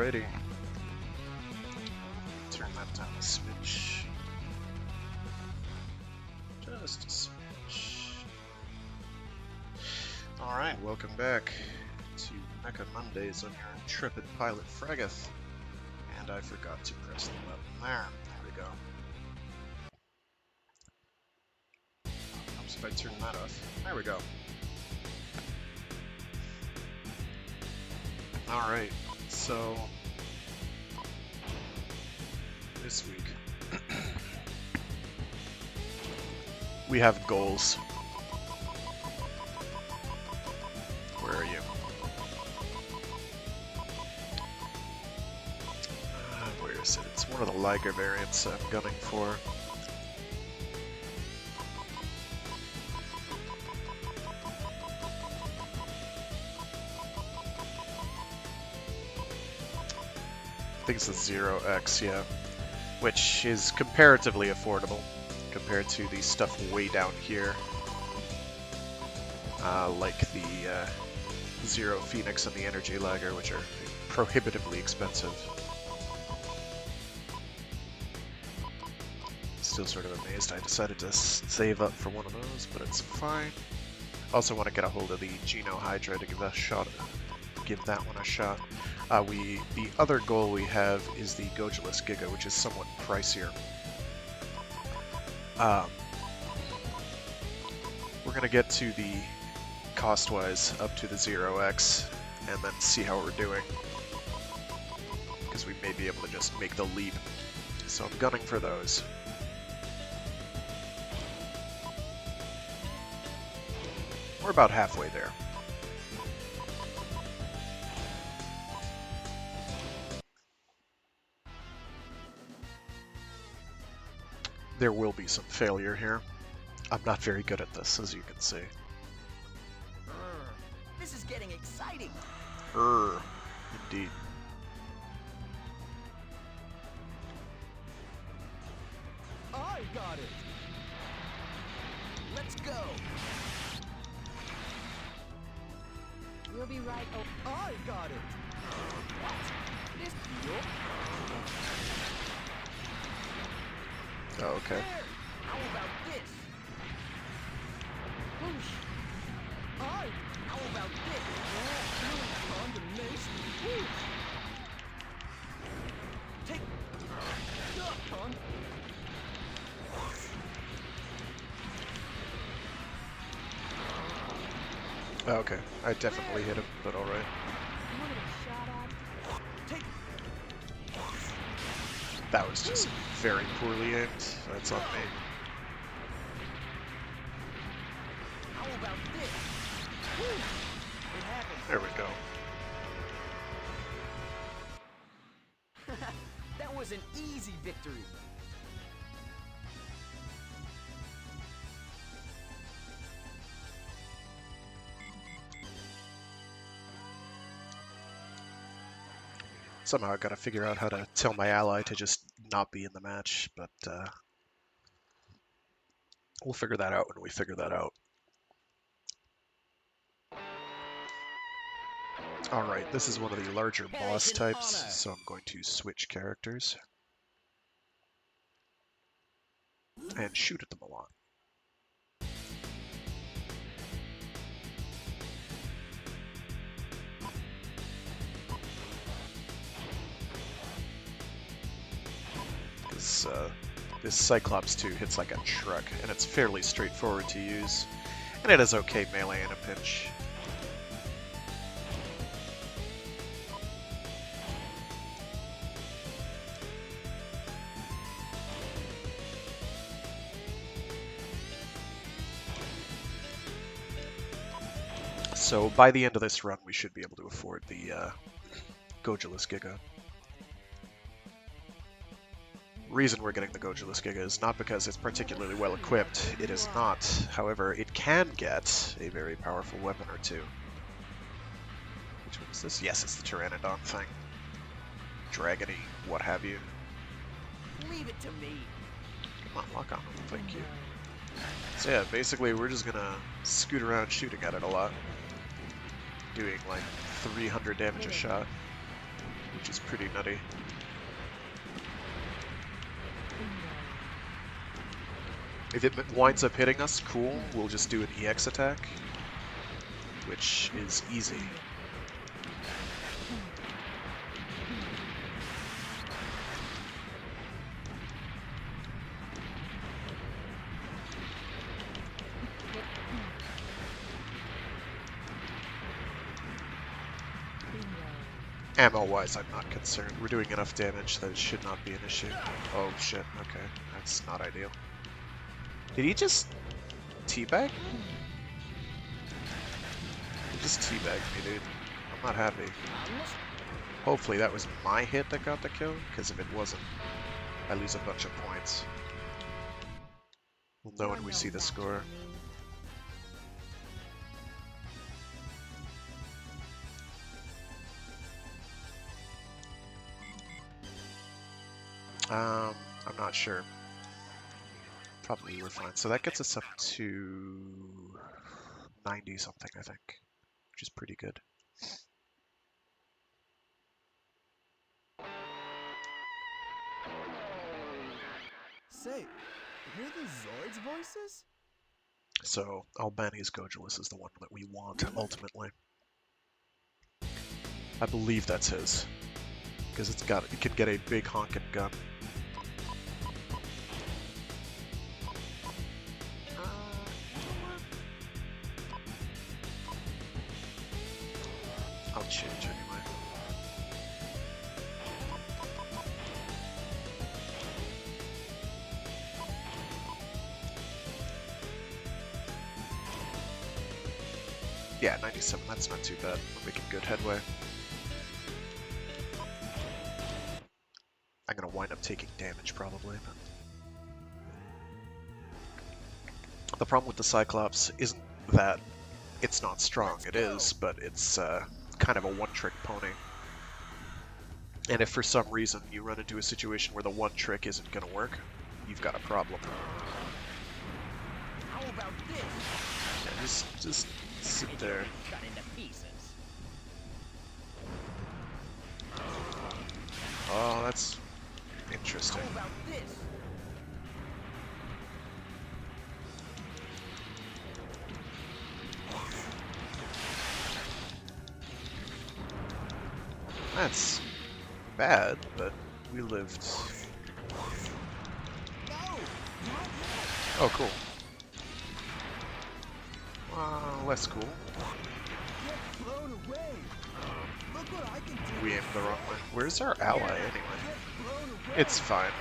Alrighty. Turn that down a smidge. Just a smidge. Alright, welcome back to Mecha Mondays on your intrepid pilot Fragath. And I forgot to press the button there. There we go. Oops, if I turn that off. There we go. Alright, so this week we have goals. Where are you? Where is it? It's one of the Liger variants I'm gunning for. I think it's the 0x, yeah, which is comparatively affordable compared to the stuff way down here, like the Zero Phoenix and the Energy Lager, which are prohibitively expensive. Still sort of amazed I decided to save up for one of those, but it's fine. Also want to get a hold of the Geno Hydra to give that one a shot. The other goal we have is the Gojulus Giga, which is somewhat pricier. We're going to get to the cost-wise up to the 0x and then see how we're doing, because we may be able to just make the leap. So I'm gunning for those. We're about halfway there. There will be some failure here. I'm not very good at this, as you can see. This is getting exciting. Indeed. I got it. Let's go. We'll be right over. I got it. What? This Oh, okay. There. How about this? Whoosh. How about this? Condemnation. Whoosh. Take. Con. Okay, I definitely hit him, but alright. You want to get shot at? Take. That was just very poorly aimed. That's on me. How about this? Whoosh. It happened. There we go. That was an easy victory. Somehow I gotta figure out how to tell my ally to just not be in the match, but we'll figure that out when we figure that out. Alright, this is one of the larger boss types, so I'm going to switch characters and shoot at them a lot. This Cyclops 2 hits like a truck, and it's fairly straightforward to use, and it has okay melee in a pinch. So by the end of this run, we should be able to afford the Gojulus Giga. Reason we're getting the Gojulus Giga is not because it's particularly well equipped. It is not. However, it can get a very powerful weapon or two. Which one is this? Yes, it's the Pteranodon thing. Dragony, what have you. Leave it to me. Come on, lock on. Thank you. So yeah, basically we're just gonna scoot around shooting at it a lot. Doing like 300 damage a shot. which is pretty nutty. If it winds up hitting us, cool, we'll just do an EX attack, which is easy. Ammo-wise, I'm not concerned. We're doing enough damage that it should not be an issue. Oh shit, okay. That's not ideal. Did he just teabag? He just teabagged me, dude. I'm not happy. Hopefully that was my hit that got the kill, because if it wasn't, I lose a bunch of points. We'll know when we see the score. I'm not sure. Probably we're fine. So that gets us up to 90 something, I think, which is pretty good. Say, hear the Zoids voices? So Albani's Gojulus is the one that we want ultimately. I believe that's his, because it can get a big honkin' gun. I'll change anyway. Yeah, 97, that's not too bad. We're making good headway. I'm gonna wind up taking damage probably, but the problem with the Cyclops isn't that it's not strong. It is, but it's kind of a one-trick pony. And if for some reason you run into a situation where the one trick isn't gonna work, you've got a problem. How about this? Yeah, just sit there. Cut into pieces. Oh, that's interesting. How about this? That's bad, but we lived. No! Oh, cool. Less cool. Get blown away! Look what I can do! We aimed the wrong way. Where's our ally anyway? Get blown away! It's fine.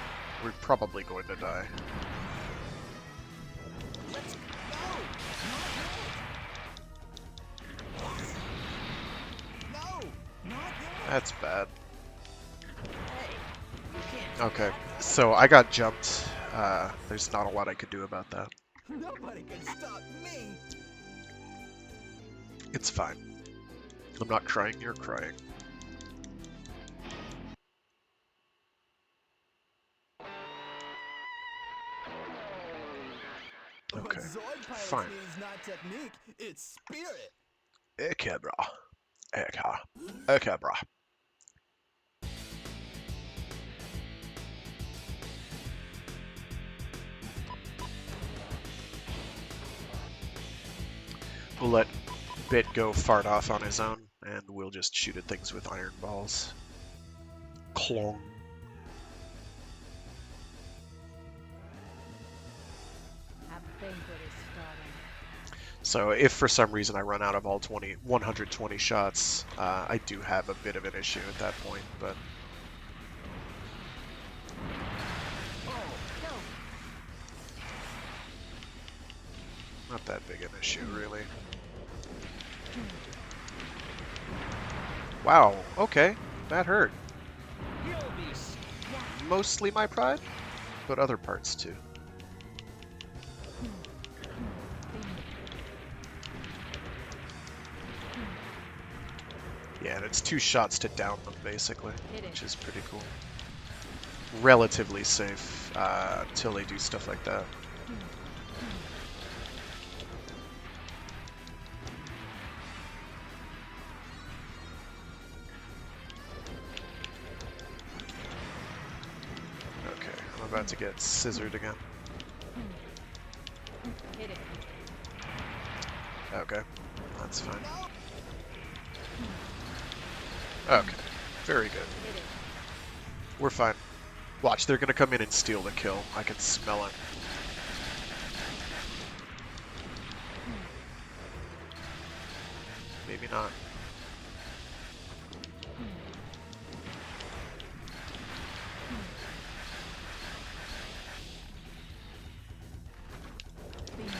We're probably going to die. Let's go! No! Not yet! That's bad. Hey, you can't. Okay, so I got jumped. There's not a lot I could do about that. Nobody can stop me! It's fine. I'm not crying, you're crying. Okay, What Zoid pilots fine. need is not technique, it's spirit! Okay, brah. Okay. Okay, brah. We'll let Bit go fart off on his own, and we'll just shoot at things with iron balls. Clong. A banquet is starting. So if for some reason I run out of all 120 shots, I do have a bit of an issue at that point, but not that big an issue, really. Wow, okay, that hurt. You'll be s- Mostly my pride, but other parts too. Yeah, and it's 2 shots to down them, basically, which is pretty cool. Relatively safe until they do stuff like that. about to get scissored again. Hit it. Okay, that's fine. Okay, very good. Hit it. We're fine. Watch, they're gonna come in and steal the kill. I can smell it. Maybe not. Bingo.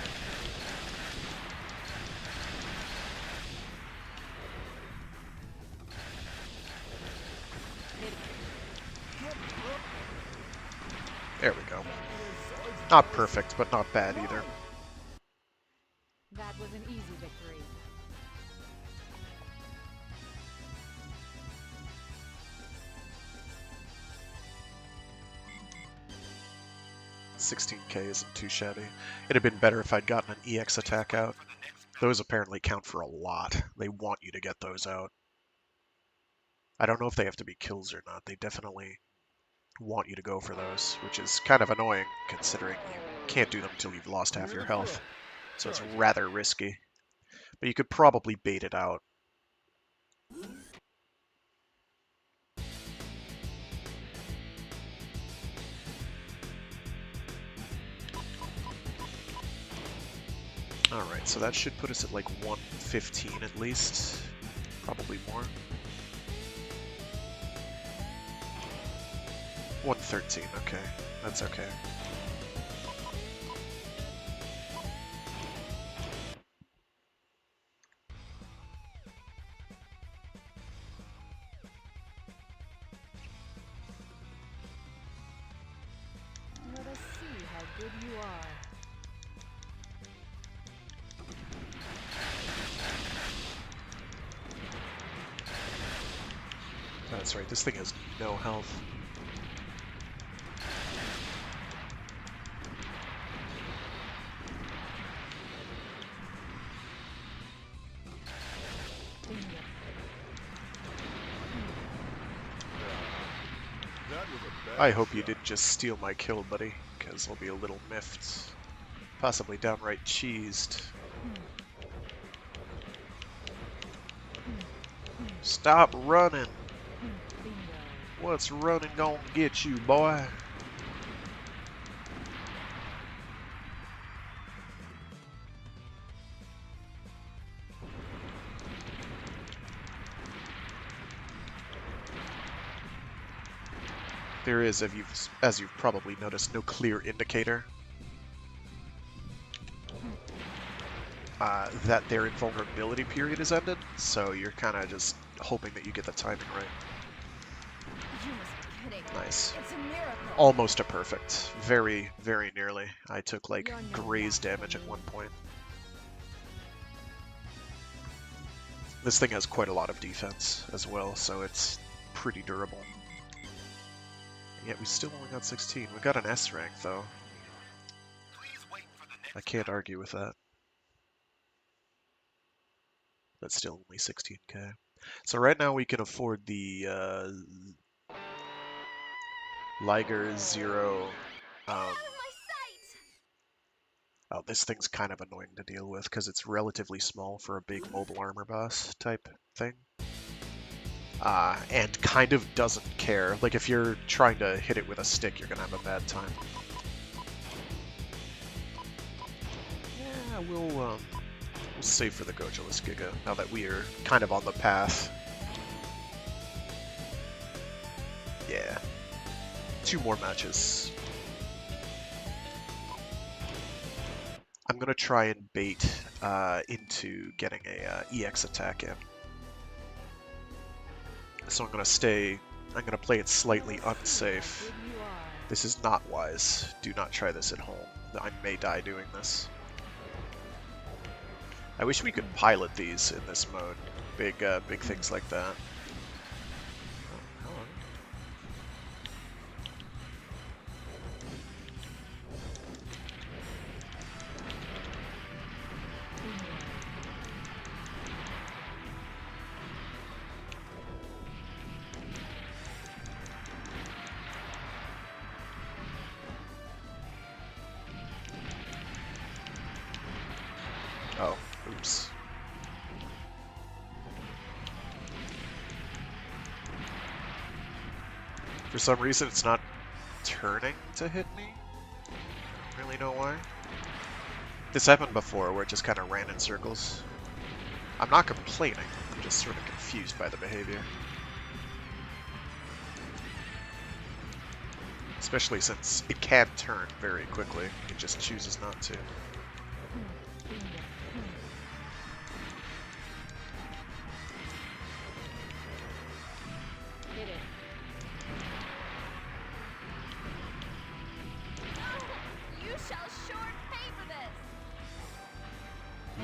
Hit it. There we go. Not perfect, but not bad either. That was an easy victory. $16K isn't too shabby. It'd have been better if I'd gotten an EX attack out. Those apparently count for a lot. They want you to get those out. I don't know if they have to be kills or not. They definitely want you to go for those, which is kind of annoying considering you can't do them until you've lost half your health. So it's rather risky. But you could probably bait it out. Alright, so that should put us at like 115 at least. Probably more. 113, okay. That's okay. Let us see how good you are. That's right, this thing has no health. Bingo. That was a bad I hope you shot. didn't just steal my kill, buddy, because I'll be a little miffed. Possibly downright cheesed. Stop running! Bingo. What's running gonna get you, boy? There is, as you've probably noticed, no clear indicator that their invulnerability period is ended, so you're kind of just hoping that you get the timing right. You must be kidding. Nice. It's a miracle. Almost a perfect. Very, very nearly. I took like You're no graze match for damage at me. one point. This thing has quite a lot of defense as well, so it's pretty durable. And yet we still only got 16. We got an S rank though. I can't argue with that. But still only 16k. So right now we can afford the Liger Zero. Oh, this thing's kind of annoying to deal with because it's relatively small for a big mobile armor boss type thing. And kind of doesn't care. Like if you're trying to hit it with a stick, you're gonna have a bad time. Yeah, we'll save for the Gojolus Giga now that we are kind of on the path. Yeah. 2 more matches. I'm gonna try and bait into getting a EX attack in. So I'm gonna play it slightly unsafe. Good you are. This is not wise. Do not try this at home. I may die doing this. I wish we could pilot these in this mode. Big things like that. Oh, hello. Bingo. Oops. For some reason, it's not turning to hit me. Don't really know why. This happened before, where it just kind of ran in circles. I'm not complaining, I'm just sort of confused by the behavior. Especially since it can turn very quickly, it just chooses not to. Hit it. You shall sure pay for this.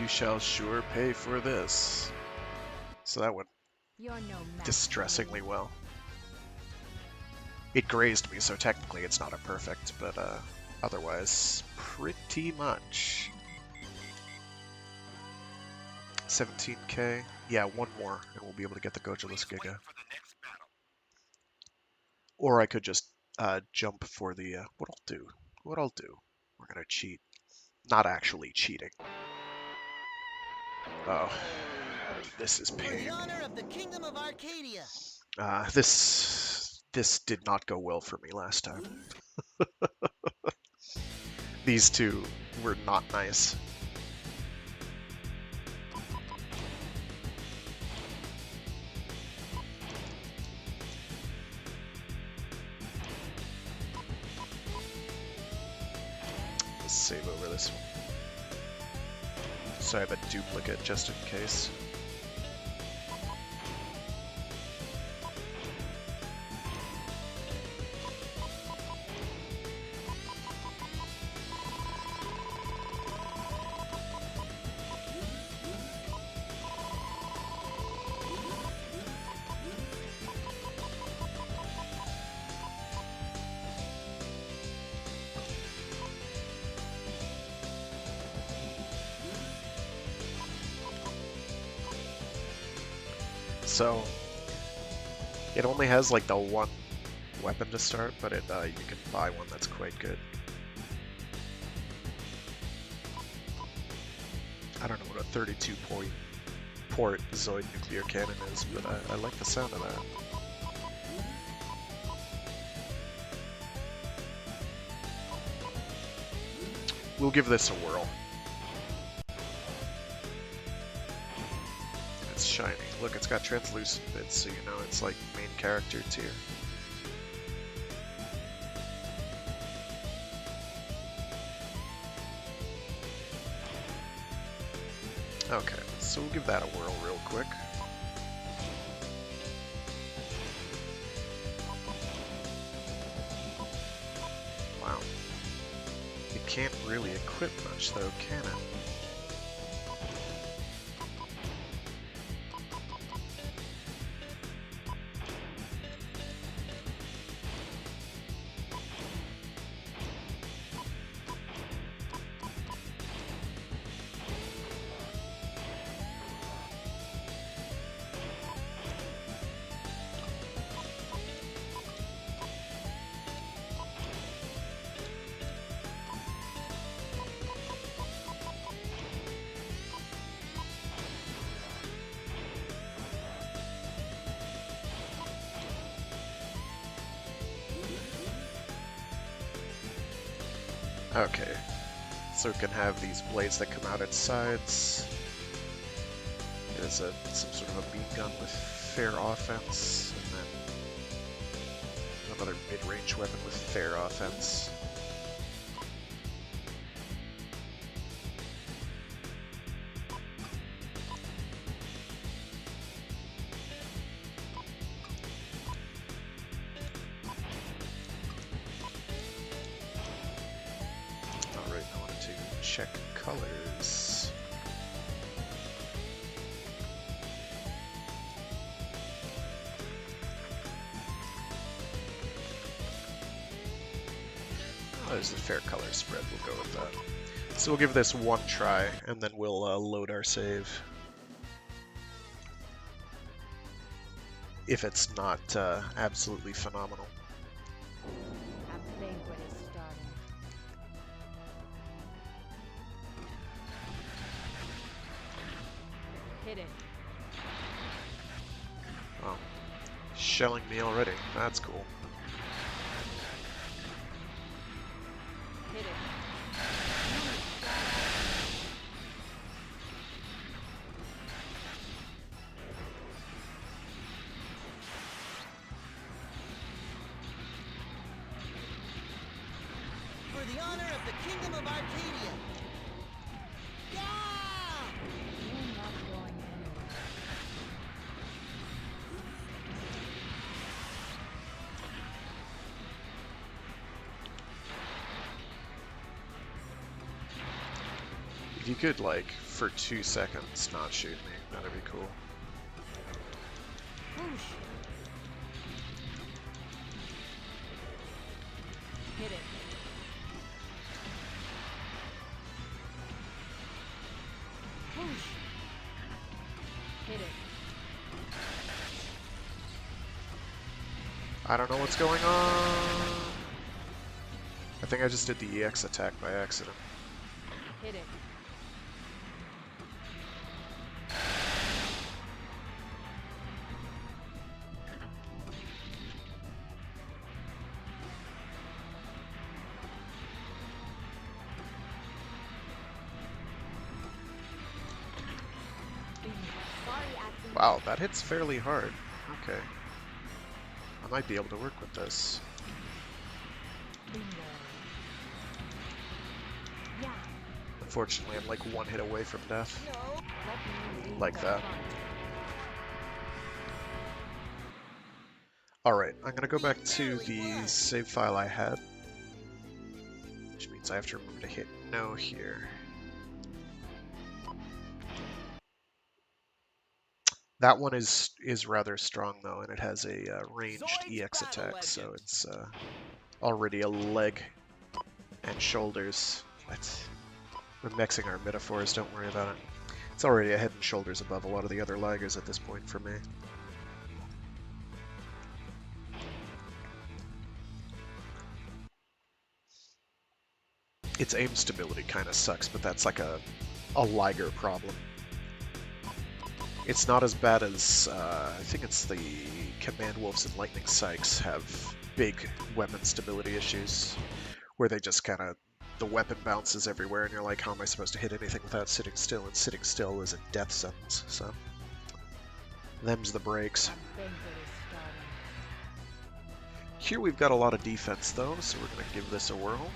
You shall sure pay for this. So that went You're no match. distressingly well. It grazed me, so technically it's not a perfect, but otherwise, pretty much. 17k? Yeah, one more, and we'll be able to get the Gojulus Giga. Or I could just jump for the... What I'll do, we're gonna cheat. Not actually cheating. Oh, this is For pain. the honor of the Kingdom of Arcadia. This did not go well for me last time. These two were not nice. Let's save over this one. So I have a duplicate just in case. So it only has like the one weapon to start, but you can buy one that's quite good. I don't know what a 32 port Zoid nuclear cannon is, but I like the sound of that. We'll give this a whirl. It's shiny. Look, it's got translucent bits, so you know it's like main character tier. Okay, so we'll give that a whirl real quick. Wow. It can't really equip much though, can it? Okay, so it can have these blades that come out its sides. It has some sort of a beam gun with fair offense, and then another mid-range weapon with fair offense. Alright, I wanted to check colors. Oh, there's a fair color spread, we'll go with that. So we'll give this one try, and then we'll load our save. If it's not absolutely phenomenal. That banquet is starting. Hit it. Oh. Shelling me already. That's cool. Hit it. For the honor of the Kingdom of Arcadia. Yeah! You're not going anywhere. If you could, like, for 2 seconds not shoot me, that'd be cool. Whoosh. Hit it. Whoosh. Hit it. I don't know what's going on. I think I just did the EX attack by accident. Hit it. Sorry, acting. Wow, that hits fairly hard. Okay. I might be able to work with this. Bingo. Yeah. Unfortunately, I'm like 1 hit away from death. No. Let me lead Like the that. front. Alright, I'm gonna go back to the save file I had. Which means I have to remember to hit no here. That one is rather strong though, and it has a ranged Zoids EX Battle attack, so Legends. it's already a leg and shoulders. We're mixing our metaphors, don't worry about it. It's already a head and shoulders above a lot of the other laggers at this point for me. Its aim stability kind of sucks, but that's like a Liger problem. It's not as bad as, I think it's the Command Wolves and Lightning Sykes have big weapon stability issues, where they just kind of, the weapon bounces everywhere, and you're like, how am I supposed to hit anything without sitting still? And sitting still is a death sentence, so them's the breaks. A banquet is starting. Here we've got a lot of defense though, so we're going to give this a whirl.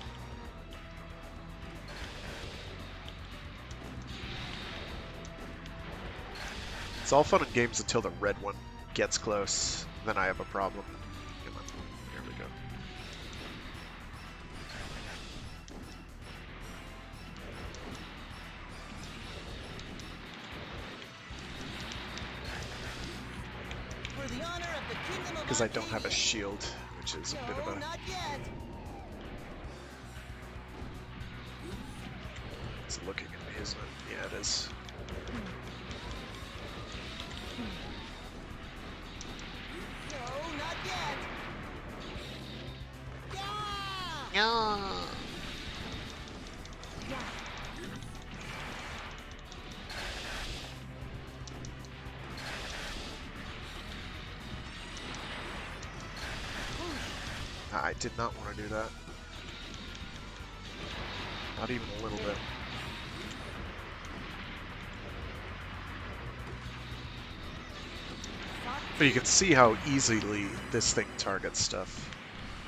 It's all fun and games until the red one gets close, then I have a problem. Come on, here we go. For the honor of the Kingdom of Because I don't have a Arcadia. shield, which is a bit of No, a... not yet. It's looking at me, isn't it? Yeah, it is. No, not yet. Yeah! Yeah. Yeah. I did not want to do that. Not even a little bit. But you can see how easily this thing targets stuff.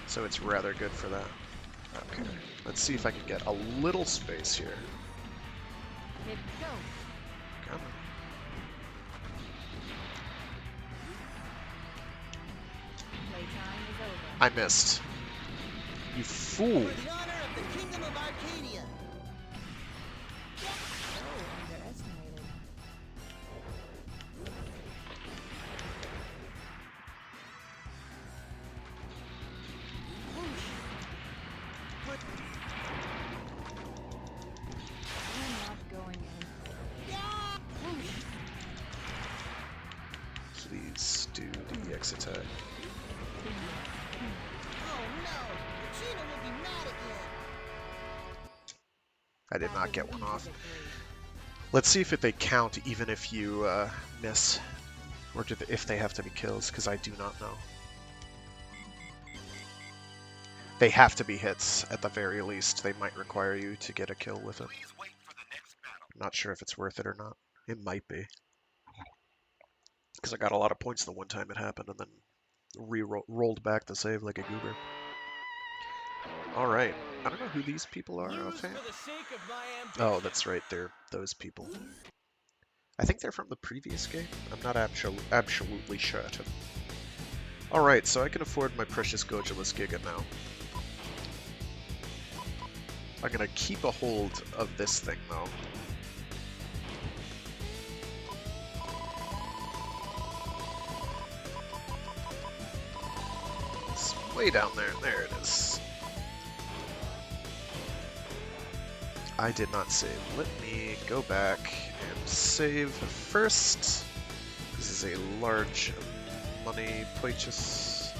So it's rather good for that. Okay, let's see if I can get a little space here. Hit go. Come on. Playtime is over. I missed. You fool! For the honor of the Kingdom of Arcadia. So underestimated. For You're not going in. yeah! Whoosh. Please do the EX attack. Oh no! Regina will be mad again. I did not get one off. Let's see if they count even if you miss, or if they have to be kills, because I do not know. They have to be hits, at the very least. They might require you to get a kill with it. I'm not sure if it's worth it or not. It might be. Because I got a lot of points the one time it happened, and then rolled back the save like a goober. Alright. I don't know who these people are offhand. Oh, that's right. They're those people. I think they're from the previous game. I'm not absolutely certain. Alright, so I can afford my precious Gojulus Giga now. I'm gonna keep a hold of this thing, though. It's way down there. There it is. I did not save. Let me go back and save first. This is a large money purchase.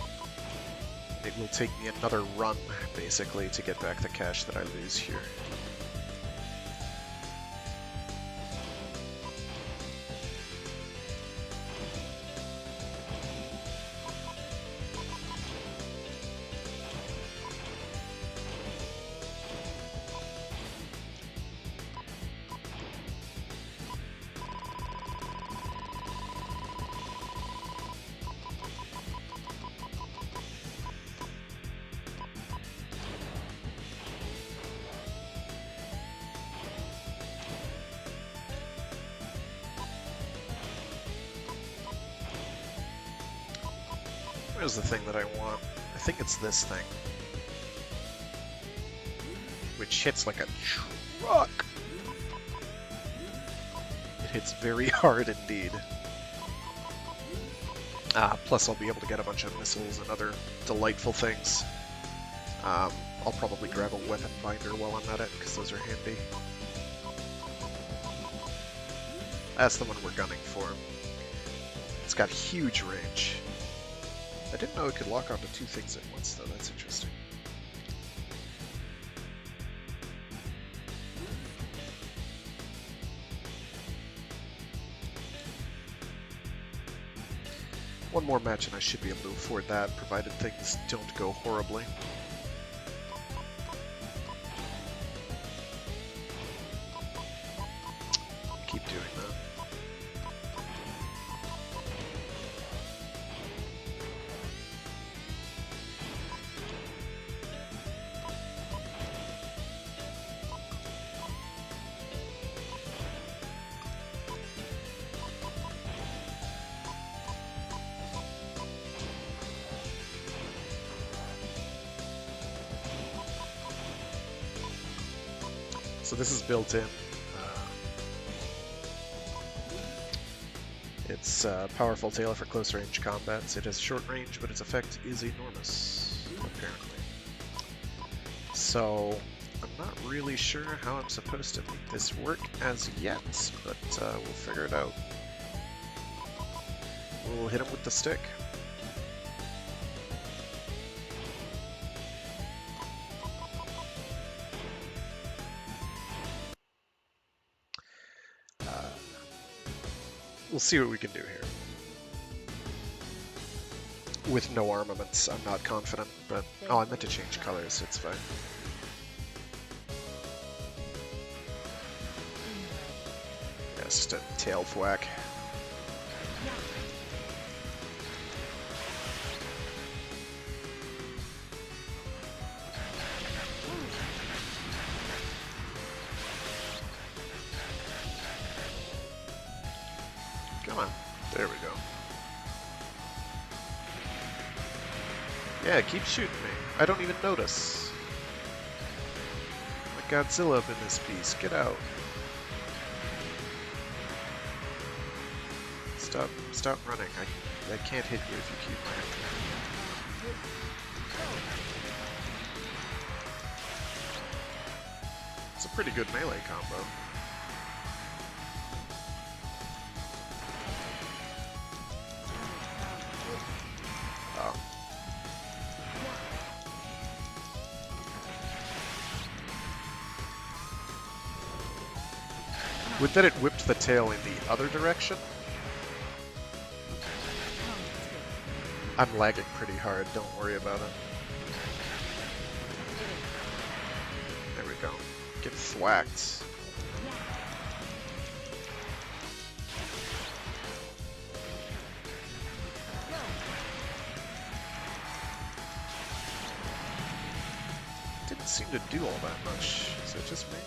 It will take me another run, basically, to get back the cash that I lose here. Where's the thing that I want? I think it's this thing. Which hits like a truck! It hits very hard indeed. Plus I'll be able to get a bunch of missiles and other delightful things. I'll probably grab a weapon binder while I'm at it, because those are handy. That's the one we're gunning for. It's got huge range. I didn't know it could lock onto two things at once, though. That's interesting. One more match and I should be able to afford that, provided things don't go horribly. Keep doing that. So this is built in. It's a powerful tail for close range combats. It has short range, but its effect is enormous, apparently. So I'm not really sure how I'm supposed to make this work as yet, but we'll figure it out. We'll hit him with the stick. We'll see what we can do here. With no armaments, I'm not confident, but... Oh, I meant to change colors, it's fine. Yeah, it's just a tail thwack. Come on. There we go. Yeah, keep shooting me. I don't even notice. Like Godzilla up in this piece. Get out. Stop running. I can't hit you if you keep running. It's a pretty good melee combo. Would that it whipped the tail in the other direction? I'm lagging pretty hard, don't worry about it. There we go. Get thwacked. Didn't seem to do all that much. Is it just me?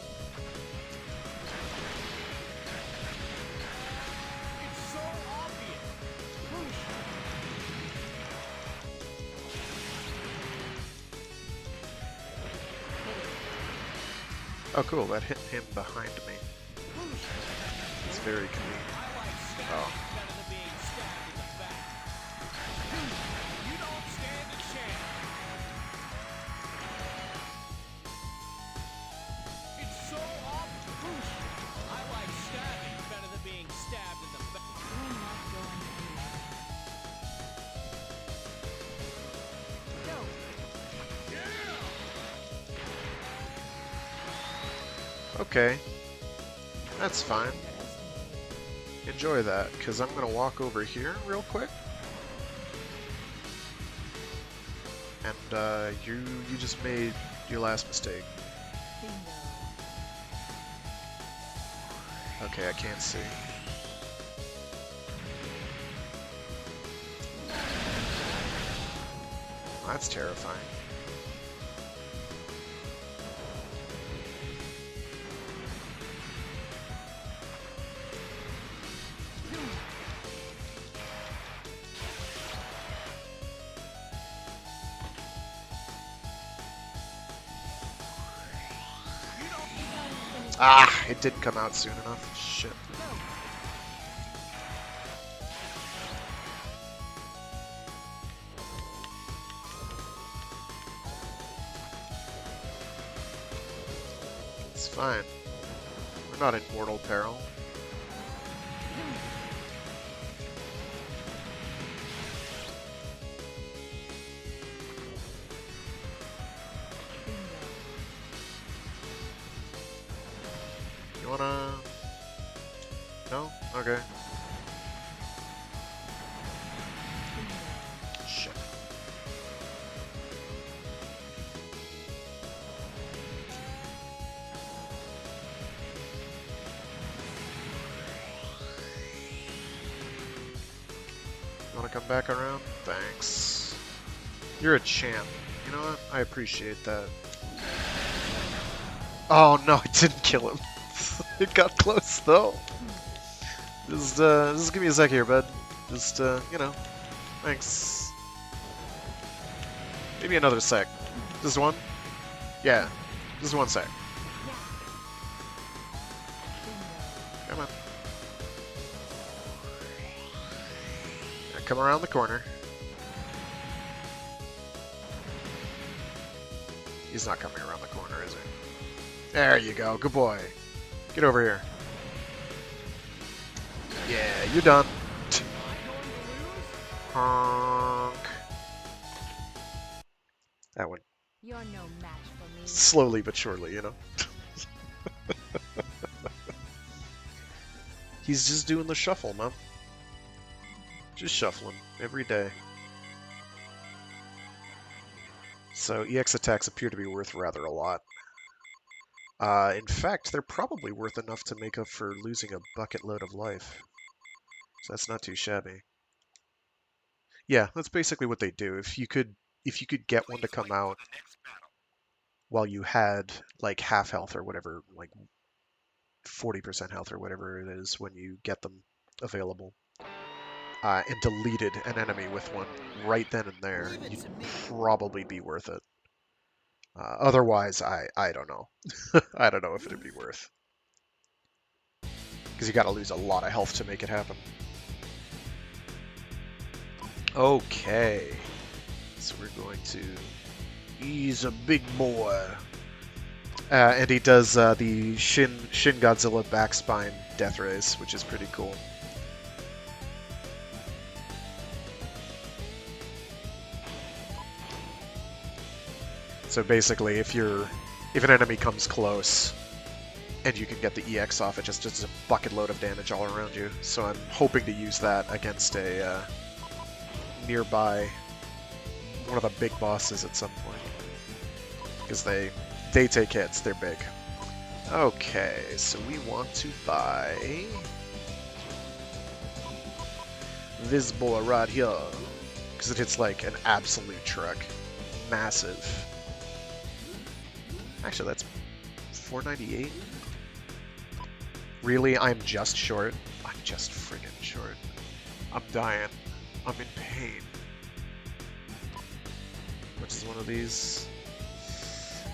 It's so obvious. Oh cool, that hit him behind me. It's very convenient. Oh. Better than being stabbed in the back. You don't stand a chance. It's so obvious. I like stabbing better than being stabbed in the back. You're not going anywhere. Go. Okay. That's fine. Underestimated. Enjoy that, because I'm going to walk over here real quick. And you just made your last mistake. Bingo. Okay, I can't see. That's terrifying. Ah, it didn't come out soon enough. Shit. It's fine. We're not in mortal peril. You wanna... No? Okay. Shit. You wanna come back around? Thanks. You're a champ. You know what? I appreciate that. Oh no, it didn't kill him. It got close though. Just give me a sec here, bud. Just, you know, thanks. Maybe another sec. Just one? Yeah, just 1 sec. Come on. Now come around the corner. He's not coming around the corner, is he? There you go, good boy. Get over here. Yeah, you're done. Honk. That one. You're no match for me. Slowly but surely, you know. He's just doing the shuffle, man. Just shuffling every day. So EX attacks appear to be worth rather a lot. In fact, they're probably worth enough to make up for losing a bucket load of life. So that's not too shabby. Yeah, that's basically what they do. If you could get one to come out while you had like half health or whatever, like 40% health or whatever it is when you get them available, and deleted an enemy with one right then and there, you'd probably be worth it. Otherwise, I don't know. I don't know if it'd be worth. Because you gotta lose a lot of health to make it happen. Okay. So we're going to... He's a big boy. And he does the Shin Godzilla backspine death rays, which is pretty cool. So basically, if an enemy comes close, and you can get the EX off it, just a bucket load of damage all around you. So I'm hoping to use that against a nearby one of the big bosses at some point, because they take hits. They're big. Okay, so we want to buy this boy right here, because it hits like an absolute truck. Massive. Actually, that's 498. Really? I'm just short? I'm just friggin' short. I'm dying. I'm in pain. Which is one of these?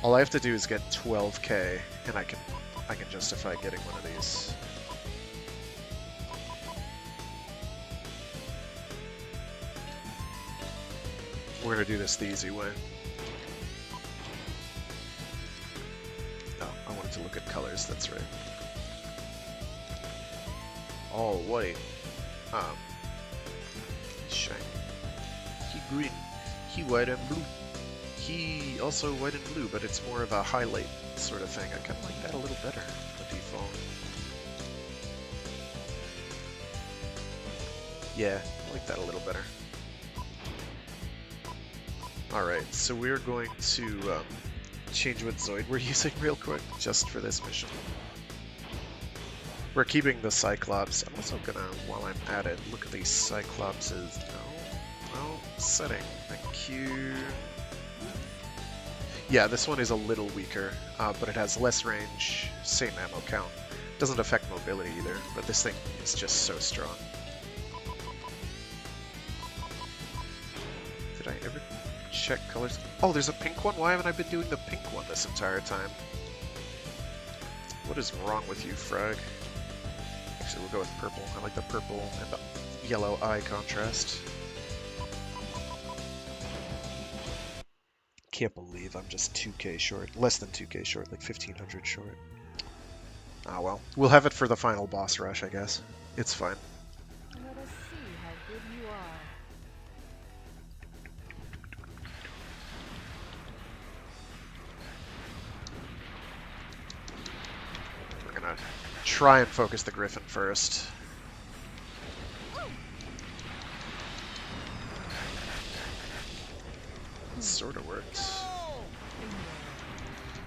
All I have to do is get 12k, and I can justify getting one of these. We're gonna do this the easy way. Oh, I wanted to look at colors, that's right. All white. Shiny. He green. He white and blue. He also white and blue, but it's more of a highlight sort of thing. I kind of like that a little better, the default. Yeah, I like that a little better. Alright, so we're going to change what Zoid we're using real quick, just for this mission. We're keeping the Cyclops. I'm also gonna, while I'm at it, look at these Cyclopses. No, setting. Thank you. Yeah, this one is a little weaker, but it has less range, same ammo count. Doesn't affect mobility either, but this thing is just so strong. Did I ever check colors? Oh, there's a pink one? Why haven't I been doing the pink one this entire time? What is wrong with you, Frag? Actually, we'll go with purple. I like the purple and the yellow eye contrast. Can't believe I'm just 2k short. Less than 2k short, like 1500 short. Ah well. We'll have it for the final boss rush, I guess. It's fine. Let us see how good you are. We're gonna try and focus the Griffin first. Sort of worked.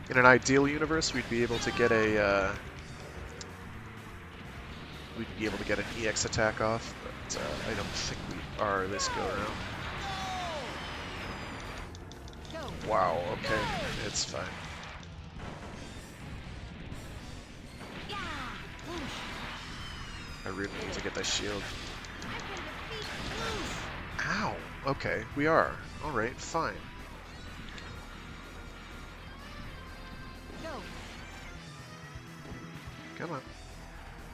In an ideal universe, we'd be able to get a an EX attack off, but I don't think we are this go around. Wow. Okay, it's fine. I really need to get that shield. Ow. Okay, we are. All right, fine. Come on.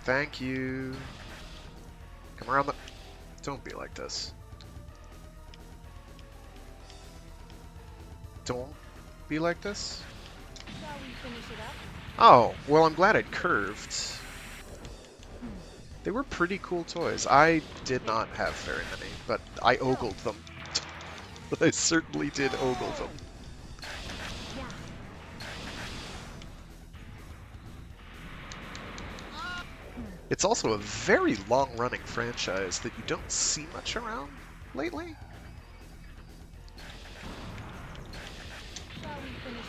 Thank you. Come around the... Don't be like this. Don't be like this? Shall we finish it up? Oh, well, I'm glad it curved. They were pretty cool toys. I did not have very many, but I ogled them. But I certainly did ogle them. It's also a very long-running franchise that you don't see much around lately.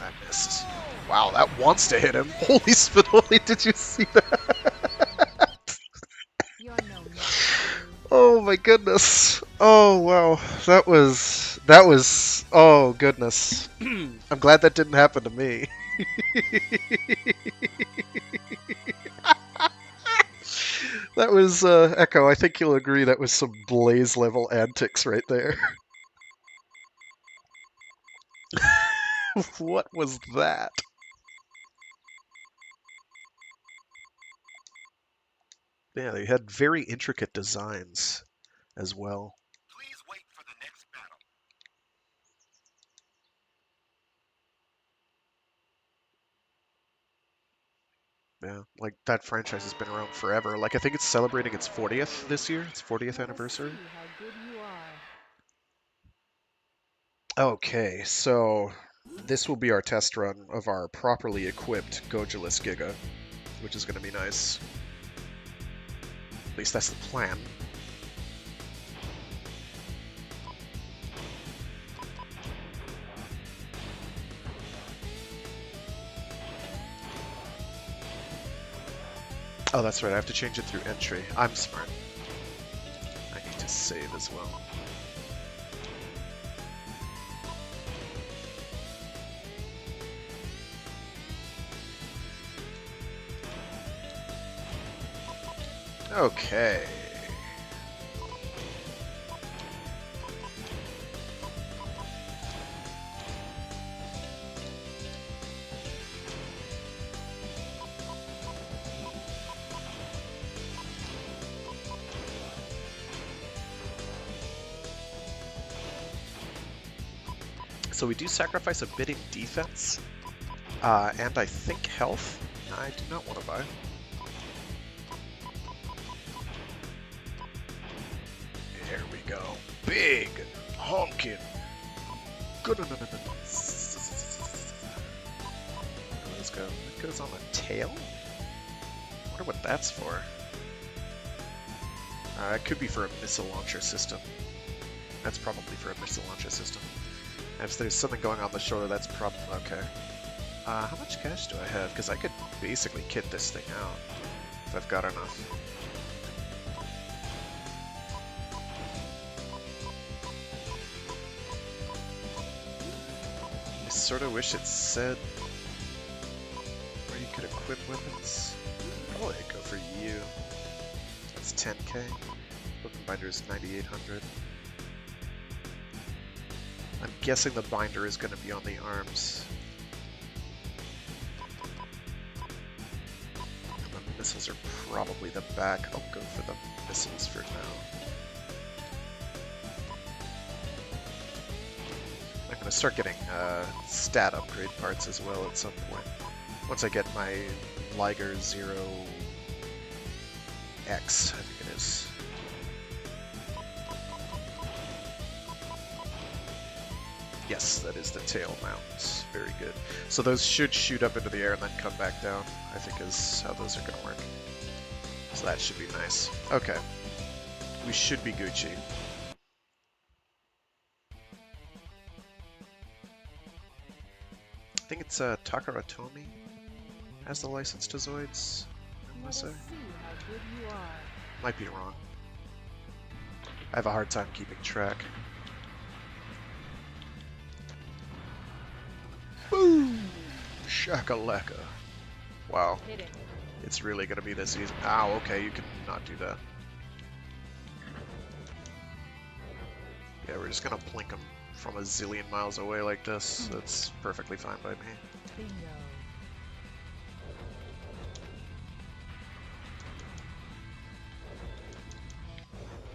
I missed. Wow, that wants to hit him. Holy Spinoli, did you see that? You're no match. Oh my goodness. Oh wow. That was oh goodness. I'm glad that didn't happen to me. That was Echo, I think you'll agree that was some Blaze level antics right there. What was that? Yeah, they had very intricate designs as well. Please wait for the next battle. Yeah, like that franchise has been around forever. Like I think it's celebrating its 40th this year. Its 40th anniversary. See how good you are. Okay, so this will be our test run of our properly equipped Gojulus Giga. which is going to be nice. At least that's the plan. Oh, that's right, I have to change it through entry. I'm smart. I need to save as well. Okay. So we do sacrifice a bit in defense, and I think health. I do not want to buy. There we go. Big, honking. Good. Let's go. It goes on the tail? I wonder what that's for. It could be for a missile launcher system. That's probably for a missile launcher system. And if there's something going on the shoulder, that's probably... Okay. How much cash do I have? Because I could basically kit this thing out if I've got enough. I sort of wish it said where you could equip weapons. Probably go for you. That's 10k. Weapon binder is 9,800. I'm guessing the binder is going to be on the arms. And the missiles are probably the back. I'll go for the missiles for now. I'm going to start getting stat upgrade parts as well at some point. Once I get my Liger 0X, I think it is. Yes, that is the tail mount. Very good. So those should shoot up into the air and then come back down, I think is how those are going to work. So that should be nice. Okay. We should be Gucci. I think it's Takara Tomy has the license to Zoids, I want to say. Let us see how good you are. Might be wrong. I have a hard time keeping track. Boom! Shakalaka. Wow. Hit it. It's really gonna be this easy. Ow, okay, you can not do that. Yeah, we're just gonna plink them from a zillion miles away like this. That's perfectly fine by me. Bingo.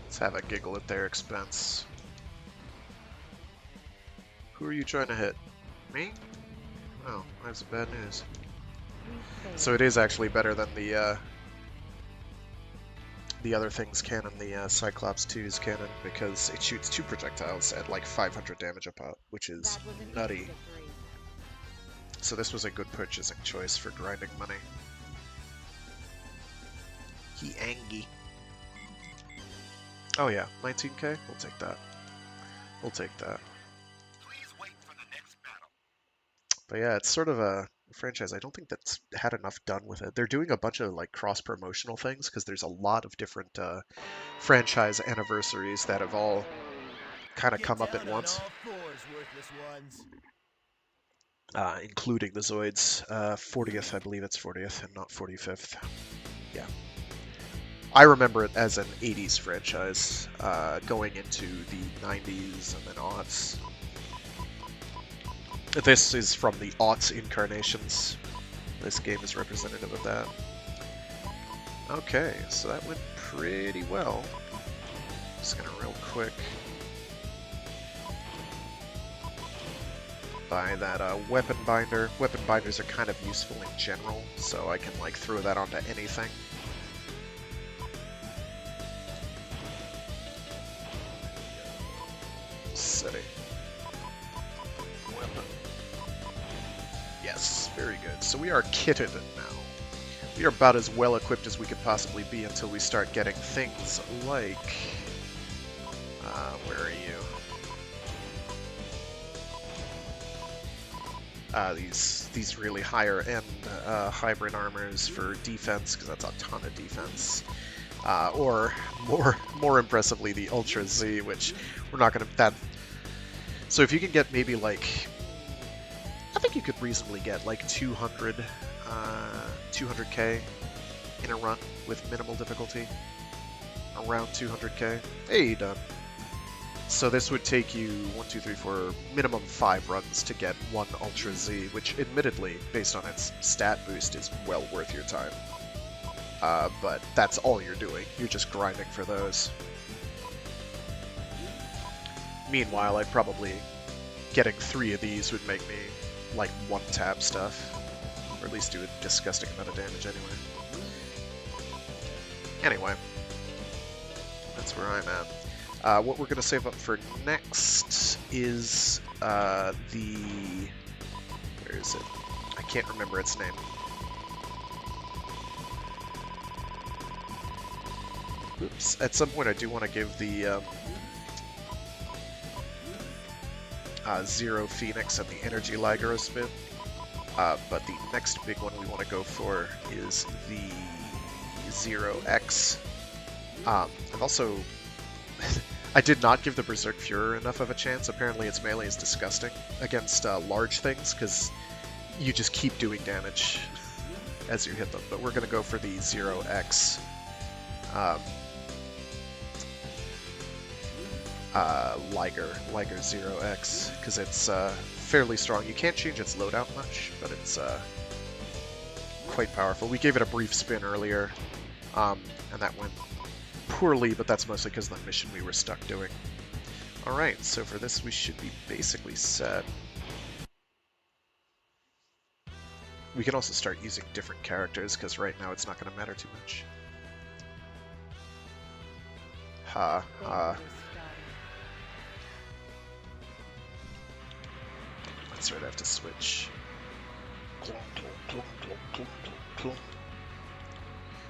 Let's have a giggle at their expense. Who are you trying to hit? Me? Oh, I have some bad news. We failed. So it is actually better than the other thing's cannon, the Cyclops 2's cannon, because it shoots 2 projectiles at like 500 damage a pop, which is That was an easy nutty. victory. So this was a good purchasing choice for grinding money. He angry. Oh yeah, 19k? We'll take that. We'll take that. Please wait for the next battle. But yeah, it's sort of a franchise. I don't think that's had enough done with it. They're doing a bunch of like cross-promotional things because there's a lot of different franchise anniversaries that have all kind of Get come up down at on once, all fours, worthless ones. including the Zoids 40th. I believe it's 40th and not 45th. Yeah. I remember it as an 80s franchise going into the 90s and then aughts. This is from the aughts incarnations. This game is representative of that. Okay, so that went pretty well. Just gonna real quick buy that weapon binder. Weapon binders are kind of useful in general, so I can like throw that onto anything. City. Weapon. Yes, very good. So we are kitted now. We are about as well equipped as we could possibly be until we start getting things like... where are you? These really higher end hybrid armors for defense, because that's a ton of defense. Or more impressively, the Ultra Z, which we're not going to... So if you can get maybe like... I think you could reasonably get like 200k in a run with minimal difficulty. Around 200k. Hey, done. So this would take you 1, 2, 3, 4, minimum 5 runs to get one Ultra Z, which admittedly, based on its stat boost, is well worth your time. But that's all you're doing. You're just grinding for those. Meanwhile, I'd probably... Getting 3 of these would make me, like, one-tap stuff. Or at least do a disgusting amount of damage anyway. Anyway. That's where I'm at. What we're going to save up for next is the... Where is it? I can't remember its name. Oops. At some point I do want to give the Zero Phoenix and the Energy Liger a spin. But the next big one we want to go for is the Zero X. I've also... I did not give the Berserk Fuhrer enough of a chance. Apparently its melee is disgusting against large things, because you just keep doing damage as you hit them. But we're going to go for the Zero X. Liger Zero X, because it's fairly strong. You can't change its loadout much, but it's quite powerful. We gave it a brief spin earlier, and that went poorly, but that's mostly because of the mission we were stuck doing. Alright, so for this we should be basically set. We can also start using different characters, because right now it's not going to matter too much. Ha ha. That's right, I have to switch.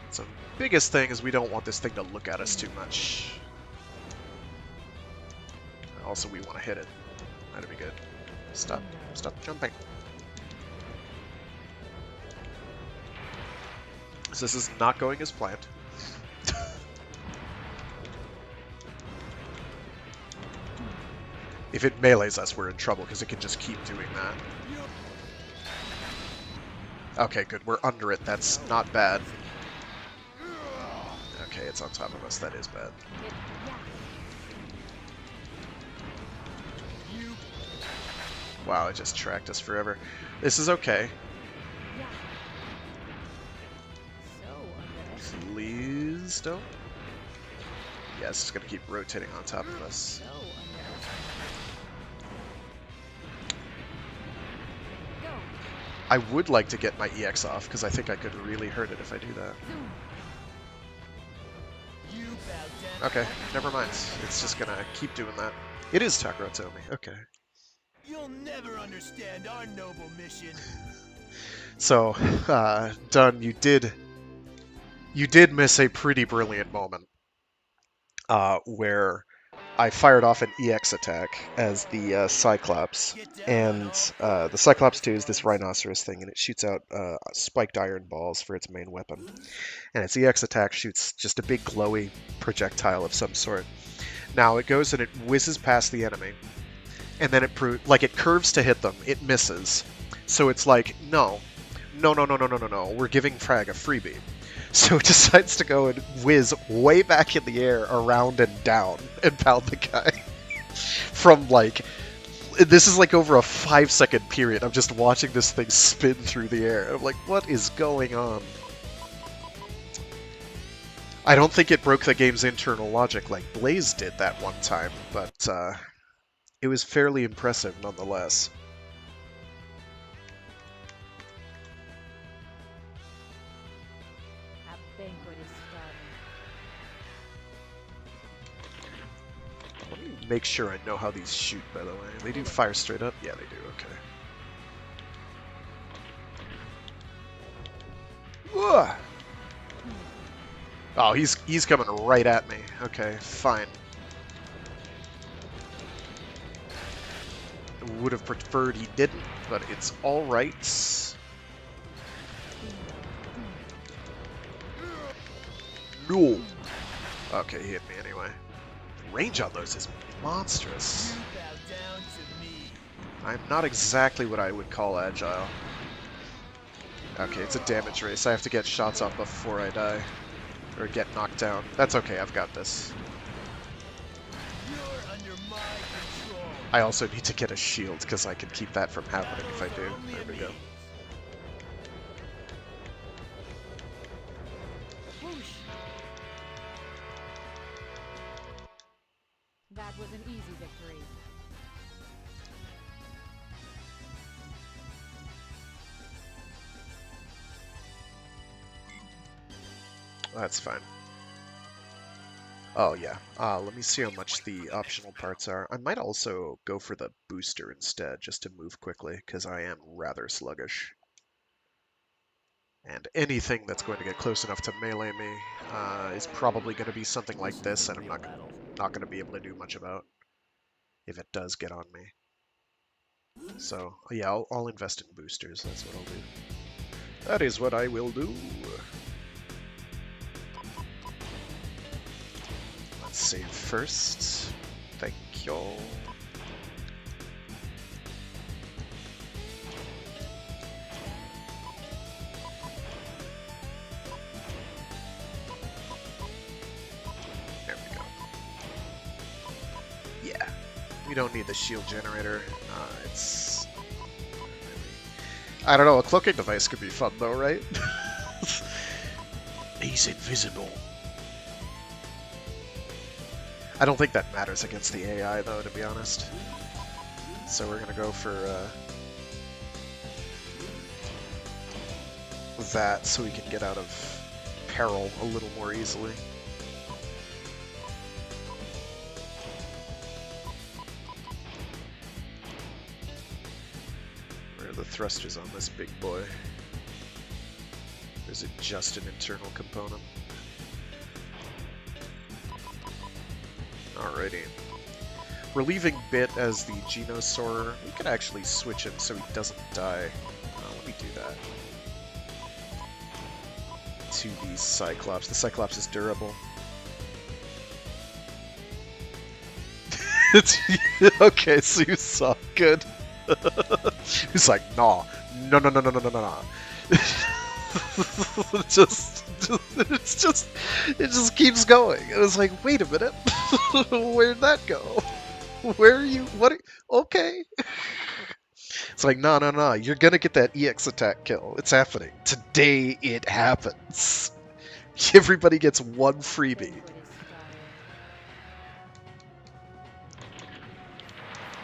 So, biggest thing is we don't want this thing to look at us too much. Also, we want to hit it. That'd be good. Stop jumping. So this is not going as planned. If it melees us, we're in trouble, because it can just keep doing that. Okay, good. We're under it. That's not bad. Okay, it's on top of us. That is bad. Wow, it just tracked us forever. This is okay. Please don't. Yes, it's going to keep rotating on top of us. I would like to get my EX off, because I think I could really hurt it if I do that. Okay, never mind. It's just gonna keep doing that. It is Takaratomi, okay. You'll never understand our noble mission. So, Dun, you did miss a pretty brilliant moment, where I fired off an EX attack as the Cyclops, and the Cyclops 2 is this rhinoceros thing, and it shoots out spiked iron balls for its main weapon. And its EX attack shoots just a big glowy projectile of some sort. Now it goes and it whizzes past the enemy, and then it curves to hit them. It misses. So it's like, no, we're giving Frag a freebie. So it decides to go and whiz way back in the air, around and down, and pound the guy. From this is like over a 5-second period. I'm just watching this thing spin through the air. I'm like, what is going on? I don't think it broke the game's internal logic like Blaze did that one time, but it was fairly impressive nonetheless. Let me make sure I know how these shoot, by the way. They do fire straight up? Yeah, they do, okay. Ugh. Oh, he's coming right at me. Okay, fine. Would have preferred he didn't, but it's all right. No. Okay, he hit me anyway. Range on those is monstrous. You bow down to me. I'm not exactly what I would call agile. Okay, it's a damage race. I have to get shots off before I die. Or get knocked down. That's okay, I've got this. You're under my control. I also need to get a shield, because I can keep that from happening if I do. There we go. Whoosh. That was an easy victory. That's fine. Oh yeah. Let me see how much the optional parts are. I might also go for the booster instead, just to move quickly, because I am rather sluggish. And anything that's going to get close enough to melee me is probably going to be something like this, and I'm not going to be able to do much about if it does get on me. So yeah, I'll invest in boosters. That's what I'll do. That is what I will do. Let's save first. Thank y'all. There we go. Yeah, we don't need the shield generator. It's... I don't know, a cloaking device could be fun though, right? He's invisible. I don't think that matters against the AI, though, to be honest. So we're gonna go for that, so we can get out of peril a little more easily. Where are the thrusters on this big boy? Or is it just an internal component? Alrighty. We're leaving Bit as the Genosaur. We could actually switch him so he doesn't die. Let me do that. To the Cyclops. The Cyclops is durable. Okay, so you saw. Good. He's like, nah. No, no, no, no, no, no, no, no. It just keeps going. It was like, wait a minute. Where'd that go? Where are you? What? Okay. It's like, no, no, no. You're gonna get that EX attack kill. It's happening. Today it happens. Everybody gets one freebie.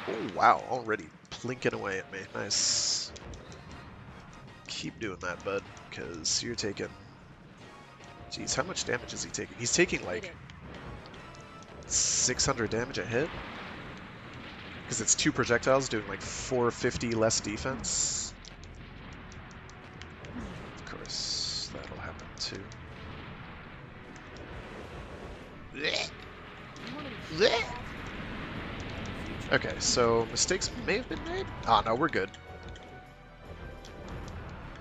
Oh, wow. Already plinking away at me. Nice. Keep doing that, bud, because you're taking... Jeez, how much damage is he taking? He's taking, like, 600 damage a hit? Because it's 2 projectiles doing, like, 450 less defense. Of course, that'll happen, too. Okay, so mistakes may have been made? Ah, no, we're good.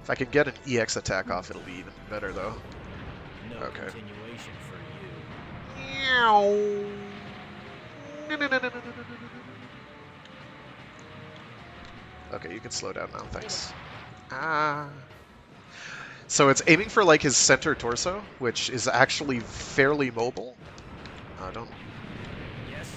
If I can get an EX attack off, it'll be even better, though. No Okay. continuation for you. Okay, you can slow down now, thanks. Ah. So it's aiming for, like, his center torso, which is actually fairly mobile. Don't... Yes.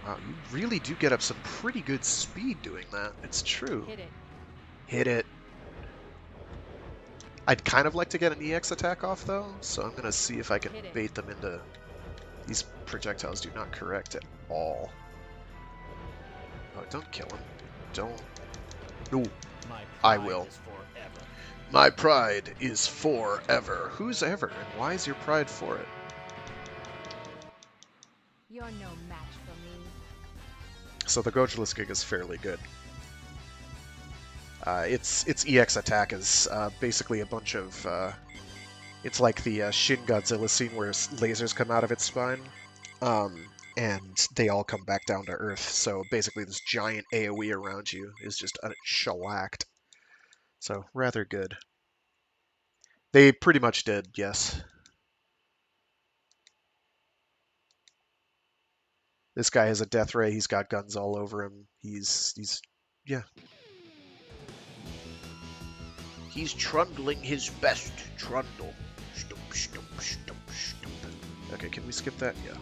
Wow, you really do get up some pretty good speed doing that. It's true. Hit it. Hit it. I'd kind of like to get an EX attack off, though, so I'm going to see if I can Hit it. bait them into... These projectiles do not correct at all. Oh, don't kill him. Don't. No. My I pride will. is forever. My pride is forever. Who's ever, and why is your pride for it? You're no match for me. So the Gojulus Gig is fairly good. Its EX attack is basically a bunch of... it's like the Shin Godzilla scene where lasers come out of its spine, and they all come back down to Earth. So basically this giant AoE around you is just shellacked. So rather good. They pretty much did, yes. This guy has a death ray. He's got guns all over him. Yeah. He's trundling his best trundle. Stump, stump, stump, stump. Okay, can we skip that? Yeah.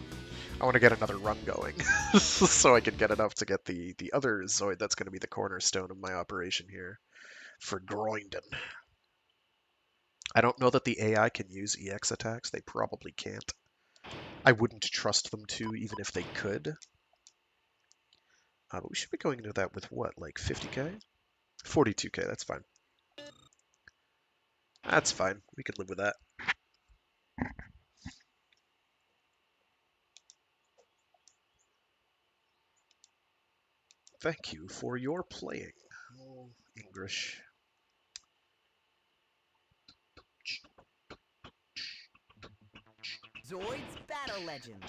I want to get another run going, so I can get enough to get the other Zoid that's going to be the cornerstone of my operation here for Groinden. I don't know that the AI can use EX attacks. They probably can't. I wouldn't trust them to, even if they could. But we should be going into that with what, like 50k? 42k, that's fine. That's fine. We can live with that. Thank you for your playing. Oh, English. Zoids Battle Legends.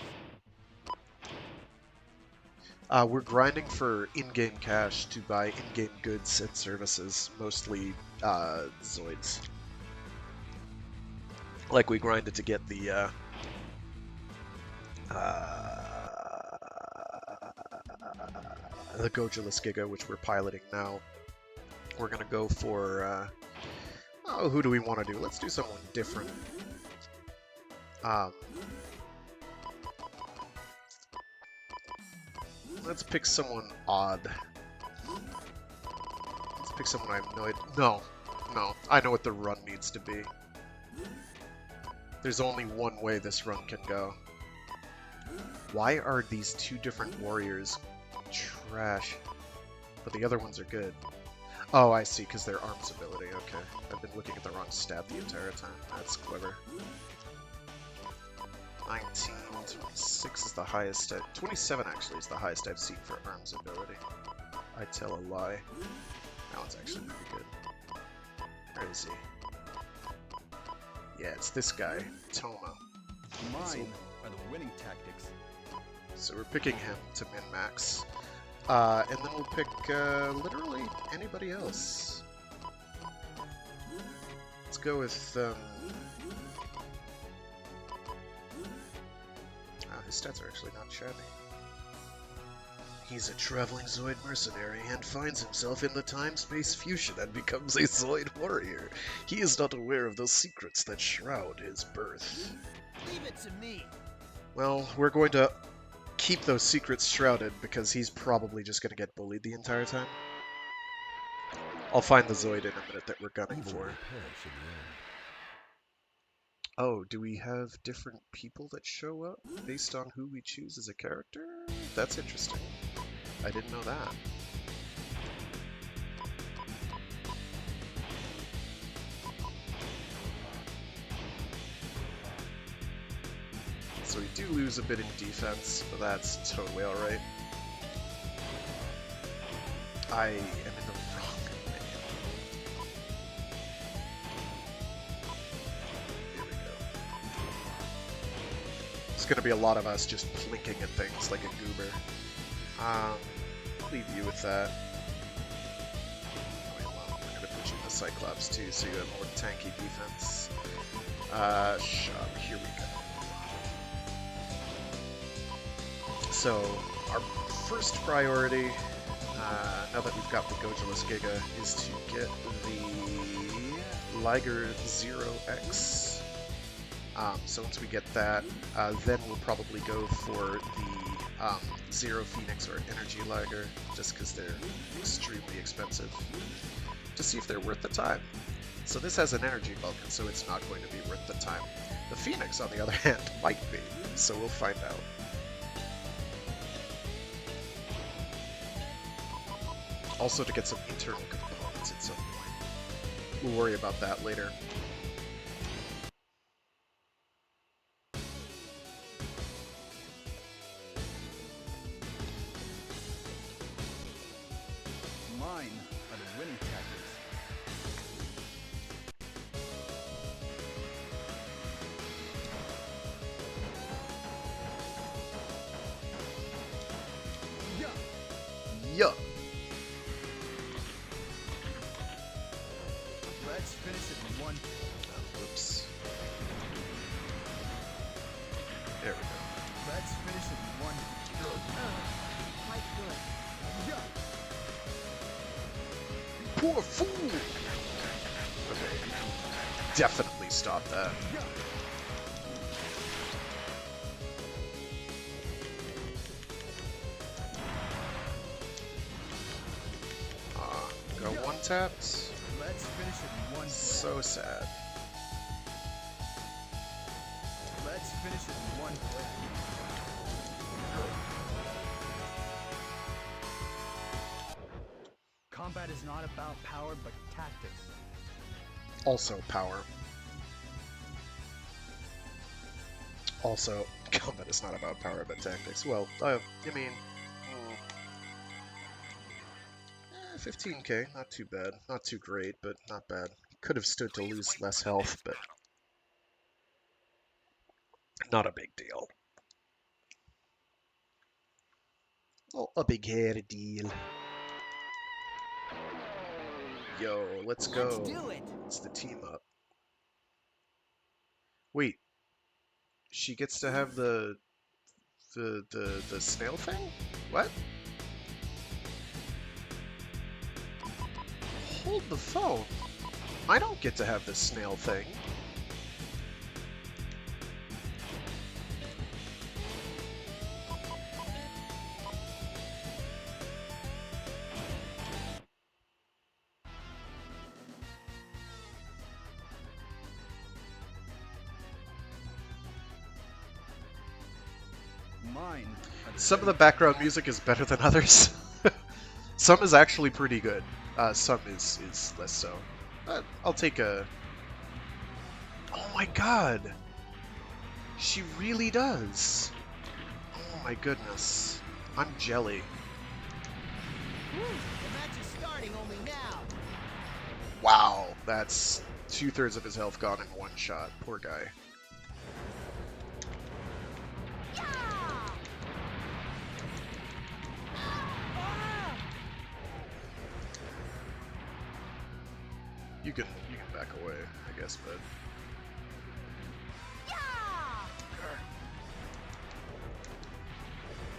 We're grinding for in-game cash to buy in-game goods and services, mostly Zoids. Like we grinded to get the Gojulus Giga, which we're piloting now. We're gonna go for oh, who do we want to do? Let's do someone different. Let's pick someone odd. Let's pick someone I have no idea. No, I know what the run needs to be. There's only one way this run can go. Why are these two different warriors trash, but the other ones are good? Oh, I see, because they're arms ability. Okay, I've been looking at the wrong stat the entire time. That's clever. 19, 26 is the highest. 27 actually is the highest I've seen for arms ability. I tell a lie. That one's actually pretty good. Where is he? Yeah, it's this guy, Toma. Mine are the winning tactics. So we're picking him to min-max. And then we'll pick literally anybody else. Let's go with... his stats are actually not shabby. He's a traveling Zoid mercenary and finds himself in the time-space fusion and becomes a Zoid warrior. He is not aware of the secrets that shroud his birth. Leave it to me. Well, we're going to keep those secrets shrouded because he's probably just going to get bullied the entire time. I'll find the Zoid in a minute that we're gunning for. Oh, do we have different people that show up based on who we choose as a character? That's interesting. I didn't know that. So we do lose a bit in defense, but that's totally alright. I am in the wrong menu. Here we go. It's gonna be a lot of us just plinking at things like a goober. I'll leave you with that. Oh, well, I'm gonna put you in the Cyclops too, so you have more tanky defense. Shop, here we go. So, our first priority, now that we've got the Gojulus Giga, is to get the Liger 0X. So once we get that, then we'll probably go for the Zero Phoenix or Energy Liger, just because they're extremely expensive, to see if they're worth the time. So this has an energy Vulcan, so it's not going to be worth the time. The Phoenix, on the other hand, might be, so we'll find out. Also to get some internal components at some point. We'll worry about that later. Yeah. Let's finish it in one. Whoops. There we go. Let's finish it in one. Quite good. Poor fool! Okay. Definitely stop that. Go one taps. Let's finish it in one. So sad. Let's finish it in one. Combat is not about power, but tactics. Also power. Also, combat is not about power but tactics. Well, I mean, 15k, not too bad. Not too great, but not bad. Could have stood to lose less health, but not a big deal. Oh, a big hairy deal. Yo, let's go. Let's do it. It's the team up. Wait, she gets to have the snail thing? What? Hold the phone. I don't get to have the snail thing. Mine. Some of the background music is better than others. Some is actually pretty good. Some is less so. I'll take a... Oh my god! She really does! Oh my goodness. I'm jelly. The match is starting only now. Wow, that's 2/3 of his health gone in one shot. Poor guy. You can back away, I guess, bud.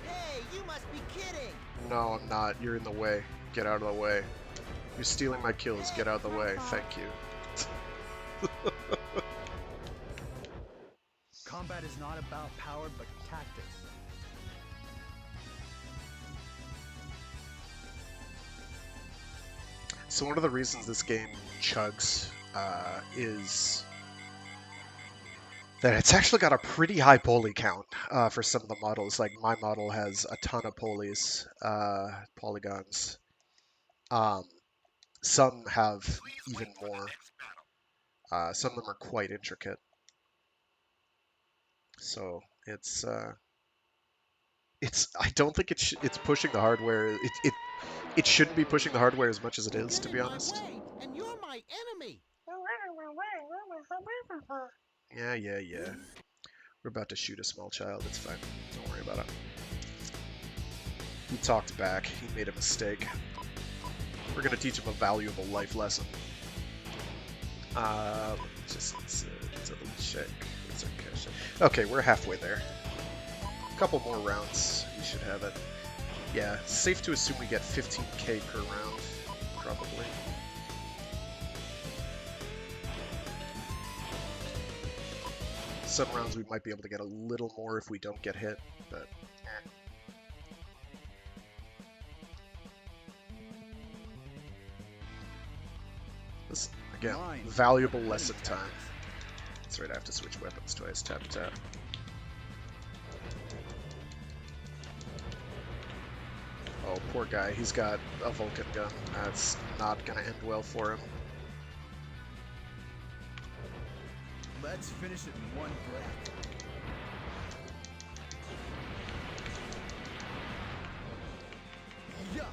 Hey, you must be kidding. No, I'm not. You're in the way. Get out of the way. You're stealing my kills. Get out of the way. Thank you. Combat is not about power, but tactics. So one of the reasons this game chugs is that it's actually got a pretty high poly count for some of the models. Like my model has a ton of polys, polygons. Some have even more. Some of them are quite intricate. So it's I don't think it's pushing the hardware. It shouldn't be pushing the hardware as much as it is, to be honest. And you're my enemy. Yeah. We're about to shoot a small child. It's fine. Don't worry about it. He talked back. He made a mistake. We're gonna teach him a valuable life lesson. Let's a little check. What's our cash? Okay, we're halfway there. A couple more rounds. We should have it. Yeah, it's safe to assume we get 15k per round, probably. Some rounds we might be able to get a little more if we don't get hit, but this, again, valuable lesson time. That's right, I have to switch weapons twice. Tap, tap. Oh, poor guy. He's got a Vulcan gun. That's not gonna end well for him. Let's finish it in one breath. Yeah.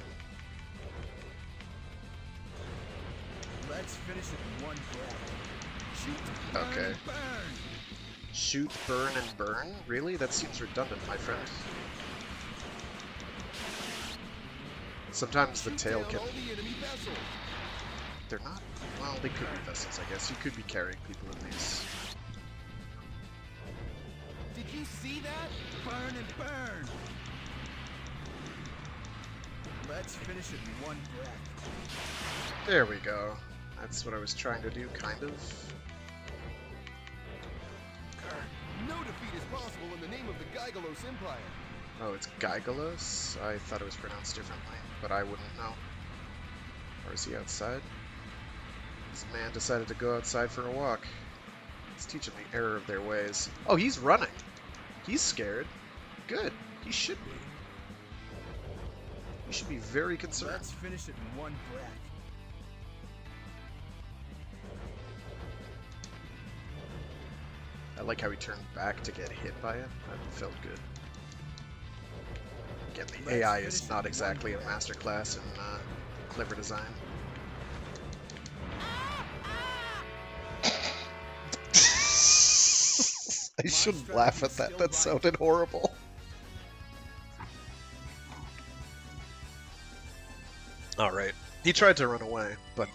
Let's finish it in one breath. Shoot, burn, Okay. burn. Shoot, burn, and burn? Really? That seems redundant, my friend. Sometimes the Shoot tail down can... all the enemy vessels. They're not... Well, they could be vessels, I guess. You could be carrying people in these. Did you see that? Burn and burn. Let's finish it in one breath. There we go. That's what I was trying to do, kind of. No defeat is possible in the name of the Gygalos Empire. Oh, it's Gygalos? I thought it was pronounced differently, but I wouldn't know. Or is he outside? This man decided to go outside for a walk. He's teaching the error of their ways. Oh, he's running. He's scared. Good. He should be. You should be very concerned. Let's finish it in one breath. I like how he turned back to get hit by it. That felt good. Again, the AI is not exactly a masterclass in clever design. I shouldn't laugh at that. That sounded horrible. Alright. He tried to run away, but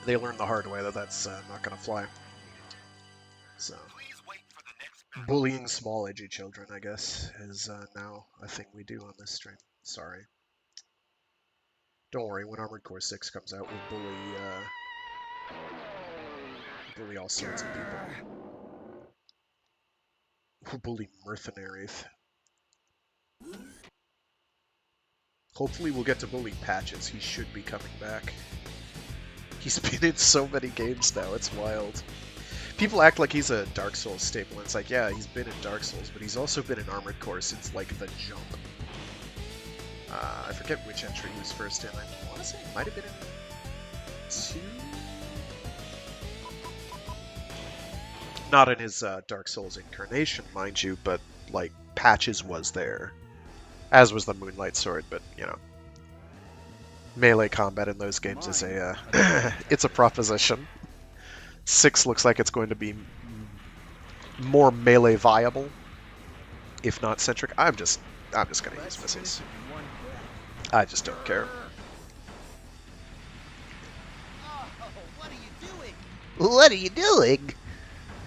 they learned the hard way that that's not going to fly. So, Please wait for the next battle. bullying small, edgy children, I guess, is now a thing we do on this stream. Sorry. Don't worry, when Armored Core 6 comes out, we'll bully all sorts of people. We'll bully mercenaries. Hopefully we'll get to bully Patches. He should be coming back. He's been in so many games now, it's wild. People act like he's a Dark Souls staple, and it's like, yeah, he's been in Dark Souls, but he's also been in Armored Core since, like, the jump. I forget which entry he was first in. I want to say it might have been in 2? Not in his Dark Souls incarnation, mind you, but, like, Patches was there. As was the Moonlight Sword, but, you know. Melee combat in those games is a, it's a proposition. 6 looks like it's going to be more melee viable, if not centric. I'm just gonna use missiles. I just don't care. Oh, what are you doing? What are you doing?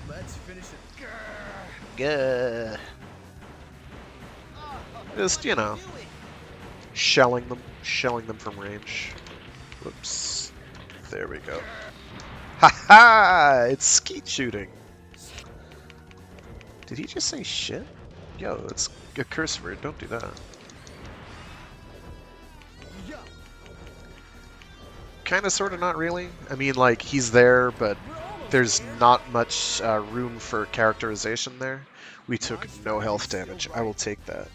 Let's finish it. Gah. Oh, Just, you know, shelling them from range. Whoops. There we go. Haha! It's skeet shooting. Did he just say shit? Yo, it's a curse word. Don't do that. Kinda, sorta, not really. I mean, like, he's there, but there's not much room for characterization there. We took no health damage. I will take that.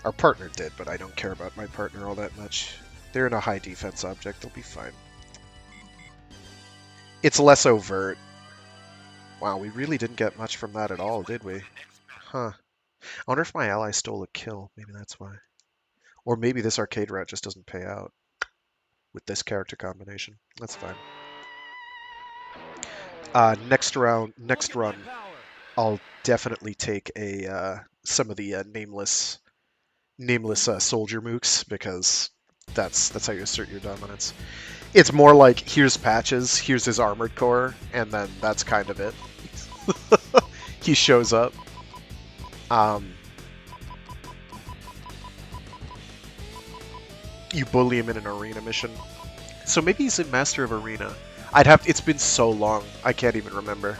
Our partner did, but I don't care about my partner all that much. They're in a high defense object. They'll be fine. It's less overt. Wow, we really didn't get much from that at all, did we? Huh. I wonder if my ally stole a kill. Maybe that's why. Or maybe this arcade route just doesn't pay out with this character combination. That's fine. Next run, I'll definitely take a some of the nameless soldier mooks, because that's how you assert your dominance. It's more like, here's Patches, here's his armored core, and then that's kind of it. He shows up. You bully him in an arena mission. So maybe he's in Master of Arena. It's been so long, I can't even remember.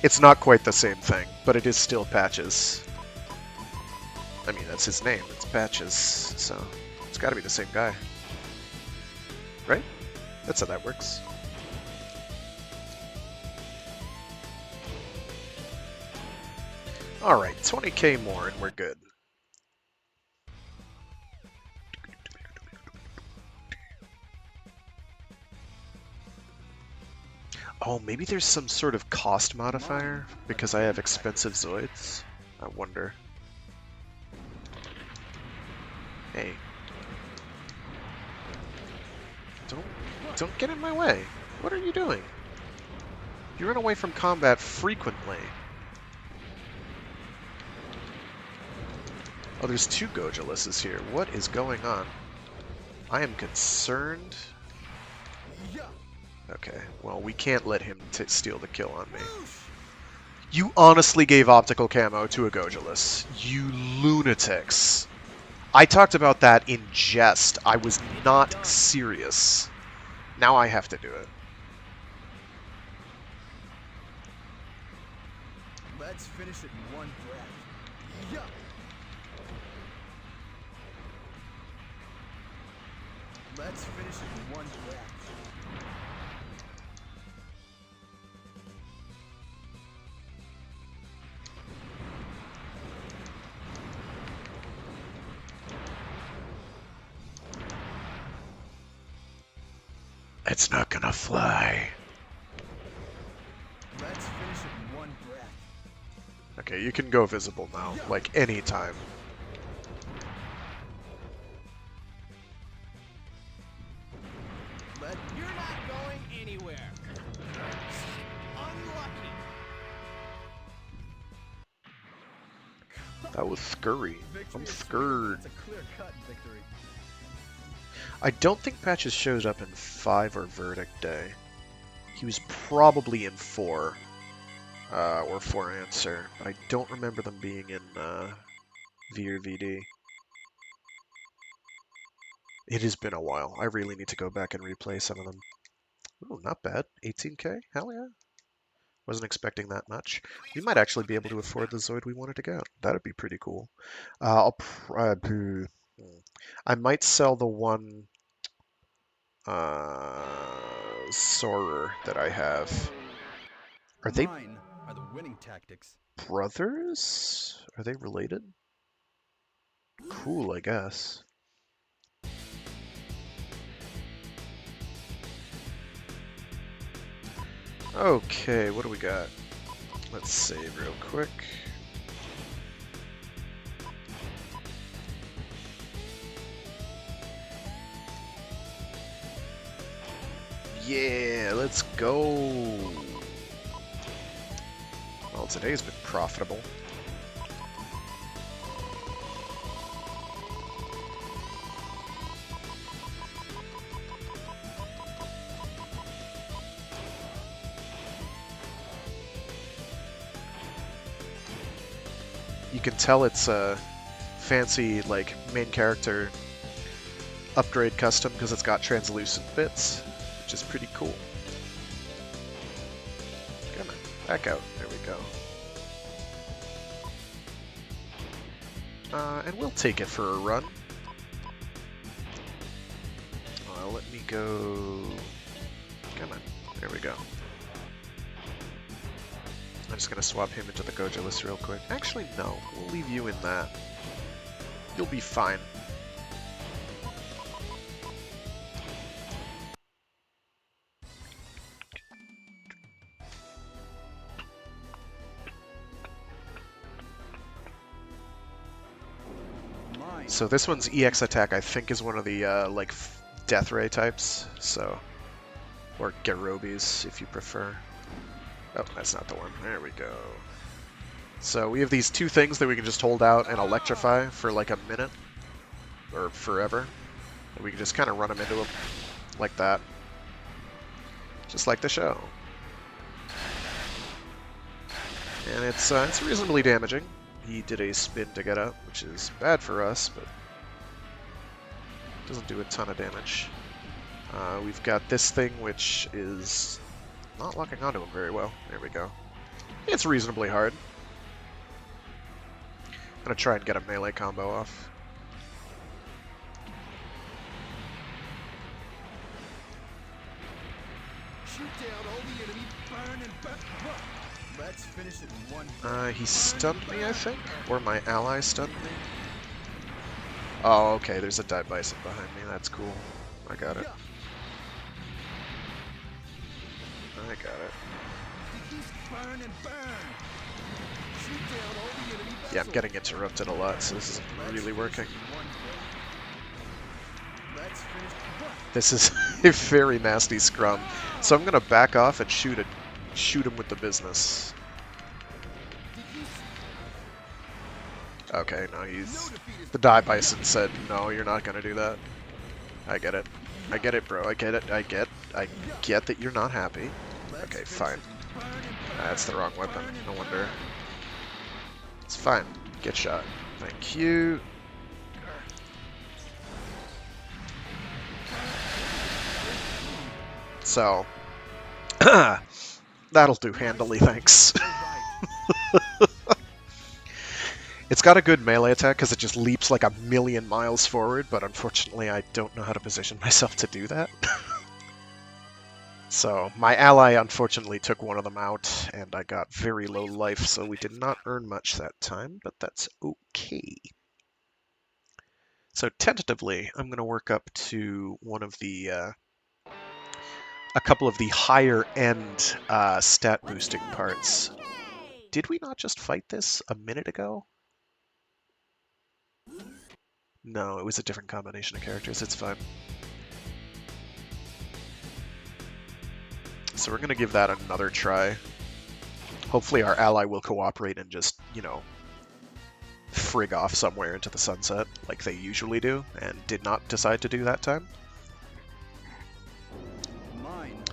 It's not quite the same thing, but it is still Patches. I mean, that's his name, it's Patches, so it's gotta be the same guy. Right? That's how that works. Alright, 20k more and we're good. Oh, maybe there's some sort of cost modifier because I have expensive Zoids? I wonder. Hey. Don't get in my way. What are you doing? You run away from combat frequently. Oh, there's 2 Gojulises here. What is going on? I am concerned. Yeah. Okay, well, we can't let him steal the kill on me. You honestly gave optical camo to a Gojulis. You lunatics. I talked about that in jest. I was not serious. Now I have to do it. Let's finish it in one breath. Yeah. Let's finish it in one breath. It's not gonna fly. Let's finish it in one breath. Okay, you can go visible now, like anytime. You're not going anywhere. Unlucky. That was scurry. Victory I'm is scared. It's a clear-cut victory. I don't think Patches shows up in 5 or Verdict Day. He was probably in 4. Or 4 Answer. But I don't remember them being in V or VD. It has been a while. I really need to go back and replay some of them. Ooh, not bad. 18k? Hell yeah. Wasn't expecting that much. We might actually be able to afford the Zoid we wanted to get. That'd be pretty cool. I might sell the one Soarer that I have. Are they Mine are the winning tactics. brothers? Are they related? Cool, I guess. Okay, what do we got? Let's save real quick. Yeah, let's go. Well, today's been profitable. You can tell it's a fancy, like, main character upgrade custom because it's got translucent bits, which is pretty cool. Come on, back out. There we go. And we'll take it for a run. Let me go... Come on. There we go. I'm just going to swap him into the Gojulis real quick. Actually, no. We'll leave you in that. You'll be fine. Mine. So this one's EX attack, I think, is one of the, like, Death Ray types, so... Or Garobis, if you prefer. Oh, that's not the one. There we go. So we have these 2 things that we can just hold out and electrify for like a minute. Or forever. And we can just kind of run them into them like that. Just like the show. And it's reasonably damaging. He did a spin to get up, which is bad for us, but doesn't do a ton of damage. We've got this thing, which is not locking onto him very well. There we go. It's reasonably hard. I'm gonna try and get a melee combo off. Shoot down all the enemy, burn and burn. Let's finish it in one. He stunned me, I think? Or my ally stunned me? Oh, okay, there's a Dive Bison behind me. That's cool. I got it. I got it. Burn and burn. Shoot down all the enemy Yeah, I'm getting interrupted a lot, so this isn't really working. Let's finish. This is a very nasty scrum. So I'm gonna back off and shoot him with the business. Okay, no, he's... The Die Bison said, no, you're not gonna do that. I get it. I get it, bro. I get it. I get that you're not happy. Okay, fine. That's the wrong weapon. No wonder. It's fine. Get shot. Thank you. So, that'll do handily, thanks. It's got a good melee attack because it just leaps like a million miles forward, but unfortunately I don't know how to position myself to do that. So, my ally unfortunately took one of them out, and I got very low life, so we did not earn much that time, but that's okay. So tentatively, I'm going to work up to one of the, a couple of the higher end stat boosting parts. Did we not just fight this a minute ago? No, it was a different combination of characters, it's fine. So we're going to give that another try. Hopefully our ally will cooperate and just, you know, frig off somewhere into the sunset, like they usually do, and did not decide to do that time.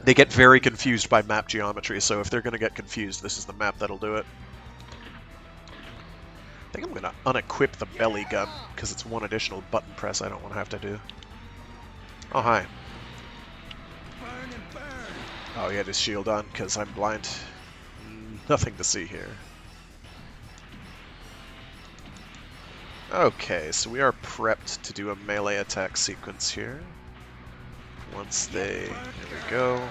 They get very confused by map geometry, so if they're going to get confused, this is the map that'll do it. I think I'm going to unequip the belly gun, because it's one additional button press I don't want to have to do. Oh, hi. Oh, he had his shield on, because I'm blind. Nothing to see here. Okay, so we are prepped to do a melee attack sequence here. Once they... There we go.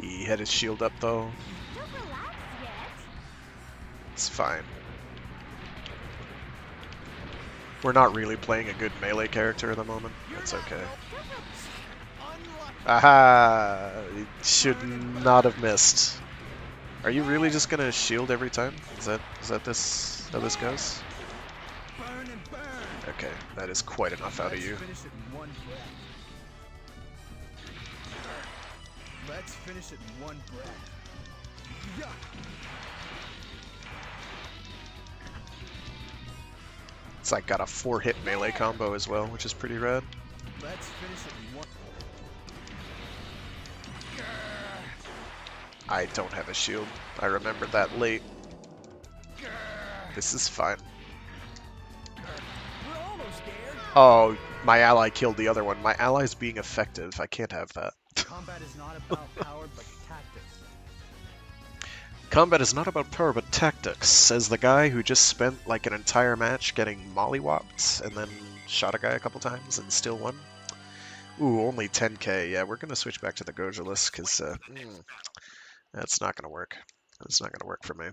He had his shield up, though. It's fine. We're not really playing a good melee character at the moment. That's okay. Aha! It should not have missed. Are you really just gonna shield every time? Is that this how this goes? Okay, that is quite enough out of you. Let's finish it in one breath. It's like got a 4-hit melee combo as well, which is pretty rad. Let's finish it in one. I don't have a shield. I remembered that late. This is fine. We're almost there. Oh, my ally killed the other one. My ally's being effective. I can't have that. Combat is not about power, but tactics. Combat is not about power, but tactics, says the guy who just spent like an entire match getting mollywopped and then shot a guy a couple times and still won. Ooh, only 10k. Yeah, we're going to switch back to the Gojulus because that's not going to work. That's not going to work for me.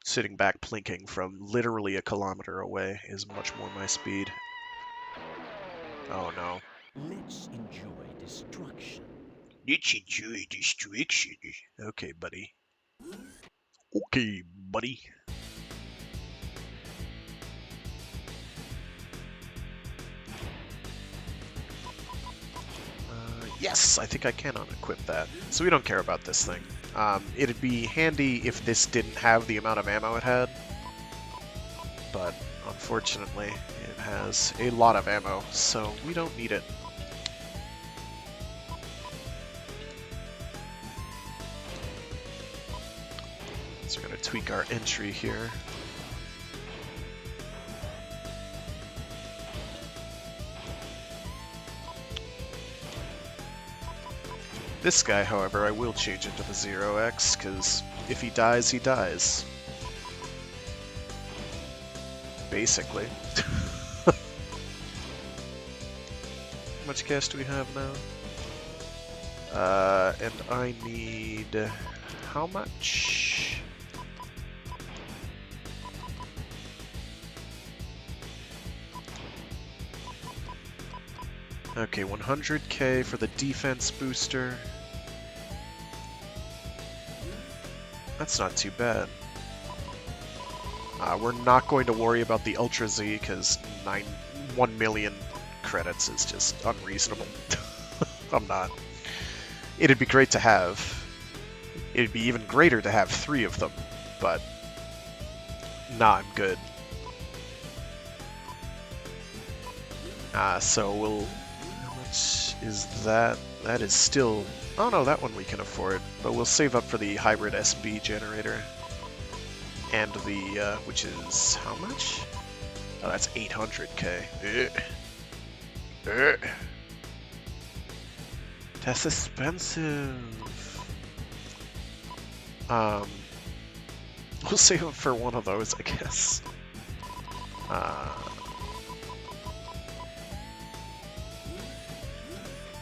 Sitting back plinking from literally a kilometer away is much more my speed. Oh no. Let's enjoy destruction. Let's enjoy destruction. Okay, buddy. Okay, buddy. Yes, I think I can unequip that. So we don't care about this thing. It'd be handy if this didn't have the amount of ammo it had. But unfortunately, it has a lot of ammo, so we don't need it. So we're going to tweak our entry here. This guy, however, I will change into the 0x, because if he dies, he dies. Basically. How much cash do we have now? And I need... how much? Okay, 100k for the defense booster. That's not too bad. We're not going to worry about the Ultra Z because 1 million credits is just unreasonable. I'm not. It'd be great to have. It'd be even greater to have 3 of them, but Nah, I'm good. So we'll... How much is that? That is still... Oh no, that one we can afford. But we'll save up for the hybrid SB generator. And the, which is... how much? Oh, that's 800k. That's expensive. We'll save up for one of those, I guess. Oh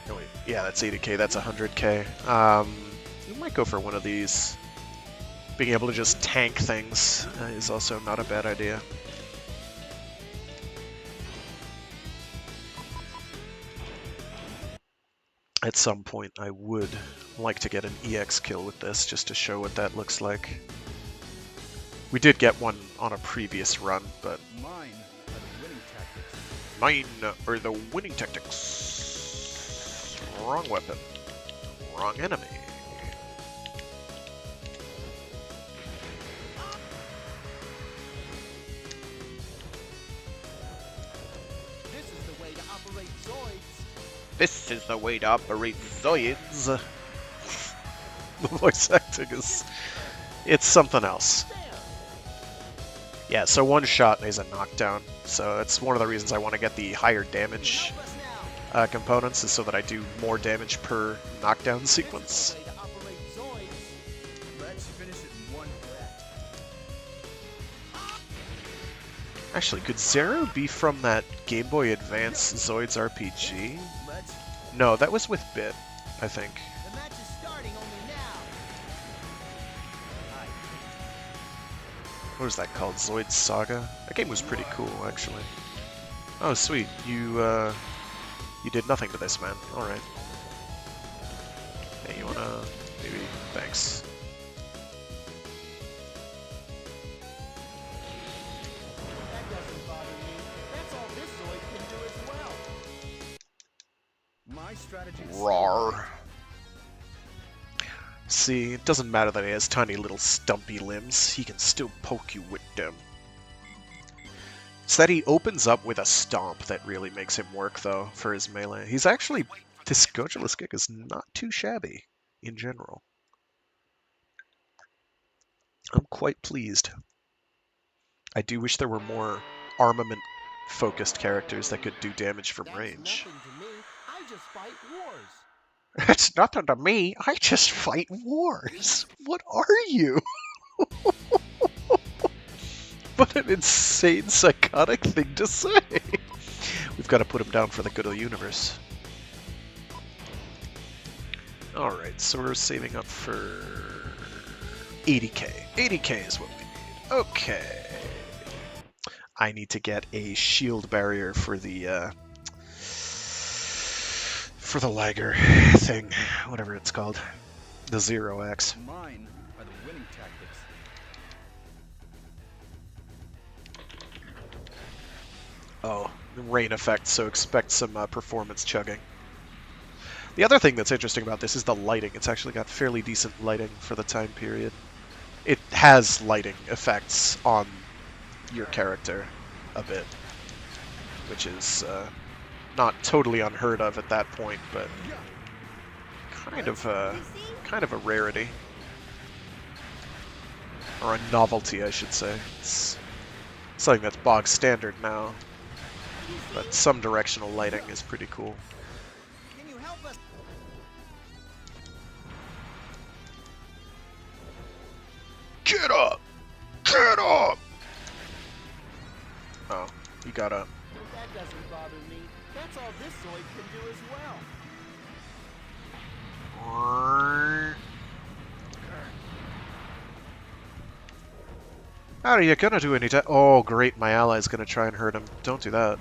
wait, yeah, that's 80k, that's 100k. We might go for one of these. Being able to just tank things is also not a bad idea. At some point, I would like to get an EX kill with this, just to show what that looks like. We did get one on a previous run, but... Mine are the winning tactics. Mine are the winning tactics. Wrong weapon. Wrong enemy. This is the way to operate Zoids. This is the way to operate Zoids. The voice acting is... it's something else. Yeah, so one shot is a knockdown, so that's one of the reasons I want to get the higher damage Help us now. components, is so that I do more damage per knockdown sequence. This is the way to operate Zoids. Let's finish it in one breath. Actually, could Zero be from that Game Boy Advance Zoids RPG? Let's No, that was with Bit, I think. The match is starting only now. What was that called? Zoids Saga? That game was pretty cool, actually. Oh, sweet. You did nothing to this, man. Alright. Hey, you wanna... maybe... thanks. That doesn't bother me. That's all this Zoid can do as well. my strategy. is- Rawr. See, it doesn't matter that he has tiny little stumpy limbs, he can still poke you with them. It's that he opens up with a stomp that really makes him work, though, for his melee. He's actually... this Gojulus kick is not too shabby, in general. I'm quite pleased. I do wish there were more armament-focused characters that could do damage from That's range. nothing to me. I just fight wars. It's nothing to me, I just fight wars. What are you? What an insane, psychotic thing to say. We've got to put him down for the good of the universe. Alright, so we're saving up for 80k. 80k is what we need. Okay. I need to get a shield barrier for the Liger thing, whatever it's called. The 0x. Mine are the winning tactics. Oh, rain effect, so expect some performance chugging. The other thing that's interesting about this is the lighting. It's actually got fairly decent lighting for the time period. It has lighting effects on your character a bit, which is not totally unheard of at that point, but kind of a rarity. Or a novelty, I should say. It's something that's bog standard now, but some directional lighting is pretty cool. Can you help us? Get up! Get up! Oh, he got up. That doesn't bother me. That's all this Zoid can do as well. How are you gonna do any Oh, great, my ally's gonna try and hurt him. Don't do that.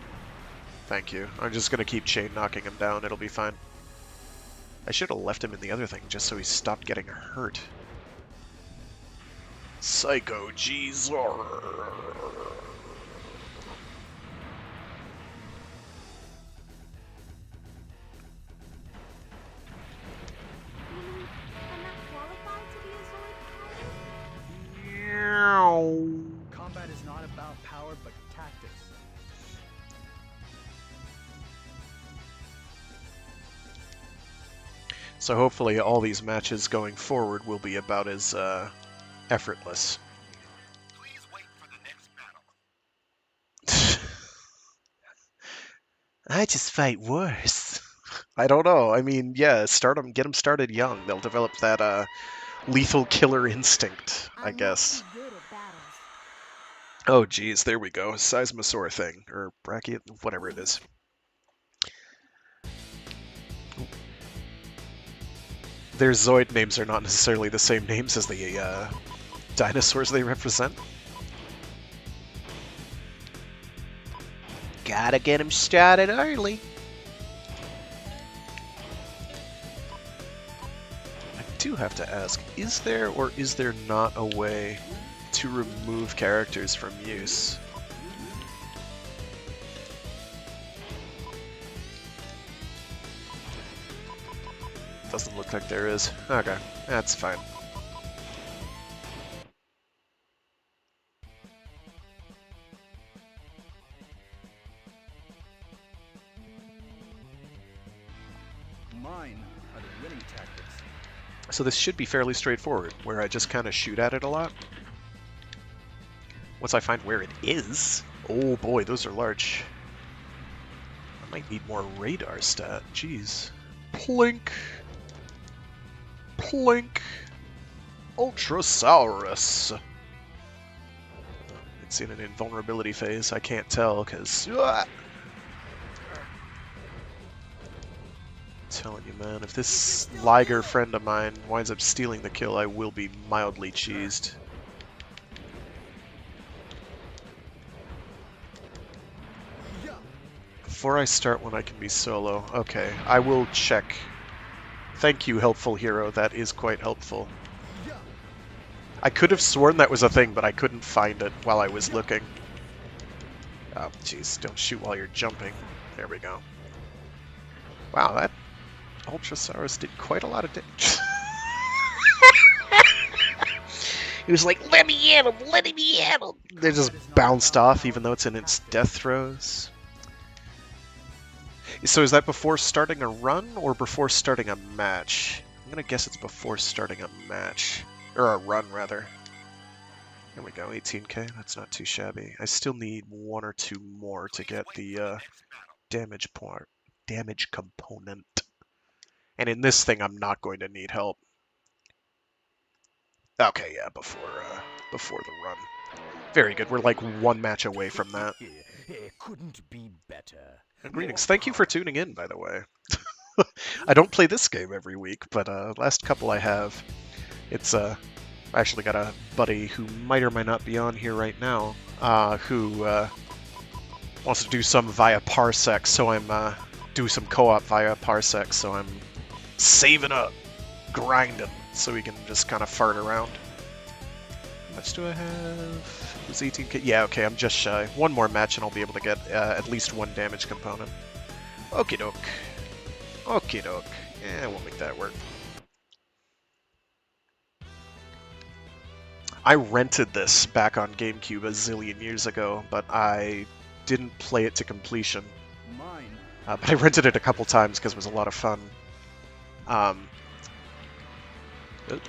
Thank you. I'm just gonna keep chain knocking him down, it'll be fine. I should have left him in the other thing just so he stopped getting hurt. Psycho G-Zor. I'm not qualified to be a Zoid pilot? Meow. Combat is So hopefully all these matches going forward will be about as effortless. Please wait for the next battle. I just fight worse. I don't know. I mean, yeah, get them started young. They'll develop that lethal killer instinct, I guess. Oh, geez, there we go. Seismosaur thing, or brachiot, whatever it is. Their Zoid names are not necessarily the same names as the dinosaurs they represent. Gotta get him started early. I do have to ask, is there or is there not a way to remove characters from use? Doesn't look like there is. Okay, that's fine. Mine are the winning tactics. So this should be fairly straightforward, where I just kind of shoot at it a lot. Once I find where it is... Oh boy, those are large. I might need more radar stat. Jeez. Plink! Plink! Ultrasaurus! It's in an invulnerability phase. I can't tell, because... Telling you, man, if this Liger friend of mine winds up stealing the kill, I will be mildly cheesed. Before I start when I can be solo. Okay, I will check. Thank you, helpful hero. That is quite helpful. I could have sworn that was a thing, but I couldn't find it while I was looking. Oh, jeez, don't shoot while you're jumping. There we go. Wow, that Ultrasaurus did quite a lot of damage. He was like, let me at him, let me at him! They just bounced off, even though it's in its death throes. So is that before starting a run, or before starting a match? I'm gonna guess it's before starting a match. Or a run, rather. There we go, 18k, that's not too shabby. I still need one or two more to get the damage component. And in this thing, I'm not going to need help. Okay, yeah, before the run. Very good. We're like one match away from that. Couldn't be better. And greetings. Thank you for tuning in, by the way. I don't play this game every week, but last couple I have. It's I actually got a buddy who might or might not be on here right now, who wants to do some via Parsec, so I'm do some co-op via Parsec, so I'm saving up, grinding, so we can just kind of fart around. How much do I have? It was 18k. Yeah, okay, I'm just shy. One more match and I'll be able to get at least one damage component. Okie doke. Okie doke. Yeah, we'll make that work. I rented this back on GameCube a zillion years ago, but I didn't play it to completion. Mine. But I rented it a couple times because it was a lot of fun. Oh,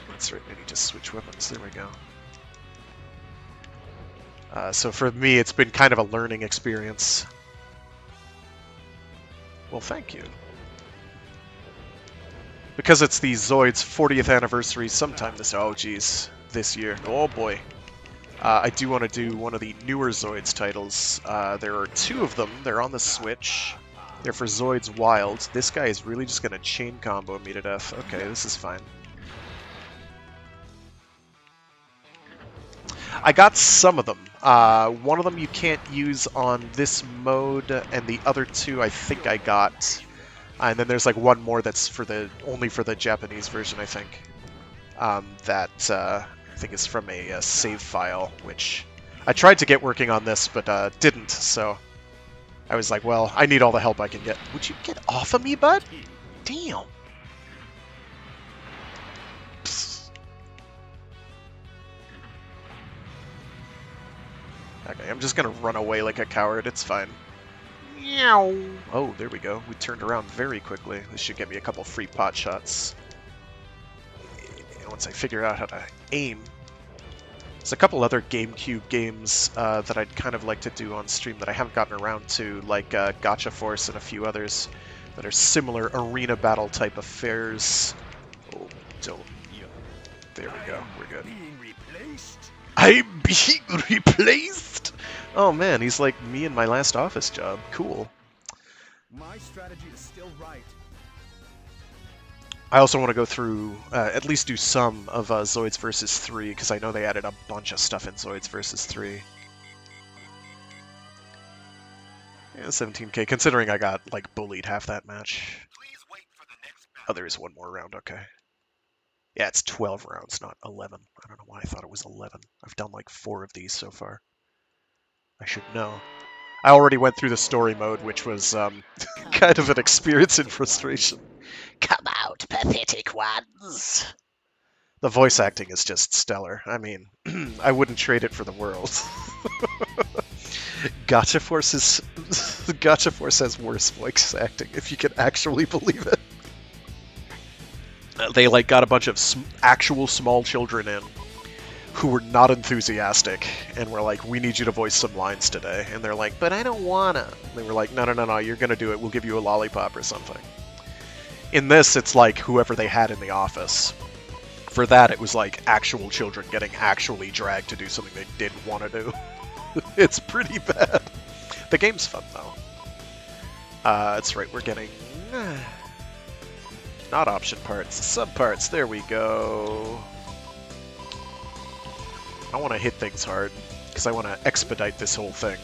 that's right, I need to switch weapons. There we go. So for me, it's been kind of a learning experience. Well, thank you. Because it's the Zoids 40th anniversary sometime this... Oh, geez. This year. Oh, boy. I do want to do one of the newer Zoids titles. There are two of them. They're on the Switch. They're for Zoids Wild. This guy is really just going to chain combo me to death. Okay, this is fine. I got some of them. One of them you can't use on this mode, and the other two I think I got. And then there's like one more that's for only for the Japanese version, I think. That I think is from a save file, which I tried to get working on this, but didn't. So I was like, well, I need all the help I can get. Would you get off of me, bud? Damn. Okay, I'm just gonna run away like a coward. It's fine. Oh, there we go. We turned around very quickly. This should get me a couple free pot shots. Once I figure out how to aim. There's a couple other GameCube games that I'd kind of like to do on stream that I haven't gotten around to, like Gotcha Force and a few others that are similar arena battle type affairs. Oh, don't. Yeah. There we go. We're good. Being replaced? I'm being replaced? Oh man, he's like me in my last office job. Cool. My strategy is still right. I also want to go through, at least do some of Zoids versus 3, because I know they added a bunch of stuff in Zoids versus 3. Yeah, 17k, considering I got, like, bullied half that match. Please wait for the next battle. Oh, there is one more round, okay. Yeah, it's 12 rounds, not 11. I don't know why I thought it was 11. I've done, like, 4 of these so far. I should know. I already went through the story mode, which was, kind of an experience in frustration. Come out, pathetic ones! The voice acting is just stellar. I mean, I wouldn't trade it for the world. Gotcha Force has worse voice acting, if you can actually believe it. They like got a bunch of actual small children in who were not enthusiastic and were like, we need you to voice some lines today. And they're like, but I don't wanna. They were like, no, you're gonna do it. We'll give you a lollipop or something. In this, it's like whoever they had in the office. For that, it was like actual children getting actually dragged to do something they didn't want to do. It's pretty bad. The game's fun, though. That's right, we're getting... not option parts, subparts. There we go. I want to hit things hard, because I want to expedite this whole thing.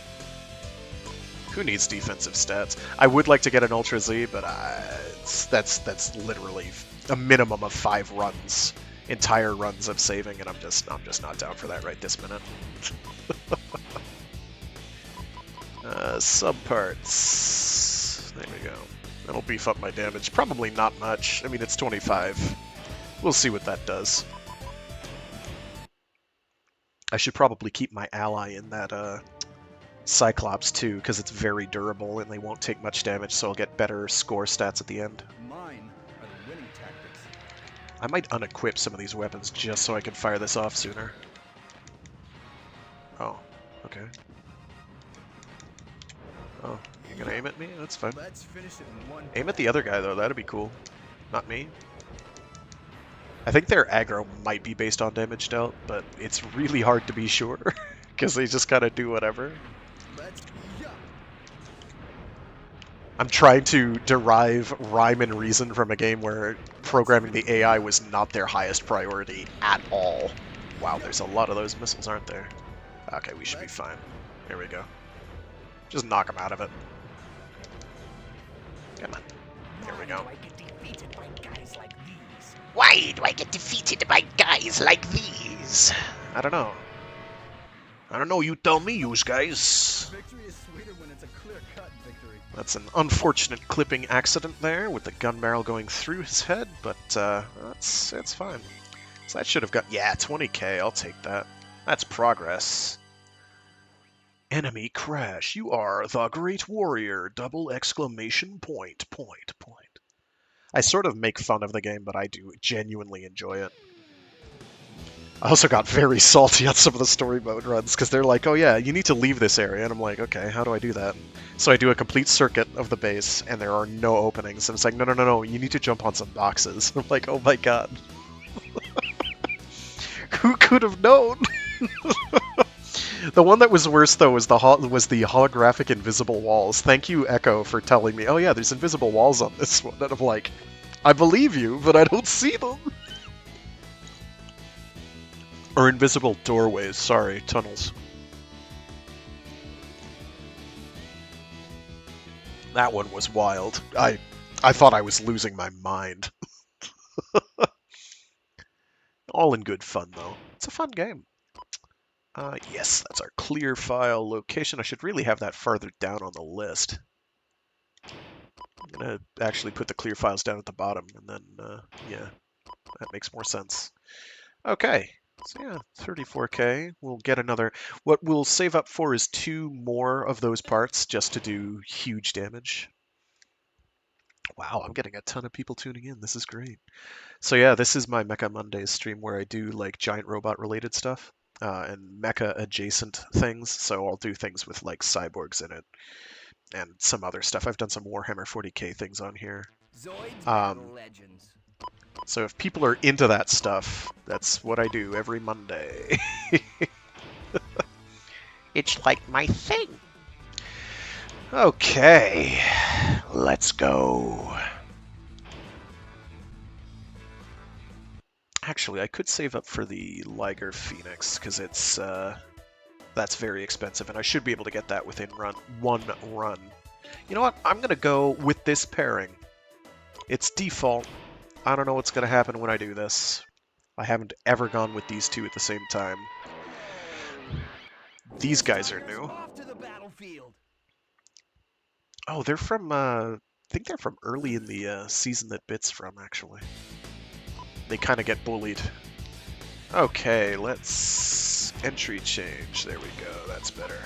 Who needs defensive stats? I would like to get an Ultra Z, but that's literally a minimum of 5 runs, entire runs of saving, and I'm just not down for that right this minute. Subparts. There we go. That'll beef up my damage. Probably not much. I mean, it's 25. We'll see what that does. I should probably keep my ally in that Cyclops too, because it's very durable and they won't take much damage, so I'll get better score stats at the end. Mine are the winning tactics. I might unequip some of these weapons just so I can fire this off sooner. Oh, okay. Oh, you're gonna aim at me? That's fine. Let's finish it in one. Aim at the other guy though, that'd be cool. Not me. I think their aggro might be based on damage dealt, but it's really hard to be sure, because they just kind of do whatever. I'm trying to derive rhyme and reason from a game where programming the AI was not their highest priority at all. Wow, there's a lot of those missiles, aren't there? Okay, we should be fine. Here we go. Just knock them out of it. Come on. Here we go. Why do I get defeated by guys like these? I don't know. I don't know, you tell me, you guys. Victory is sweeter when it's a clear-cut victory. That's an unfortunate clipping accident there, with the gun barrel going through his head, but it's fine. So that should have got... Yeah, 20k, I'll take that. That's progress. Enemy crash. You are the great warrior. Double exclamation point. I sort of make fun of the game, but I do genuinely enjoy it. I also got very salty on some of the story mode runs, because they're like, oh yeah, you need to leave this area, and I'm like, okay, how do I do that? So I do a complete circuit of the base, and there are no openings, and it's like, no, you need to jump on some boxes. I'm like, oh my god. Who could have known? The one that was worse, though, was the holographic invisible walls. Thank you, Echo, for telling me, oh yeah, there's invisible walls on this one. And I'm like, I believe you, but I don't see them. Or invisible doorways, sorry, tunnels. That one was wild. I thought I was losing my mind. All in good fun, though. It's a fun game. Yes, that's our clear file location. I should really have that farther down on the list. I'm gonna actually put the clear files down at the bottom, and then, yeah, that makes more sense. Okay, So yeah, 34k. We'll get another. What we'll save up for is 2 more of those parts just to do huge damage. Wow, I'm getting a ton of people tuning in. This is great. So yeah, this is my Mecha Mondays stream where I do like giant robot related stuff and mecha adjacent things. So I'll do things with like cyborgs in it and some other stuff. I've done some Warhammer 40k things on here. Zoids Um, Battle Legends. So if people are into that stuff, that's what I do every Monday. It's like my thing. Okay, let's go. Actually, I could save up for the Liger Phoenix because it's that's very expensive, and I should be able to get that within one run. You know what? I'm gonna go with this pairing. It's default. I don't know what's gonna happen when I do this. I haven't ever gone with these two at the same time. These guys are new. Off to the battlefield. Oh, they're from, I think they're from early in the season that Bit's from, actually. They kind of get bullied. Okay, let's entry change. There we go, that's better.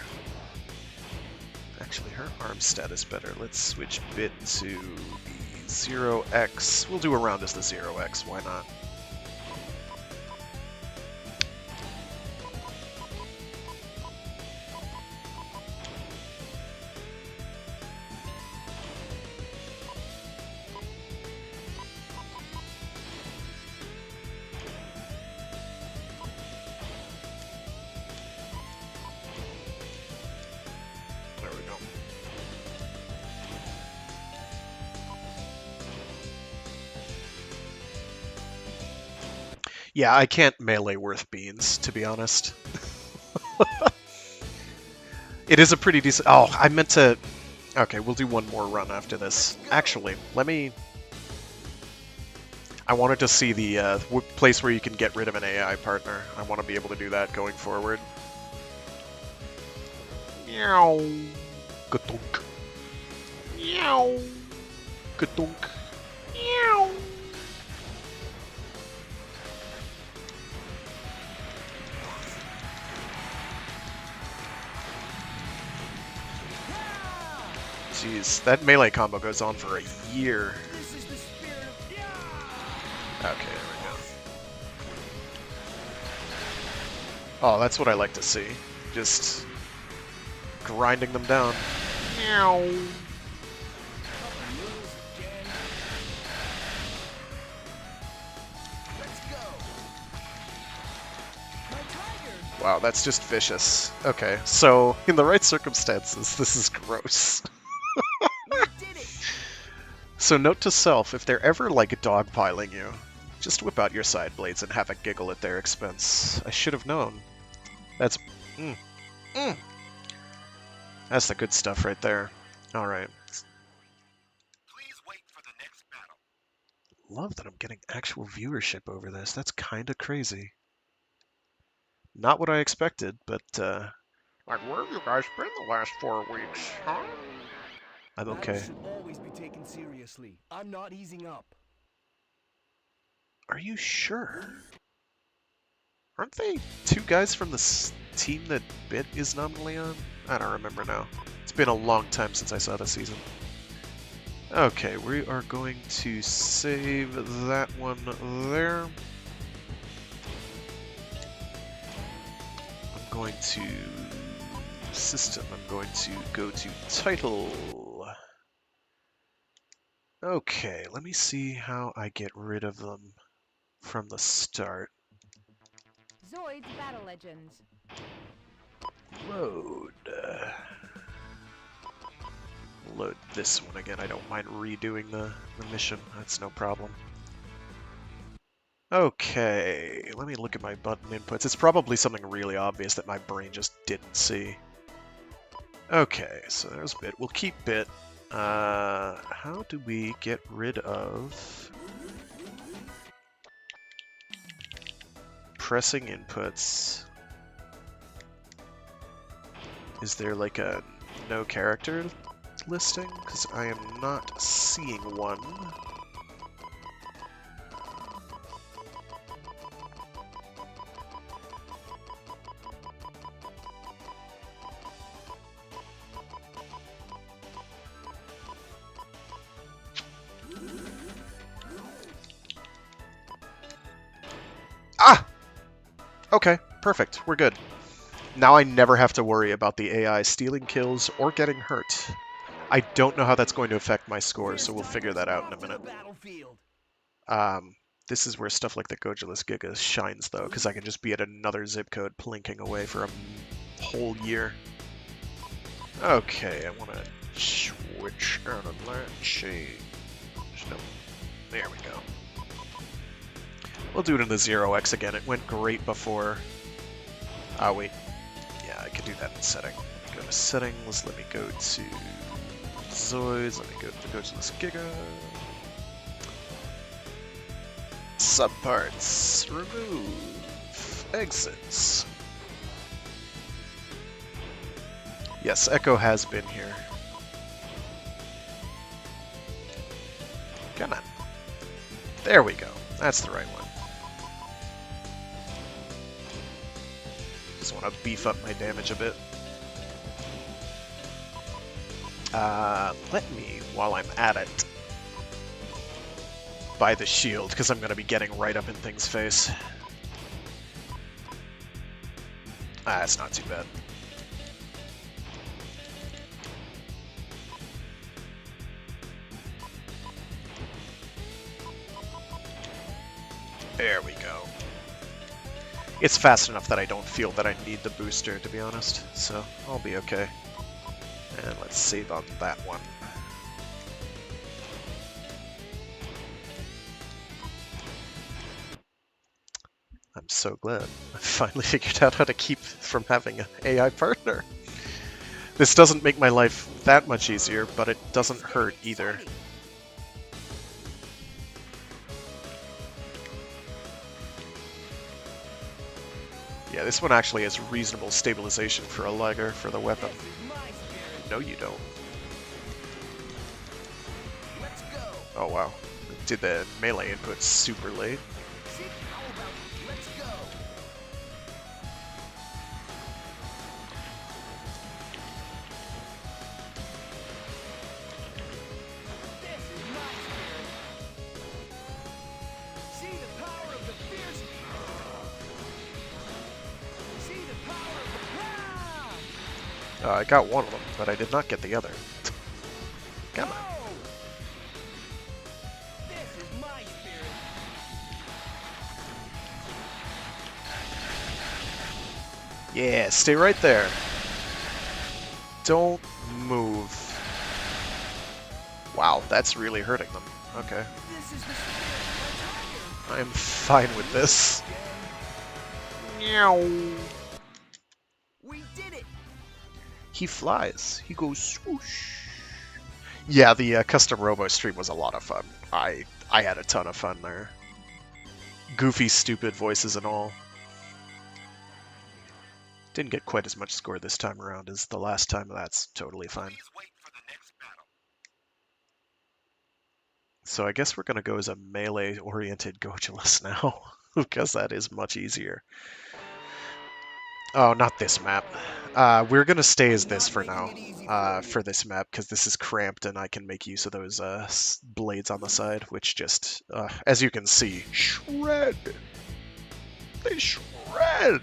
Actually, her arm stat is better. Let's switch Bit to the 0x. We'll do a round as the 0x, why not? There we go. Yeah, I can't melee worth beans, to be honest. It is a pretty decent... Oh, I meant to... Okay, we'll do one more run after this. Actually, let me... I wanted to see the place where you can get rid of an AI partner. I want to be able to do that going forward. Meow. Ka-dunk. Meow. Ka-dunk. Meow. Jeez, that melee combo goes on for a year. This is the spirit of Okay, there we go. Oh, that's what I like to see. Just grinding them down. Meow. Let's go. My tiger. Wow, that's just vicious. Okay, so in the right circumstances, this is gross. We did it. So note to self, if they're ever like dogpiling you, just whip out your side blades and have a giggle at their expense. I should have known. That's... That's the good stuff right there. Alright. Please wait for the next battle. Love that I'm getting actual viewership over this. That's kinda crazy. Not what I expected, but like, where have you guys been the last 4 weeks, huh? I'm okay. Battles should always be taken seriously. I'm not easing up. Are you sure? Aren't they 2 guys from the team that Bit is nominally on? I don't remember now. It's been a long time since I saw the season. Okay, we are going to save that one there. I'm going to system. I'm going to go to title. Okay, let me see how I get rid of them from the start. Zoids Battle Legends. Load. Load this one again. I don't mind redoing the mission. That's no problem. Okay, let me look at my button inputs. It's probably something really obvious that my brain just didn't see. Okay, so there's Bit. We'll keep Bit. How do we get rid of pressing inputs? Is there like a no character listing? Because I am not seeing one. Okay, perfect. We're good. Now I never have to worry about the AI stealing kills or getting hurt. I don't know how that's going to affect my score, so we'll figure that out in a minute. This is where stuff like the Gojulus Giga shines, though, because I can just be at another zip code plinking away for a whole year. Okay, I want to switch out of that change. Nope. There we go. We'll do it in the 0x again. It went great before. Oh, wait. Yeah, I could do that in setting. Let me go to settings. Let me go to Zoids. Let me go to this Giga. Subparts. Remove. Exits. Yes, Echo has been here. Come on. There we go. That's the right one. Just want to beef up my damage a bit. Let me, while I'm at it, buy the shield, because I'm going to be getting right up in things' face. Ah, it's not too bad. There we go. It's fast enough that I don't feel that I need the booster, to be honest, so I'll be okay. And let's save on that one. I'm so glad I finally figured out how to keep from having an AI partner. This doesn't make my life that much easier, but it doesn't hurt either. Yeah, this one actually has reasonable stabilization for a Liger for the weapon. No, you don't. Oh, wow. Did the melee input super late. I got one of them, but I did not get the other. Come on. Yeah, stay right there. Don't move. Wow, that's really hurting them. Okay. I'm fine with this. Meow. We did it. He flies. He goes swoosh. Yeah, the custom Robo stream was a lot of fun. I had a ton of fun there. Goofy, stupid voices and all. Didn't get quite as much score this time around as the last time. That's totally fine. Please wait for the next battle. So I guess we're going to go as a melee-oriented Gojulus now, because that is much easier. Oh, not this map. We're going to stay as this for now, for this map, because this is cramped and I can make use of those blades on the side, which just, as you can see, shred! They shred!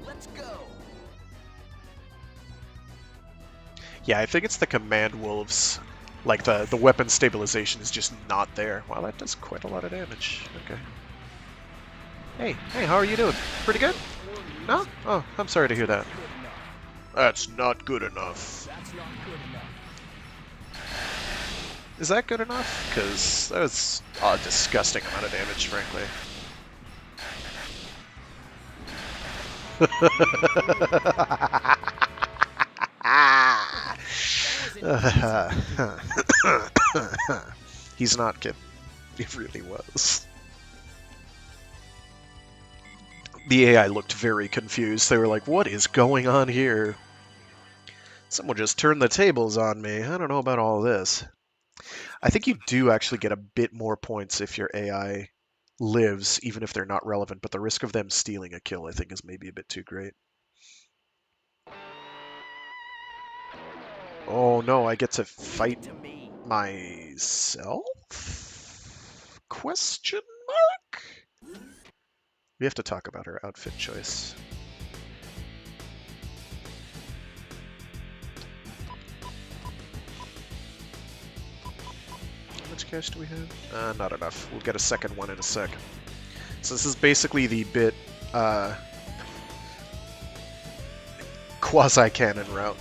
Let's go. Yeah, I think it's the Command Wolves. Like, the weapon stabilization is just not there. Wow, that does quite a lot of damage. Okay. Hey, how are you doing? Pretty good? No? Oh, I'm sorry to hear that. That's not good enough. That's not good enough. Is that good enough? Because that was a disgusting amount of damage, frankly. He's not kidding. He really was. The AI looked very confused. They were like, what is going on here? Someone just turned the tables on me. I don't know about all this. I think you do actually get a bit more points if your AI lives, even if they're not relevant, but the risk of them stealing a kill, I think, is maybe a bit too great. Oh no, I get to fight To me. myself? Question mark? We have to talk about her outfit choice. How much cash do we have? Not enough. We'll get a second one in a sec. So this is basically the bit quasi-canon route,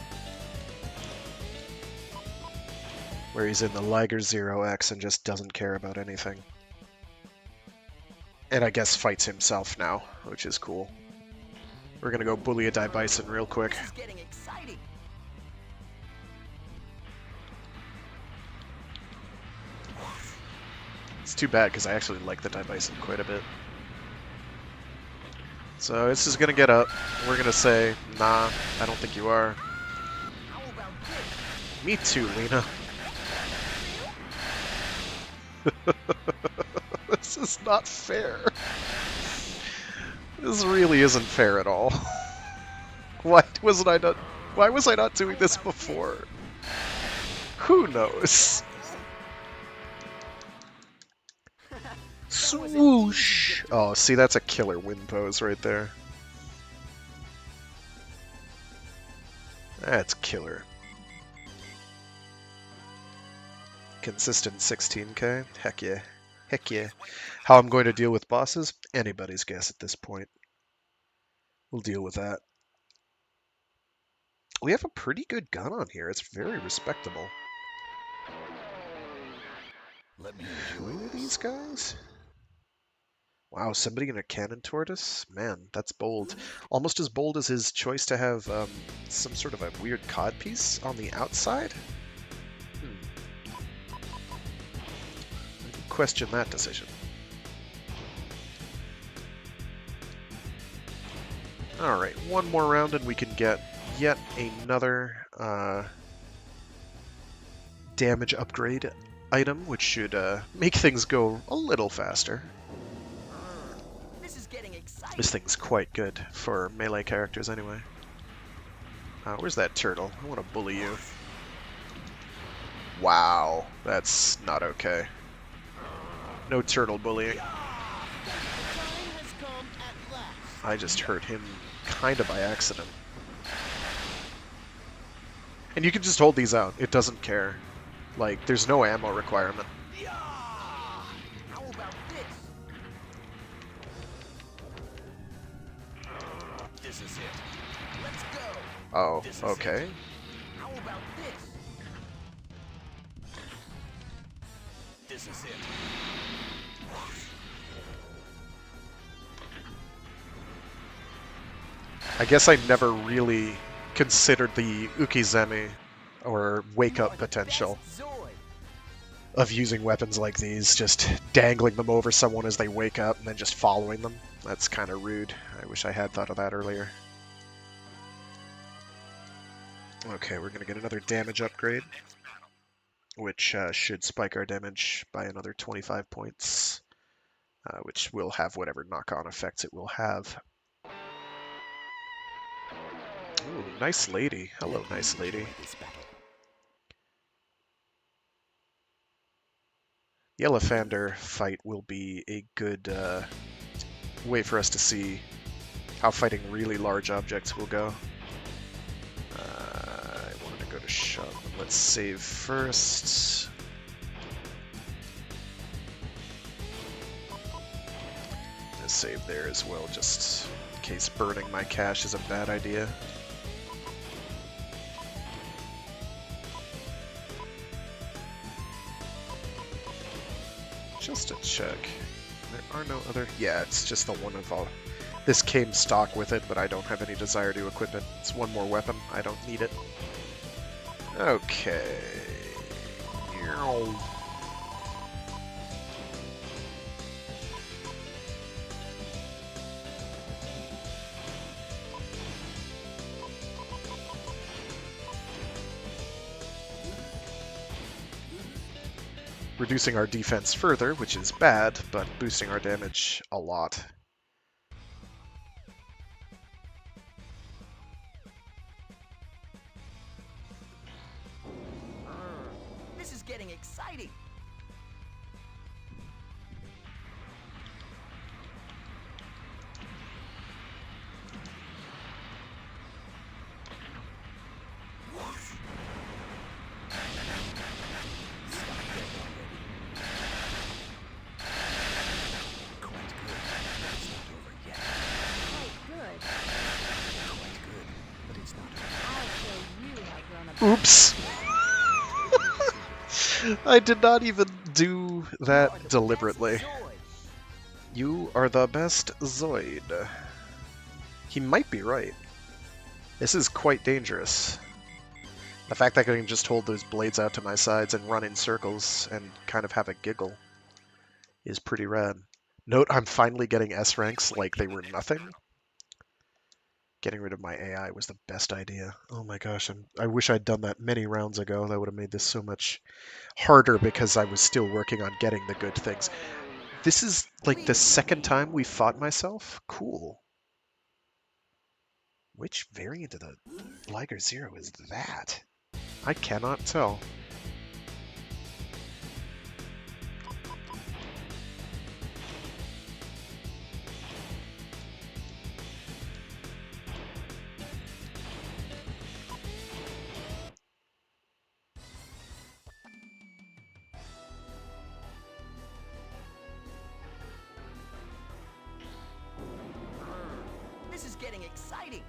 where he's in the Liger 0X and just doesn't care about anything. And I guess fights himself now, which is cool. We're gonna go bully a Bison real quick. This is getting exciting. It's too bad, because I actually like the Bison quite a bit. So this is gonna get up. We're gonna say, nah, I don't think you are. How about this? Me too, Lena. This is not fair. This really isn't fair at all. Why was I not doing this before? Who knows? Swoosh! Oh, see, that's a killer win pose right there. That's killer. Consistent 16k? Heck yeah. Heck yeah. How I'm going to deal with bosses? Anybody's guess at this point. We'll deal with that. We have a pretty good gun on here. It's very respectable. Let me Who enjoy are this. these guys? Wow, somebody in a cannon tortoise? Man, that's bold. Almost as bold as his choice to have some sort of a weird codpiece on the outside? I question that decision. Alright, one more round and we can get yet another damage upgrade item, which should make things go a little faster. This is getting exciting. This thing's quite good for melee characters anyway. Where's that turtle? I want to bully you. Wow, that's not okay. No turtle bullying. The time has come at last. I just hurt him kind of by accident. And you can just hold these out. It doesn't care. Like, there's no ammo requirement. Yeah! How about this? This is it. Let's go. Oh, This is okay. it. How about this? This is it. I guess I never really considered the Ukizemi or wake up potential Zoid. of using weapons like these, just dangling them over someone as they wake up and then just following them. That's kind of rude. I wish I had thought of that earlier. Okay, we're going to get another damage upgrade, which should spike our damage by another 25 points, which will have whatever knock-on effects it will have. Ooh, nice lady. Hello, nice lady. The Elefander fight will be a good way for us to see how fighting really large objects will go. I wanted to go to shove. Let's save first. I'm gonna save there as well, just in case burning my cash is a bad idea. Just to check. There are no other... Yeah, it's just the one of all... This came stock with it, but I don't have any desire to equip it. It's one more weapon. I don't need it. Okay. reducing our defense further, which is bad, but boosting our damage a lot. This is getting exciting. Quite good. But it's not. I'll show you how grown-up. Oops! I did not even do that deliberately. You are the best Zoid. He might be right. This is quite dangerous. The fact that I can just hold those blades out to my sides and run in circles and kind of have a giggle is pretty rad. Note I'm finally getting S ranks like they were nothing. Getting rid of my AI was the best idea. Oh my gosh, I wish I'd done that many rounds ago. That would have made this so much harder because I was still working on getting the good things. This is like the second time we fought myself? Cool. Which variant of the Liger Zero is that? I cannot tell. This is getting exciting.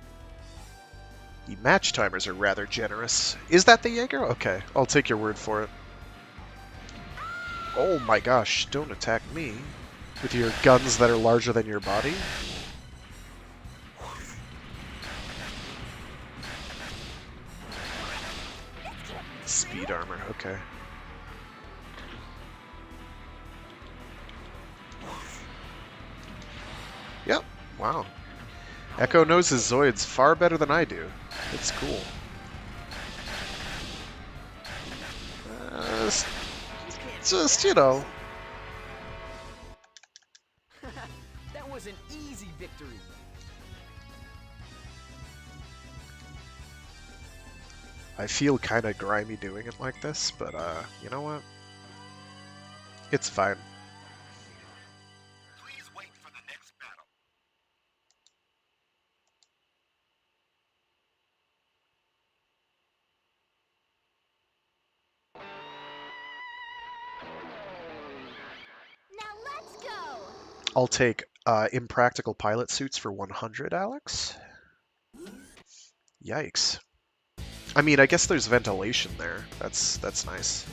The match timers are rather generous. Is that the Jaeger? Okay, I'll take your word for it. Oh my gosh, don't attack me with your guns that are larger than your body. Speed armor, okay. Yep, wow. Echo knows his Zoids far better than I do. It's cool. Just, you know. That was an easy victory. I feel kind of grimy doing it like this, but you know what? It's fine. Please wait for the next battle. Now let's go. I'll take impractical pilot suits for 100, Alex. Yikes. I mean, I guess there's ventilation there. That's nice.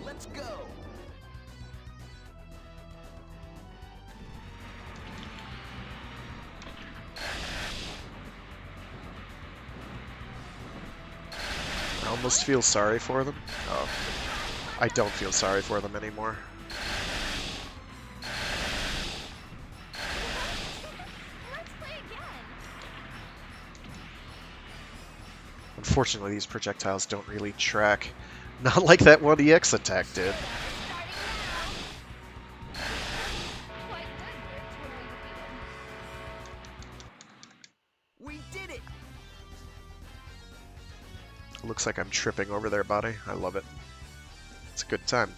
Let's go. I almost feel sorry for them. Oh, I don't feel sorry for them anymore. Let's play again. Unfortunately, these projectiles don't really track. Not like that one EX attack did. Quite good. We're totally defeated. We did it. Looks like I'm tripping over their body. I love it. It's a good time.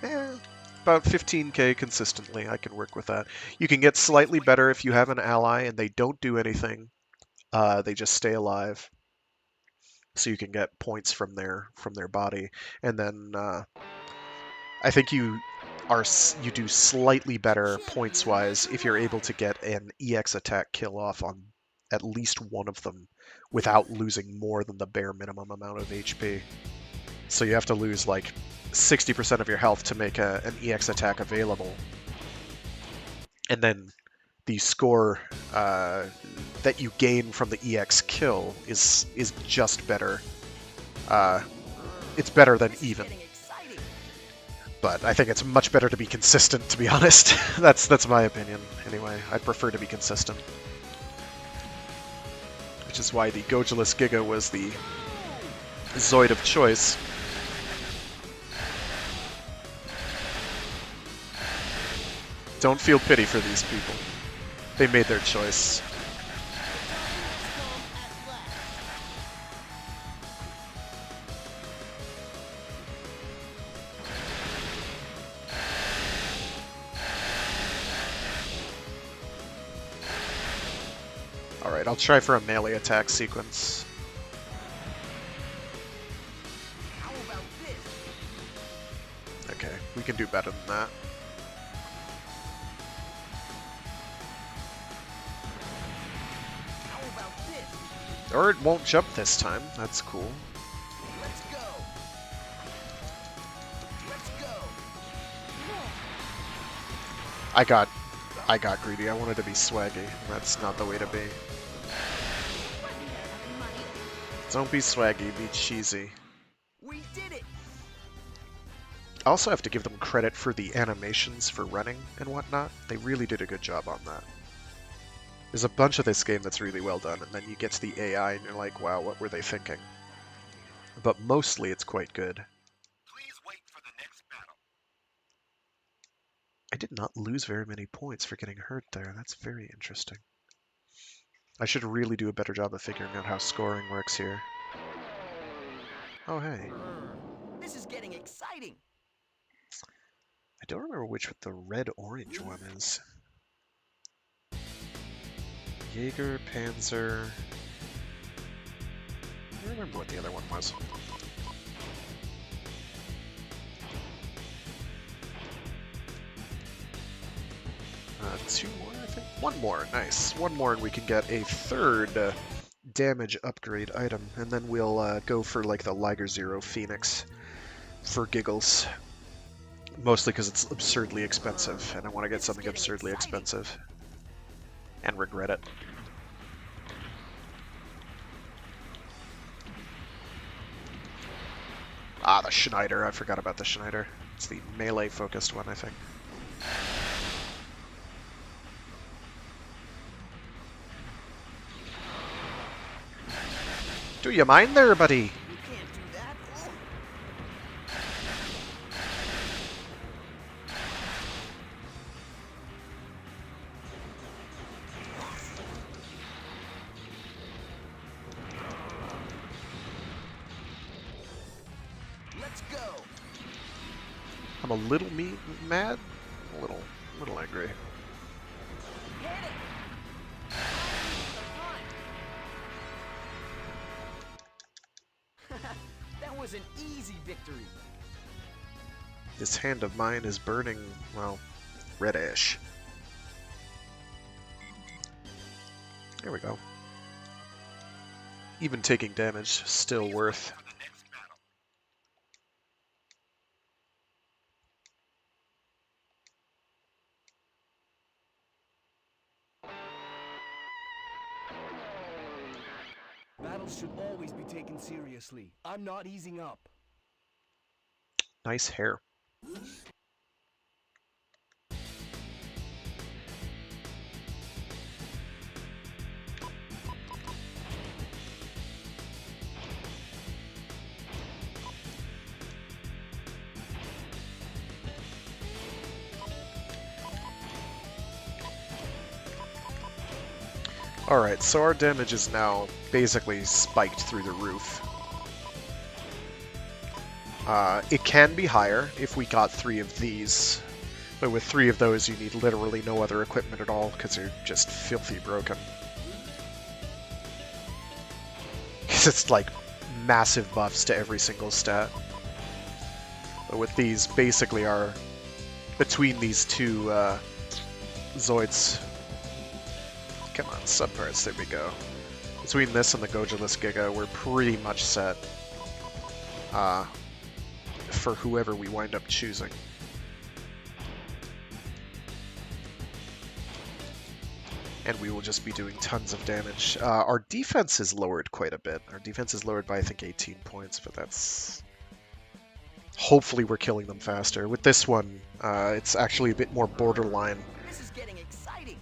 Yeah, about 15k consistently. I can work with that. You can get slightly better if you have an ally and they don't do anything. They just stay alive. So you can get points from their body, and then I think you do slightly better points wise if you're able to get an EX attack kill off on at least one of them without losing more than the bare minimum amount of HP. So you have to lose like 60% of your health to make an EX attack available. And then the score that you gain from the EX kill is just better. It's better than even. Getting exciting. But I think it's much better to be consistent, to be honest. That's my opinion, anyway. I'd prefer to be consistent. Which is why the Gojulus Giga was the Zoid of choice. Don't feel pity for these people. They made their choice. Alright, I'll try for a melee attack sequence. How about this? Okay, we can do better than that. How about this? Or it won't jump this time. That's cool. Let's go. Let's go. I got greedy. I wanted to be swaggy. That's not the way to be. Wasn't there enough money? Don't be swaggy, be cheesy. We did it. I also have to give them credit for the animations for running and whatnot. They really did a good job on that. There's a bunch of this game that's really well done, and then you get to the AI and you're like, wow, what were they thinking? But mostly it's quite good. Please wait for the next battle. I did not lose very many points for getting hurt there. That's very interesting. I should really do a better job of figuring out how scoring works here. Oh, hey. This is getting exciting. I don't remember which the red-orange one is. Jaeger, Panzer... I don't remember what the other one was. Two more, I think? One more, nice. One more and we can get a third damage upgrade item. And then we'll go for like the Liger Zero Phoenix for giggles. Mostly because it's absurdly expensive, and I want to get something absurdly expensive. And regret it. Ah, the Schneider. I forgot about the Schneider. It's the melee-focused one, I think. Do you mind there, buddy? You can't do that. Oh. Let's go. I'm a little mad, a little angry. Hit it. That was an easy victory. This hand of mine is burning, well, reddish. There we go. Even taking damage, still worth. For the next battle. Battles should always be taken seriously. I'm not easing up. Nice hair. Alright, so our damage is now basically spiked through the roof. It can be higher if we got 3 of these, but with 3 of those you need literally no other equipment at all because they're just filthy broken. Because it's like massive buffs to every single stat. But with these, basically between these two Zoids. Come on, subparts, there we go. Between this and the Gojulus Giga, we're pretty much set. for whoever we wind up choosing. And we will just be doing tons of damage. Our defense is lowered quite a bit. Our defense is lowered by, I think, 18 points, but that's... Hopefully we're killing them faster. With this one, it's actually a bit more borderline This is getting exciting.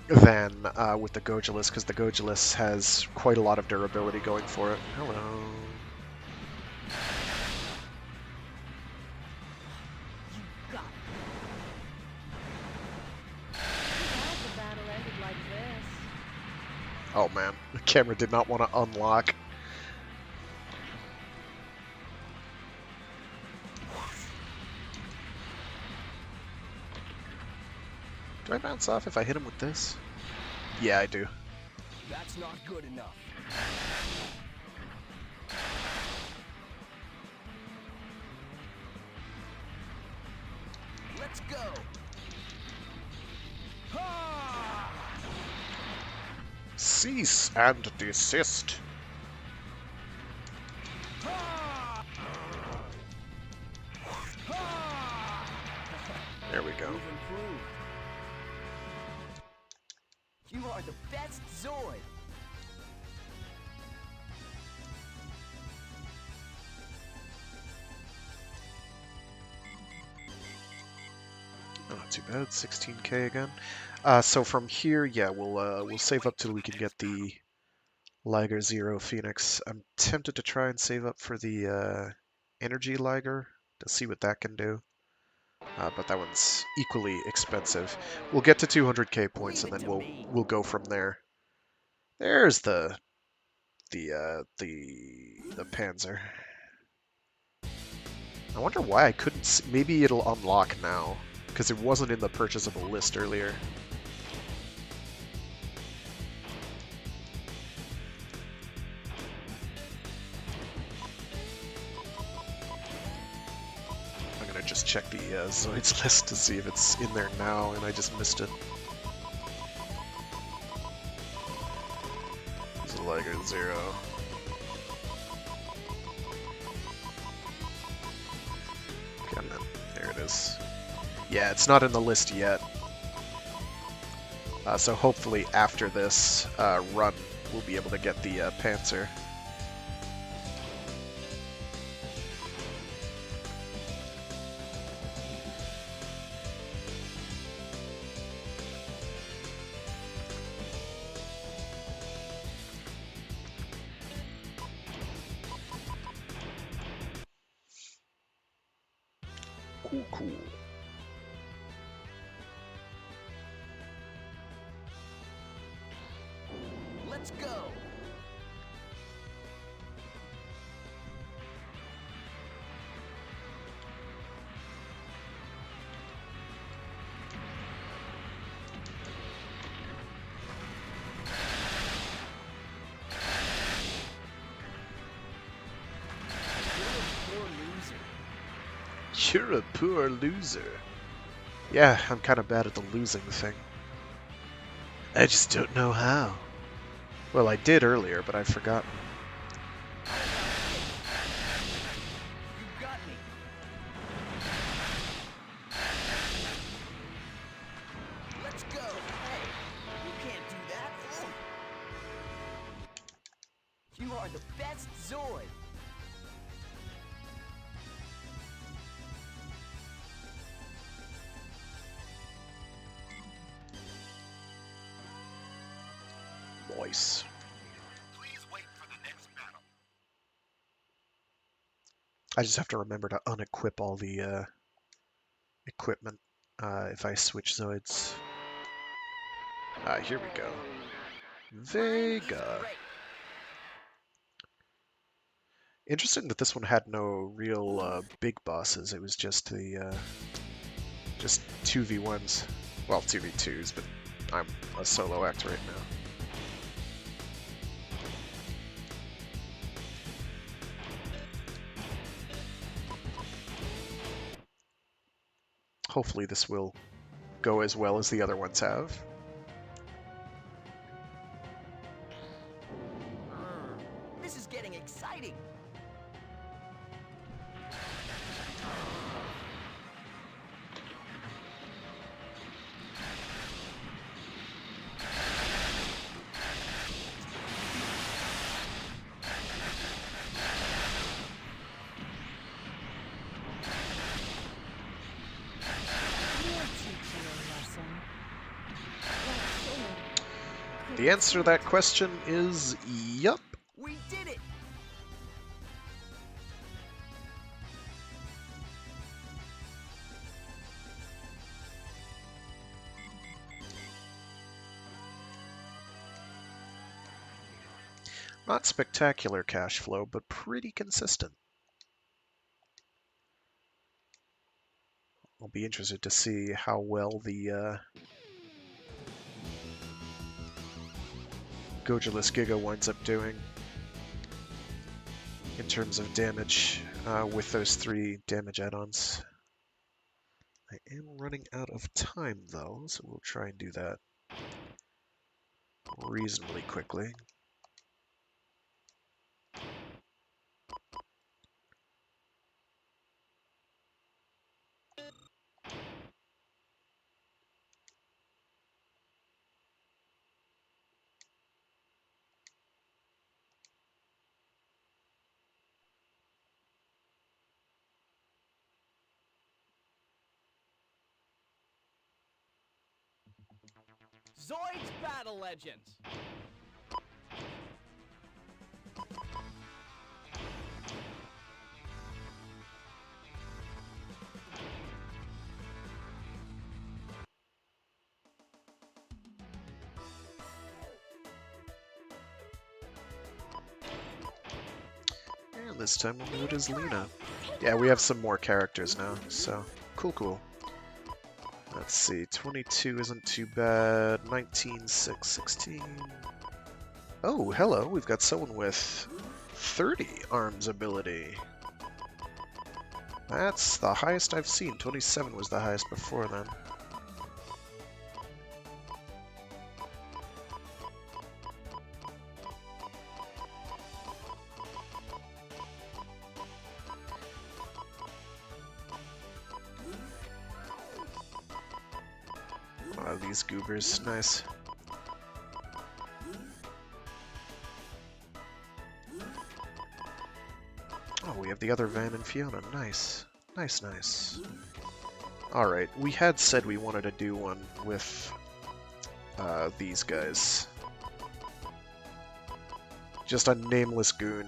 than with the Gojulus, because the Gojulus has quite a lot of durability going for it. Hello. You got it. Too bad the battle ended like this. Oh man, the camera did not want to unlock. Do I bounce off if I hit him with this? Yeah, I do. That's not good enough. Let's go. Ha! Cease and desist. Ha! Ha! There we go. You've improved. You are the best Zoid. Oh, not too bad. 16k again. So from here, yeah, we'll save up till we can get the Liger Zero Phoenix. I'm tempted to try and save up for the Energy Liger to see what that can do. But that one's equally expensive. We'll get to 200k points and then we'll go from there. There's the Panzer. I wonder why I couldn't. Maybe it'll unlock now because it wasn't in the purchasable list earlier. I'm gonna just check the Zoids list to see if it's in there now, and I just missed it. There's a Liger Zero. Come on, there it is. Yeah, it's not in the list yet. So hopefully after this run, we'll be able to get the Panzer. Cool. Let's go. You're a poor loser. Yeah, I'm kind of bad at the losing thing. I just don't know how. Well, I did earlier, but I've forgotten. You got me. Let's go. Hey, you can't do that. You are the best Zoid. Nice. Please wait for the next battle. I just have to remember to unequip all the equipment if I switch Zoids. Here we go. Vega. Interesting that this one had no real big bosses. It was just the just 2v1s. Well, 2v2s, but I'm a solo act right now. Hopefully this will go as well as the other ones have. This is getting exciting. The answer to that question is yup. We did it! Not spectacular cash flow, but pretty consistent. I'll be interested to see how well the Gojulus Giga winds up doing in terms of damage with those 3 damage add-ons. I am running out of time though, so we'll try and do that reasonably quickly. Zoids Battle Legends. And this time we'll do it as Lena. Yeah, we have some more characters now, so cool. Let's see, 22 isn't too bad, 19, 6, 16. Oh, hello, we've got someone with 30 arms ability. That's the highest I've seen. 27 was the highest before then. Wow, these goobers, nice. Oh, we have the other Van and Fiona, nice. Nice. Alright, we had said we wanted to do one with these guys. Just a nameless goon.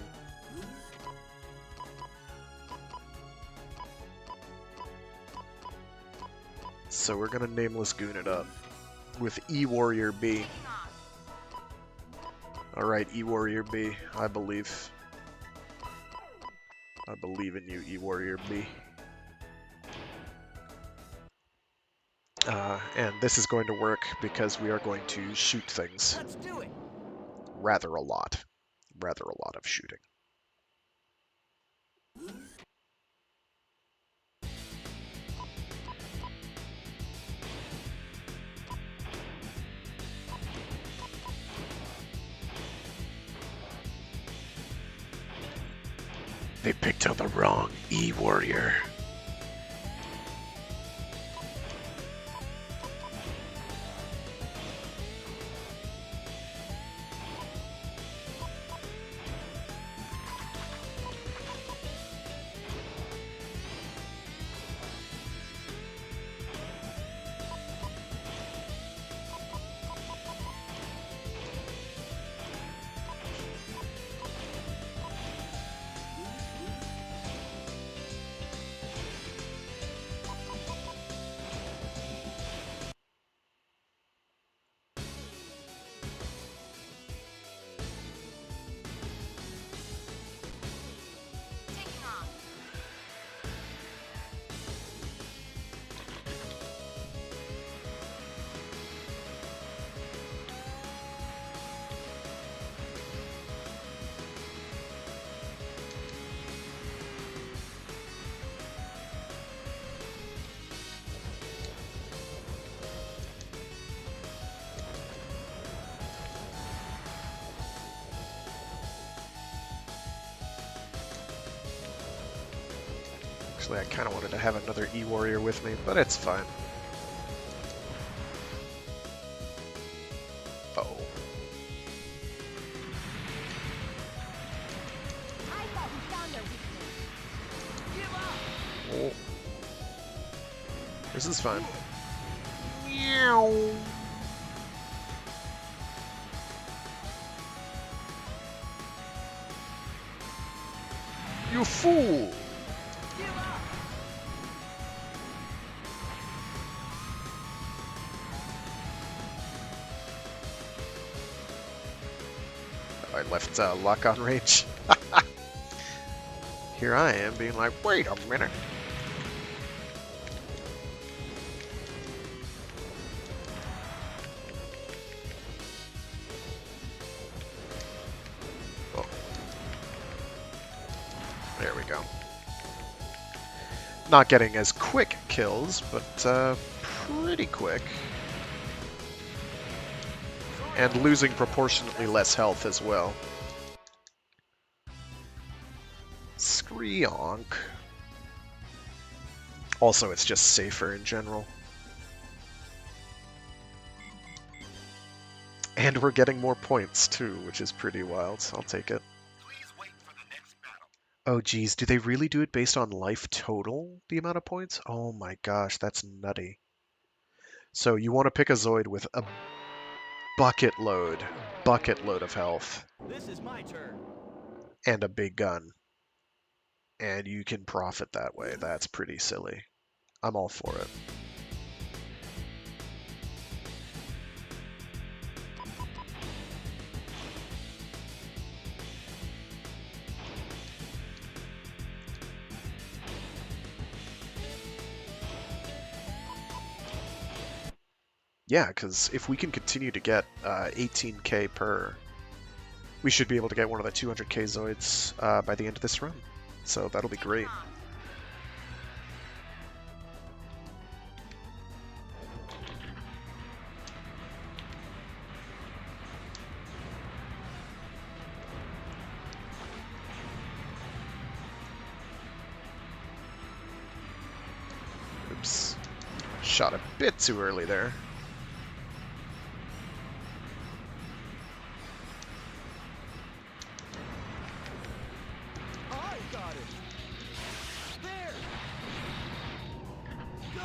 So we're gonna nameless goon it up with E-Warrior B. Alright, E-Warrior B, I believe. I believe in you, E-Warrior B. And this is going to work because we are going to shoot things. Let's do it! Rather a lot. Rather a lot of shooting. They picked out the wrong E-Warrior. Actually, I kind of wanted to have another E-Warrior with me, but it's fine. Uh-oh. I thought we found their weakness. Give up! Oh. This is fine. You fool! Give up! I left luck on range. Here I am being like, wait a minute. Oh. There we go. Not getting as quick kills, but pretty quick. And losing proportionately less health as well. Screonk. Also, it's just safer in general. And we're getting more points too, which is pretty wild, so I'll take it. Please wait for the next battle. Oh geez, do they really do it based on life total, the amount of points? Oh my gosh, that's nutty. So you want to pick a Zoid with a bucket load of health, This is my turn. and a big gun. And you can profit that way. That's pretty silly. I'm all for it. Yeah, because if we can continue to get 18k per, we should be able to get one of the 200k Zoids by the end of this run. So that'll be great. Oops. Shot a bit too early there. I got it. There. Go.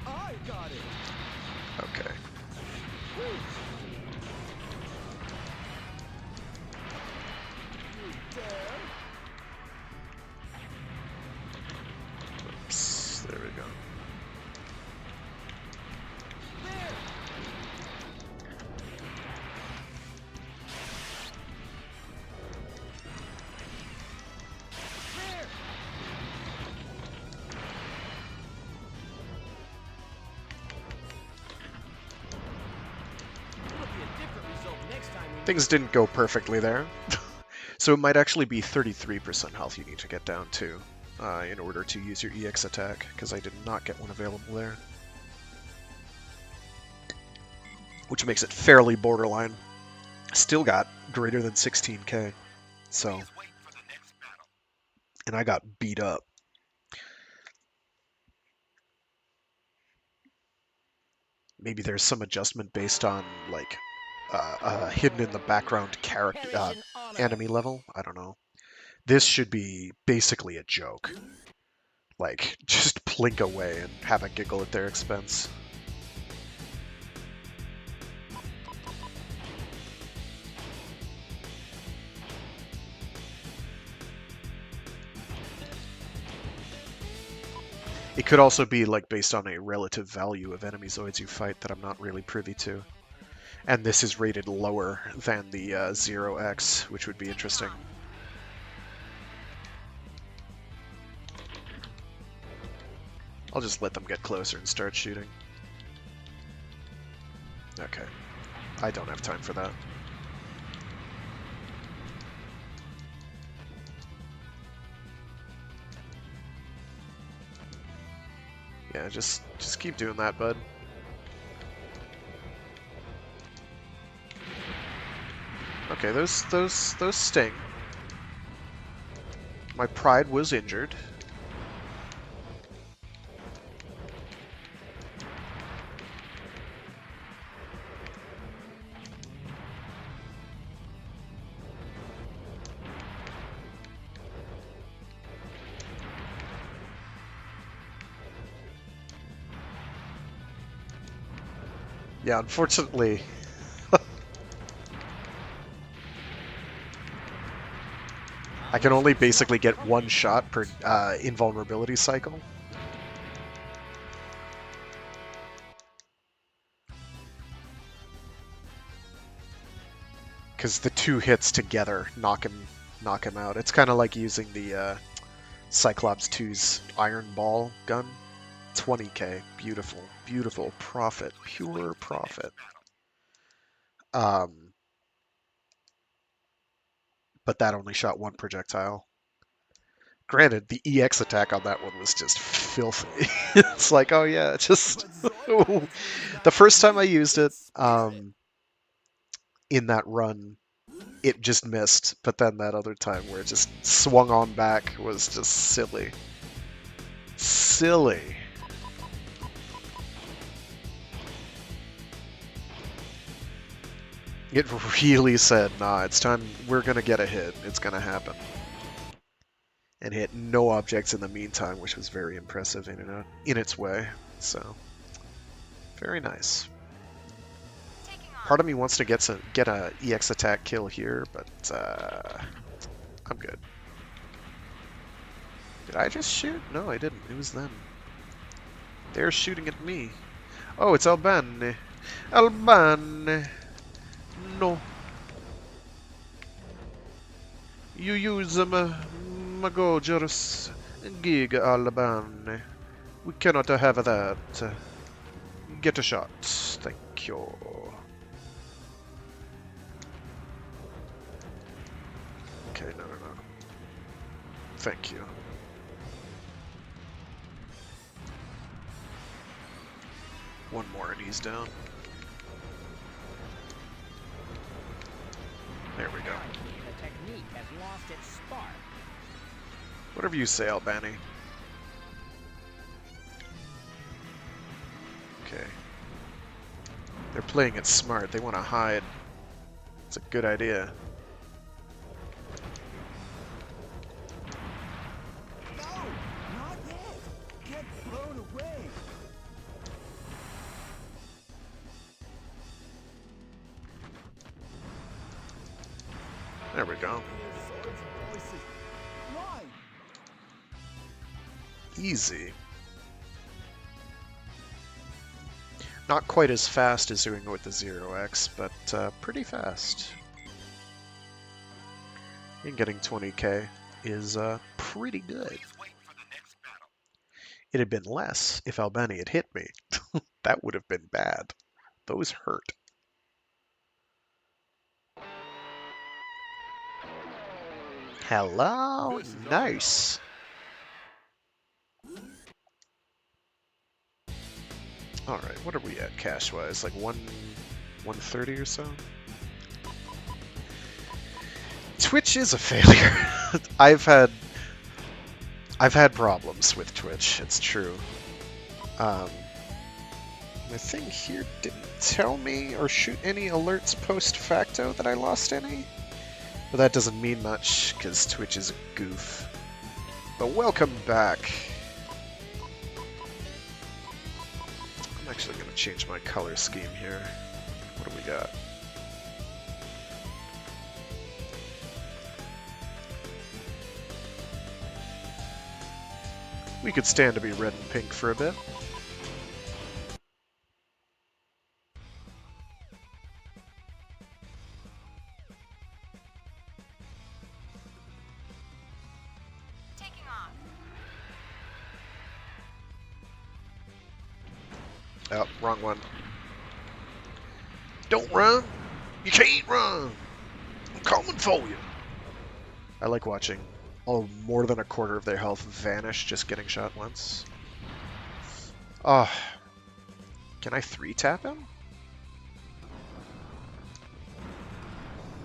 I got it. Okay. Woo. You dare? Oops. There we go. There. There. It'll be a different result next time we Things didn't go perfectly there. So it might actually be 33% health you need to get down to in order to use your EX attack, because I did not get one available there. Which makes it fairly borderline. Still got greater than 16k. So, Please wait for the next battle. and I got beat up. Maybe there's some adjustment based on, like, hidden in the background character perish in honor. enemy level. I don't know. This should be basically a joke. Like, just plink away and have a giggle at their expense. It could also be like based on a relative value of enemy Zoids you fight that I'm not really privy to. And this is rated lower than the 0x, which would be interesting. I'll just let them get closer and start shooting. Okay. I don't have time for that. Yeah, just keep doing that, bud. Okay, those sting. My pride was injured. Yeah, unfortunately, I can only basically get one shot per invulnerability cycle. Because the 2 hits together knock him out. It's kind of like using the Cyclops 2's Iron Ball gun. 20k, beautiful, beautiful profit, pure profit. But that only shot 1 projectile. Granted, the EX attack on that one was just filthy. It's like, oh yeah, just the first time I used it in that run, it just missed. But then that other time where it just swung on back was just silly. Silly. It really said, nah, it's time, we're gonna get a hit, it's gonna happen. And hit no objects in the meantime, which was very impressive in its way. So, very nice. Part of me wants to get a EX attack kill here, but I'm good. Did I just shoot? No, I didn't. It was them. They're shooting at me. Oh, it's Albane. Albane. No. You use Magogers Gig Albane. We cannot have that. Get a shot. Thank you. Okay, no. Thank you. One more and he's down. There we go. The technique has lost its spark. Whatever you say, Albani. Okay. They're playing it smart. They want to hide. It's a good idea. No! Not yet! Get blown away! There we go. Voices. Why? Easy. Not quite as fast as doing it with the 0x, but pretty fast. And getting 20k is pretty good. Please wait for the next battle. It had been less if Albani had hit me. That would have been bad. Those hurt. Hello? Nice. Alright, what are we at cash-wise? Like 130 or so? Twitch is a failure. I've had problems with Twitch, it's true. My thing here didn't tell me or shoot any alerts post facto that I lost any. But that doesn't mean much, because Twitch is a goof. But welcome back. I'm actually going to change my color scheme here. What do we got? We could stand to be red and pink for a bit. Taking off. Oh, wrong one. Don't run! You can't run! I'm coming for you! I like watching more than a quarter of their health vanish just getting shot once. Oh. Can I 3-tap him?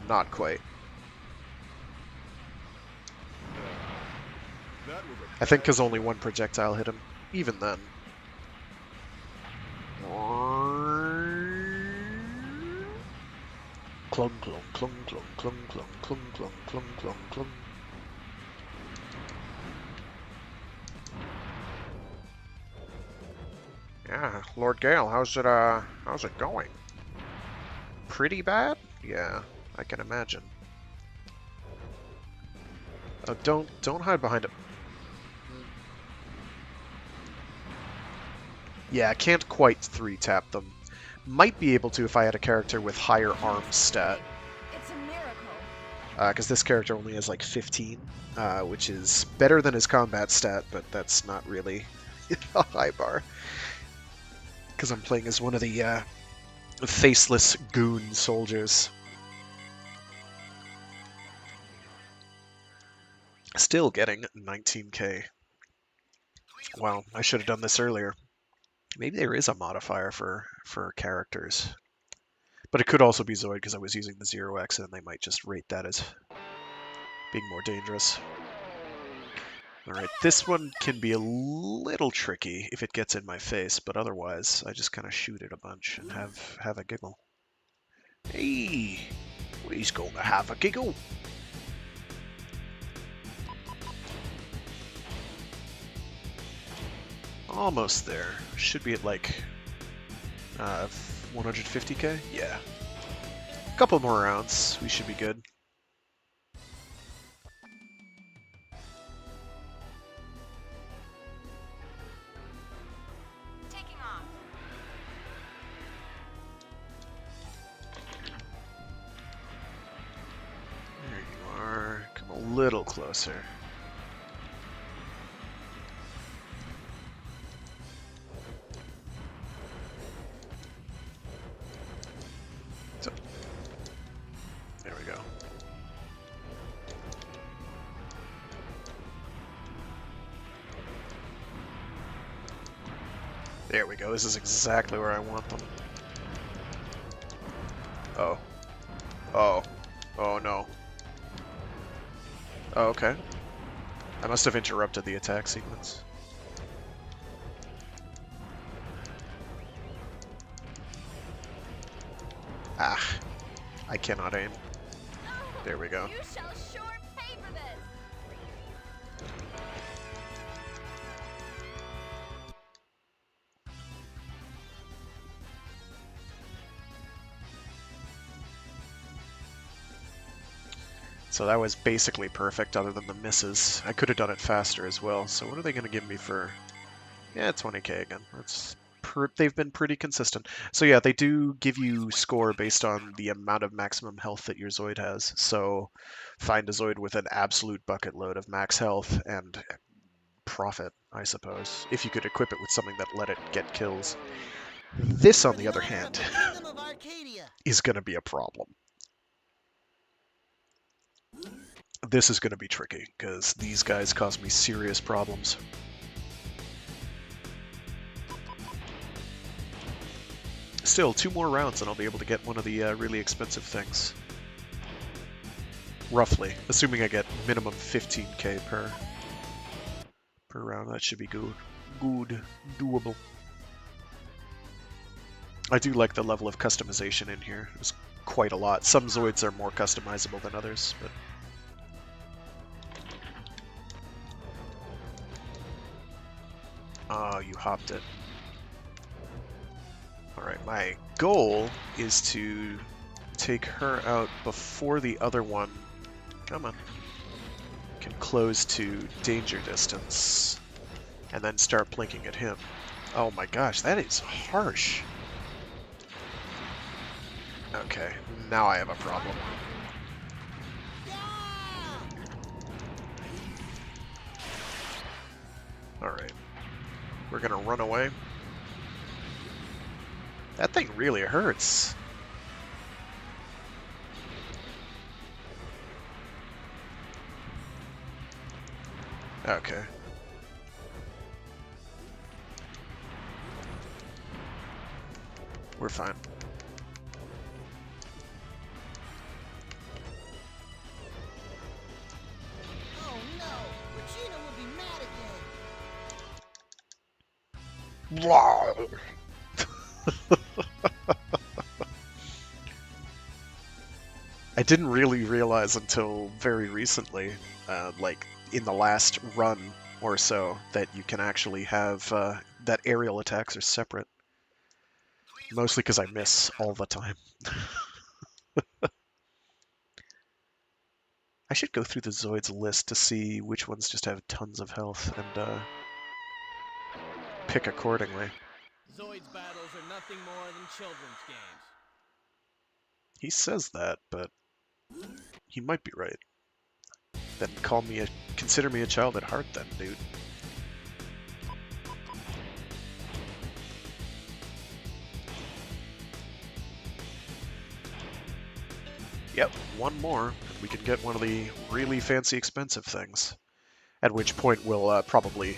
Not quite. That was a I think because only one projectile hit him. Even then. Clung, clung, clung, clung, clung, clung, clung, clung, clung, clung, clung. Yeah, Lord Gale, how's it going? Pretty bad? Yeah, I can imagine. Oh, don't hide behind it. Yeah, I can't quite 3-tap them. Might be able to if I had a character with higher arm stat. It's a miracle. Because this character only has like 15, which is better than his combat stat, but that's not really a high bar. Because I'm playing as one of the faceless goon soldiers. Still getting 19k. Wow, I should have done this earlier. Maybe there is a modifier for characters. But it could also be Zoid because I was using the 0x and they might just rate that as being more dangerous. Alright, this one can be a little tricky if it gets in my face, but otherwise I just kind of shoot it a bunch and have a giggle. Hey, he's going to have a giggle. Almost there. Should be at like 150k? Yeah. A couple more rounds, we should be good. Taking off. There you are. Come a little closer. So, there we go. There we go. This is exactly where I want them. Oh. Oh. Oh no. Oh, okay. I must have interrupted the attack sequence. Ah. I cannot aim. There we go. You shall sure pay for this. So that was basically perfect other than the misses. I could have done it faster as well. So what are they going to give me for... Yeah, 20k again. They've been pretty consistent. So yeah, they do give you score based on the amount of maximum health that your Zoid has. So find a Zoid with an absolute bucket load of max health and profit, I suppose, if you could equip it with something that let it get kills. This, on the other hand, is going to be a problem. This is going to be tricky, because these guys cause me serious problems. Still, 2 more rounds and I'll be able to get one of the really expensive things. Roughly, assuming I get minimum 15k per round. That should be good. Doable. I do like the level of customization in here. There's quite a lot. Some Zoids are more customizable than others, but... Oh, you hopped it. Alright, my goal is to take her out before the other one, come on, can close to danger distance, and then start plinking at him. Oh my gosh, that is harsh. Okay, now I have a problem. Alright, we're gonna run away. That thing really hurts. Okay. We're fine. Oh no, Regina will be mad again. Wow. I didn't really realize until very recently, like in the last run or so, that you can actually have that aerial attacks are separate. Mostly because I miss all the time. I should go through the Zoids list to see which ones just have tons of health and pick accordingly. Zoids battles are nothing more than children's games. He says that, but he might be right. Then consider me a child at heart then, dude. Yep, one more, and we can get one of the really fancy expensive things. At which point we'll probably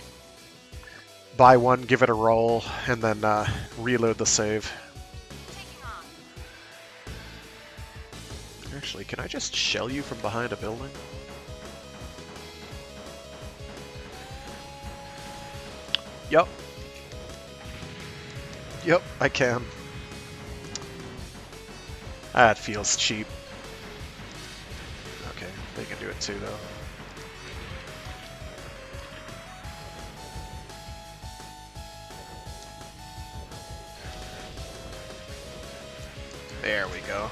buy one, give it a roll, and then reload the save. Taking off. Actually, can I just shell you from behind a building? Yup. Yep, I can. That feels cheap. Okay, they can do it too, though. There we go.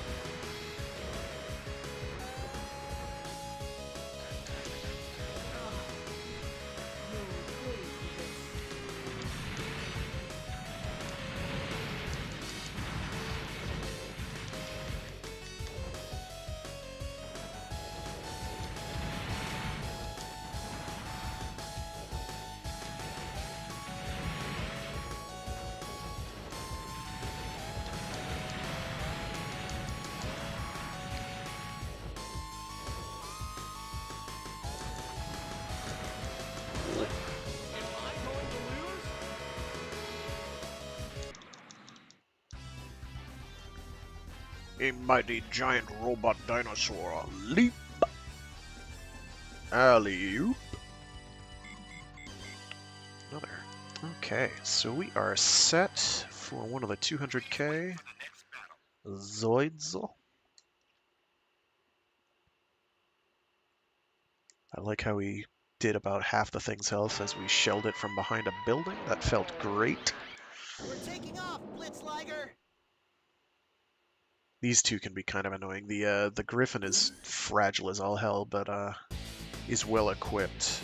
A mighty giant robot dinosaur. Leap! Alley-oop. Another. Okay, so we are set for one of the 200k. Zoids. I like how we did about half the thing's health as we shelled it from behind a building. That felt great. We're taking off, Blitzliger! These two can be kind of annoying. The Griffin is fragile as all hell, but is well equipped.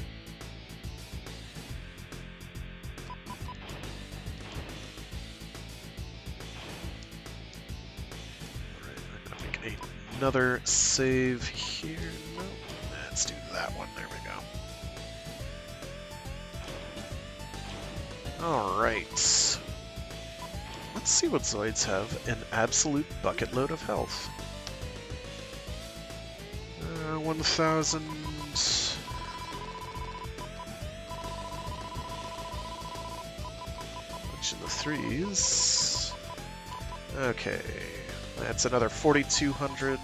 Alright, I'm gonna make another save here. No, let's do that one. There we go. Alright. Let's see what Zoids have. An absolute bucket load of health. 1,000. Bunch of the threes. Okay, that's another 4,200.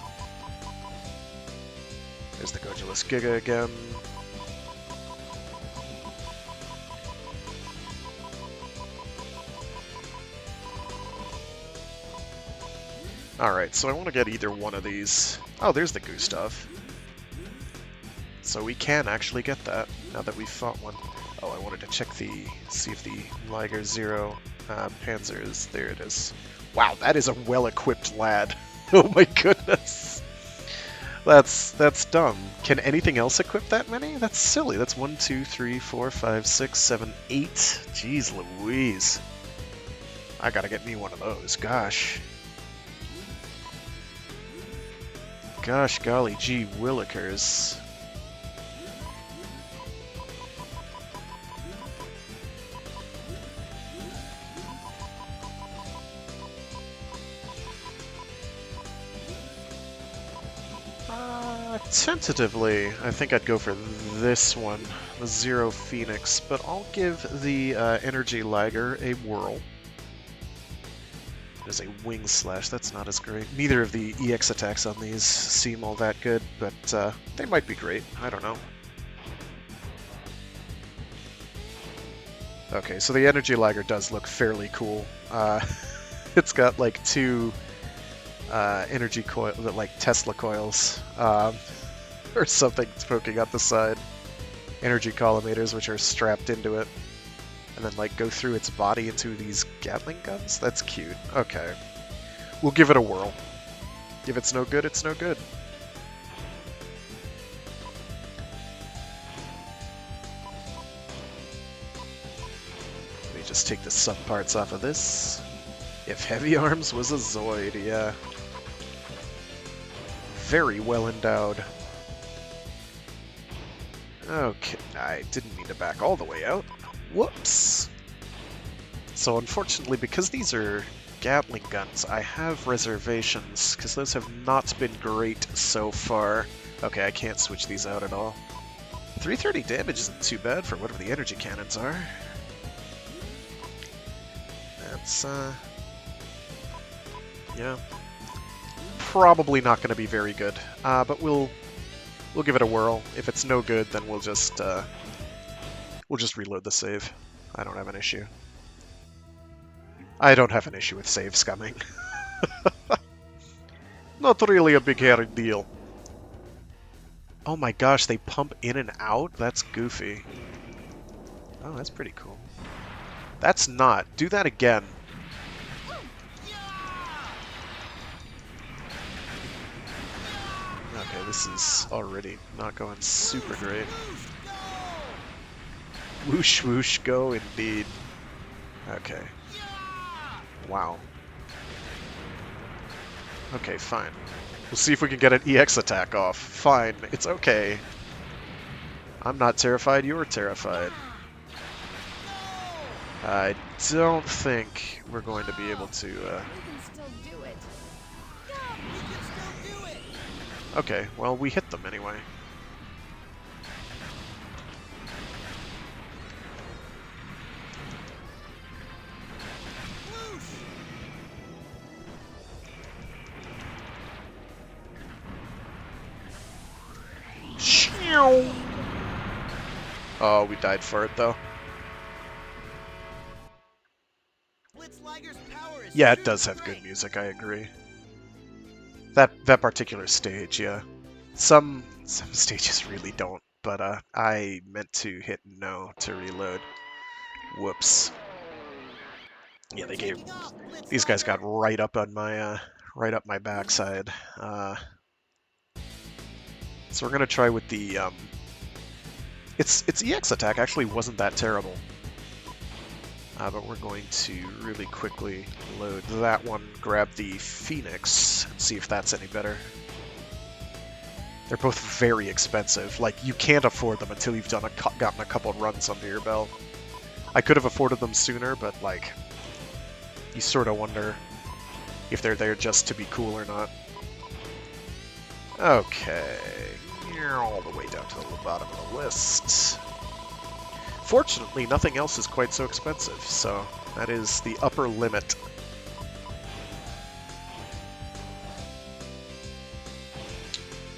There's the Gojulus Giga again. Alright, so I want to get either one of these. Oh, there's the Gustav. So we can actually get that, now that we've fought one. Oh, I wanted to see if the Liger Zero Panzer is... There it is. Wow, that is a well-equipped lad. Oh my goodness. That's dumb. Can anything else equip that many? That's silly. That's 1, 2, 3, 4, 5, 6, 7, 8. Jeez Louise. I gotta get me one of those, gosh. Gosh golly gee willikers. Tentatively, I think I'd go for this one, the Zero Phoenix, but I'll give the Energy Liger a whirl. There's a Wing Slash, that's not as great. Neither of the EX attacks on these seem all that good, but they might be great, I don't know. Okay, so the Energy Liger does look fairly cool. It's got like two energy coil, like Tesla coils, or something poking out the side. Energy collimators, which are strapped into it, and then like go through its body into these Gatling guns. That's cute. Okay, we'll give it a whirl. If it's no good, it's no good. just take the sub parts off of this. If Heavy Arms was a Zoid, yeah. Very well endowed. Okay, I didn't mean to back all the way out. Whoops! So unfortunately, because these are Gatling guns, I have reservations, because those have not been great so far. Okay, I can't switch these out at all. 330 damage isn't too bad for whatever the energy cannons are. That's, yeah. Probably not going to be very good, but we'll give it a whirl. If it's no good, then we'll just reload the save. I don't have an issue. I don't have an issue with save scumming. Not really a big hairy deal. Oh my gosh, they pump in and out? That's goofy. Oh, that's pretty cool. That's not. Do that again. Okay, this is already not going super great. Whoosh whoosh go indeed. Okay. Wow. Okay, fine. We'll see if we can get an EX attack off. Fine, it's okay. I'm not terrified, you're terrified. I don't think we're going to be able to, We can still do it. Okay, well, we hit them anyway. Oh, we died for it, though. Blitzliger's power is Yeah, it too does have great. good music, I agree. That particular stage, yeah. Some stages really don't, but I meant to hit no to reload. Whoops. Yeah, they gave these guys got right up on my right up my backside. So we're gonna try with the its EX attack actually wasn't that terrible. But we're going to really quickly load that one, grab the Phoenix, and see if that's any better. They're both very expensive. Like, you can't afford them until you've gotten a couple runs under your belt. I could have afforded them sooner, but, like, you sort of wonder if they're there just to be cool or not. Okay. All the way down to the bottom of the list. Fortunately, nothing else is quite so expensive, so that is the upper limit.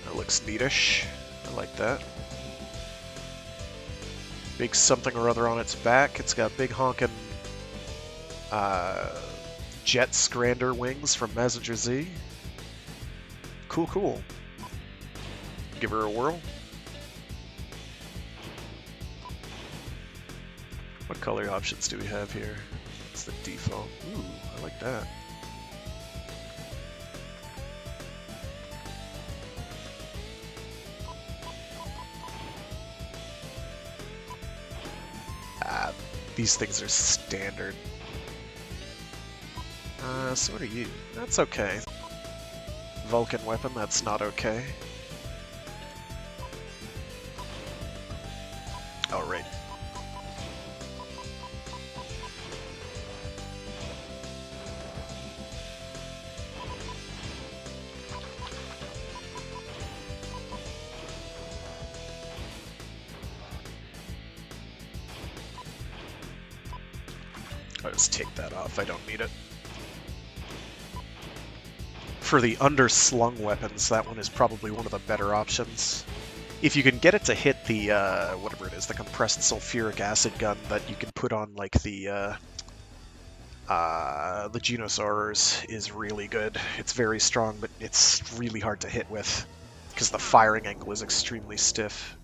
That looks neatish. I like that. Big something or other on its back. It's got big honkin' jet scrander wings from Messenger Z. Cool, cool. Give her a whirl. What color options do we have here? It's the default. Ooh, I like that. Ah, these things are standard. So what are you? That's okay. Vulcan weapon, that's not okay. Oh, right. I'll just take that off, I don't need it. For the underslung weapons, that one is probably one of the better options. If you can get it to hit the, whatever it is, the compressed sulfuric acid gun that you can put on, like, the Genosaurs is really good. It's very strong, but it's really hard to hit with, because the firing angle is extremely stiff.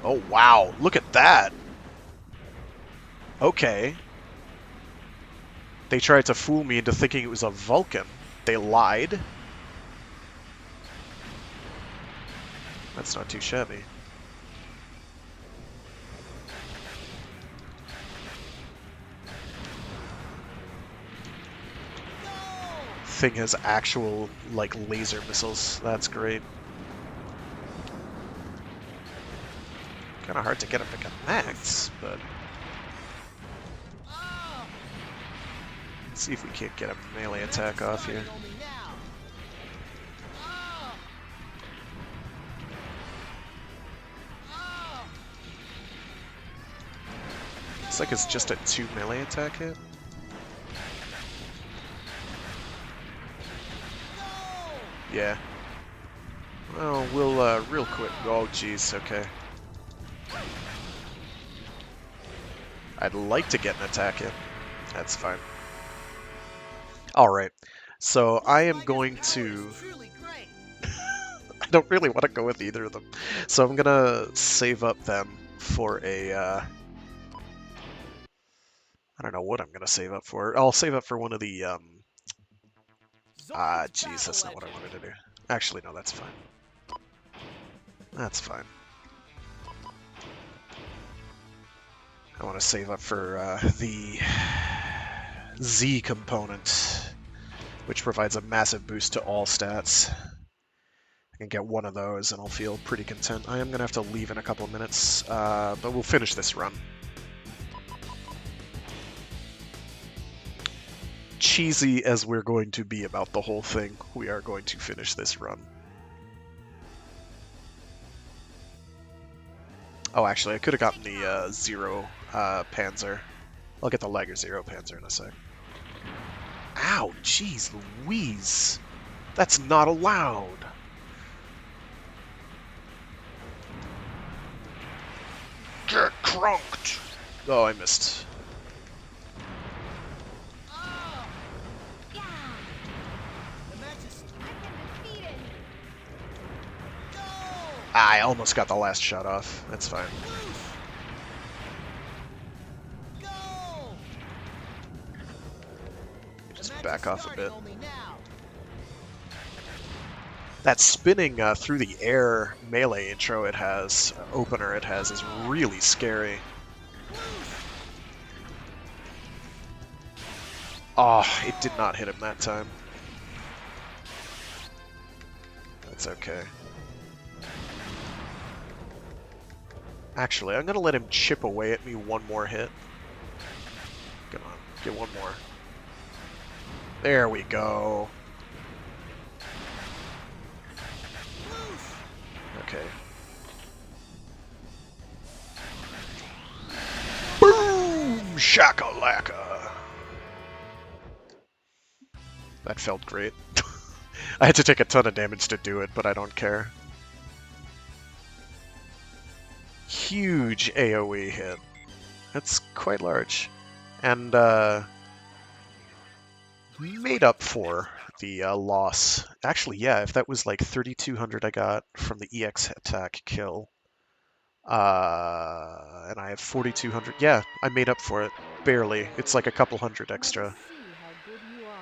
Oh, wow, look at that! Okay. They tried to fool me into thinking it was a Vulcan. They lied. That's not too shabby. thing has actual, like, laser missiles. That's great. Kind of hard to get him to connect, but... Let's see if we can't get a melee attack off here. Looks like it's just a 2 melee attack hit. Yeah. Well, we'll real quick. Oh, jeez. Okay. I'd like to get an attack in. That's fine. Alright, so I am going to... I don't really want to go with either of them. So I'm gonna save up them for a... I don't know what I'm gonna save up for. I'll save up for one of the... jeez, that's not what I wanted to do. Actually, no, that's fine. That's fine. I want to save up for the Z component, which provides a massive boost to all stats. I can get one of those and I'll feel pretty content. I am going to have to leave in a couple of minutes, but we'll finish this run. Cheesy as we're going to be about the whole thing, we are going to finish this run. Oh, actually, I could have gotten the Zero Panzer. I'll get the Liger Zero Panzer in a sec. Ow, jeez Louise! That's not allowed! Get crunked! Oh, I missed. Yeah. The match is I've been defeated. go! I almost got the last shot off. That's fine. Go! Just The match back is off a starting bit. only now. That spinning through the air melee intro it has, opener it has, is really scary. Oh, it did not hit him that time. That's okay. Actually, I'm gonna let him chip away at me one more hit. Come on, get one more. There we go. Okay. Boom! Shakalaka! That felt great. I had to take a ton of damage to do it, but I don't care. Huge AoE hit. That's quite large. And, made up for the loss. Actually, yeah, if that was like 3,200 I got from the EX attack kill, and I have 4,200, yeah, I made up for it. Barely. It's like a couple hundred extra. See how good you are.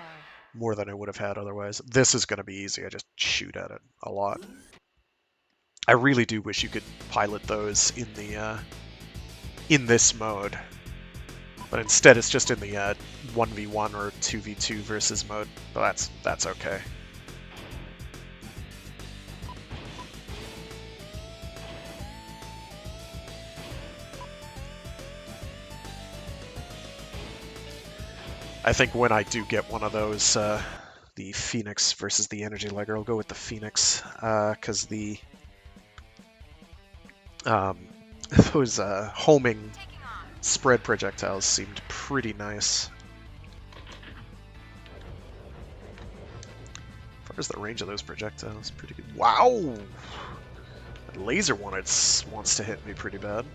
More than I would have had otherwise. This is going to be easy. I just shoot at it a lot. I really do wish you could pilot those in the in this mode. But instead it's just in the 1v1 or 2v2 versus mode. But that's okay. I think when I do get one of those, the Phoenix versus the Energy Legger, I'll go with the Phoenix, because the those homing spread projectiles seemed pretty nice. As far as the range of those projectiles, pretty good. Wow! That laser one wants to hit me pretty bad.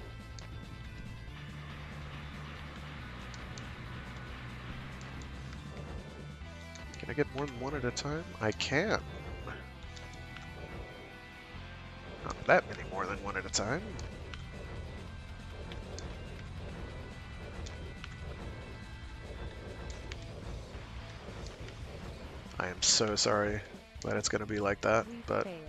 Can I get more than one at a time? I can. Not that many more than one at a time. I am so sorry that it's going to be like that, We but failed.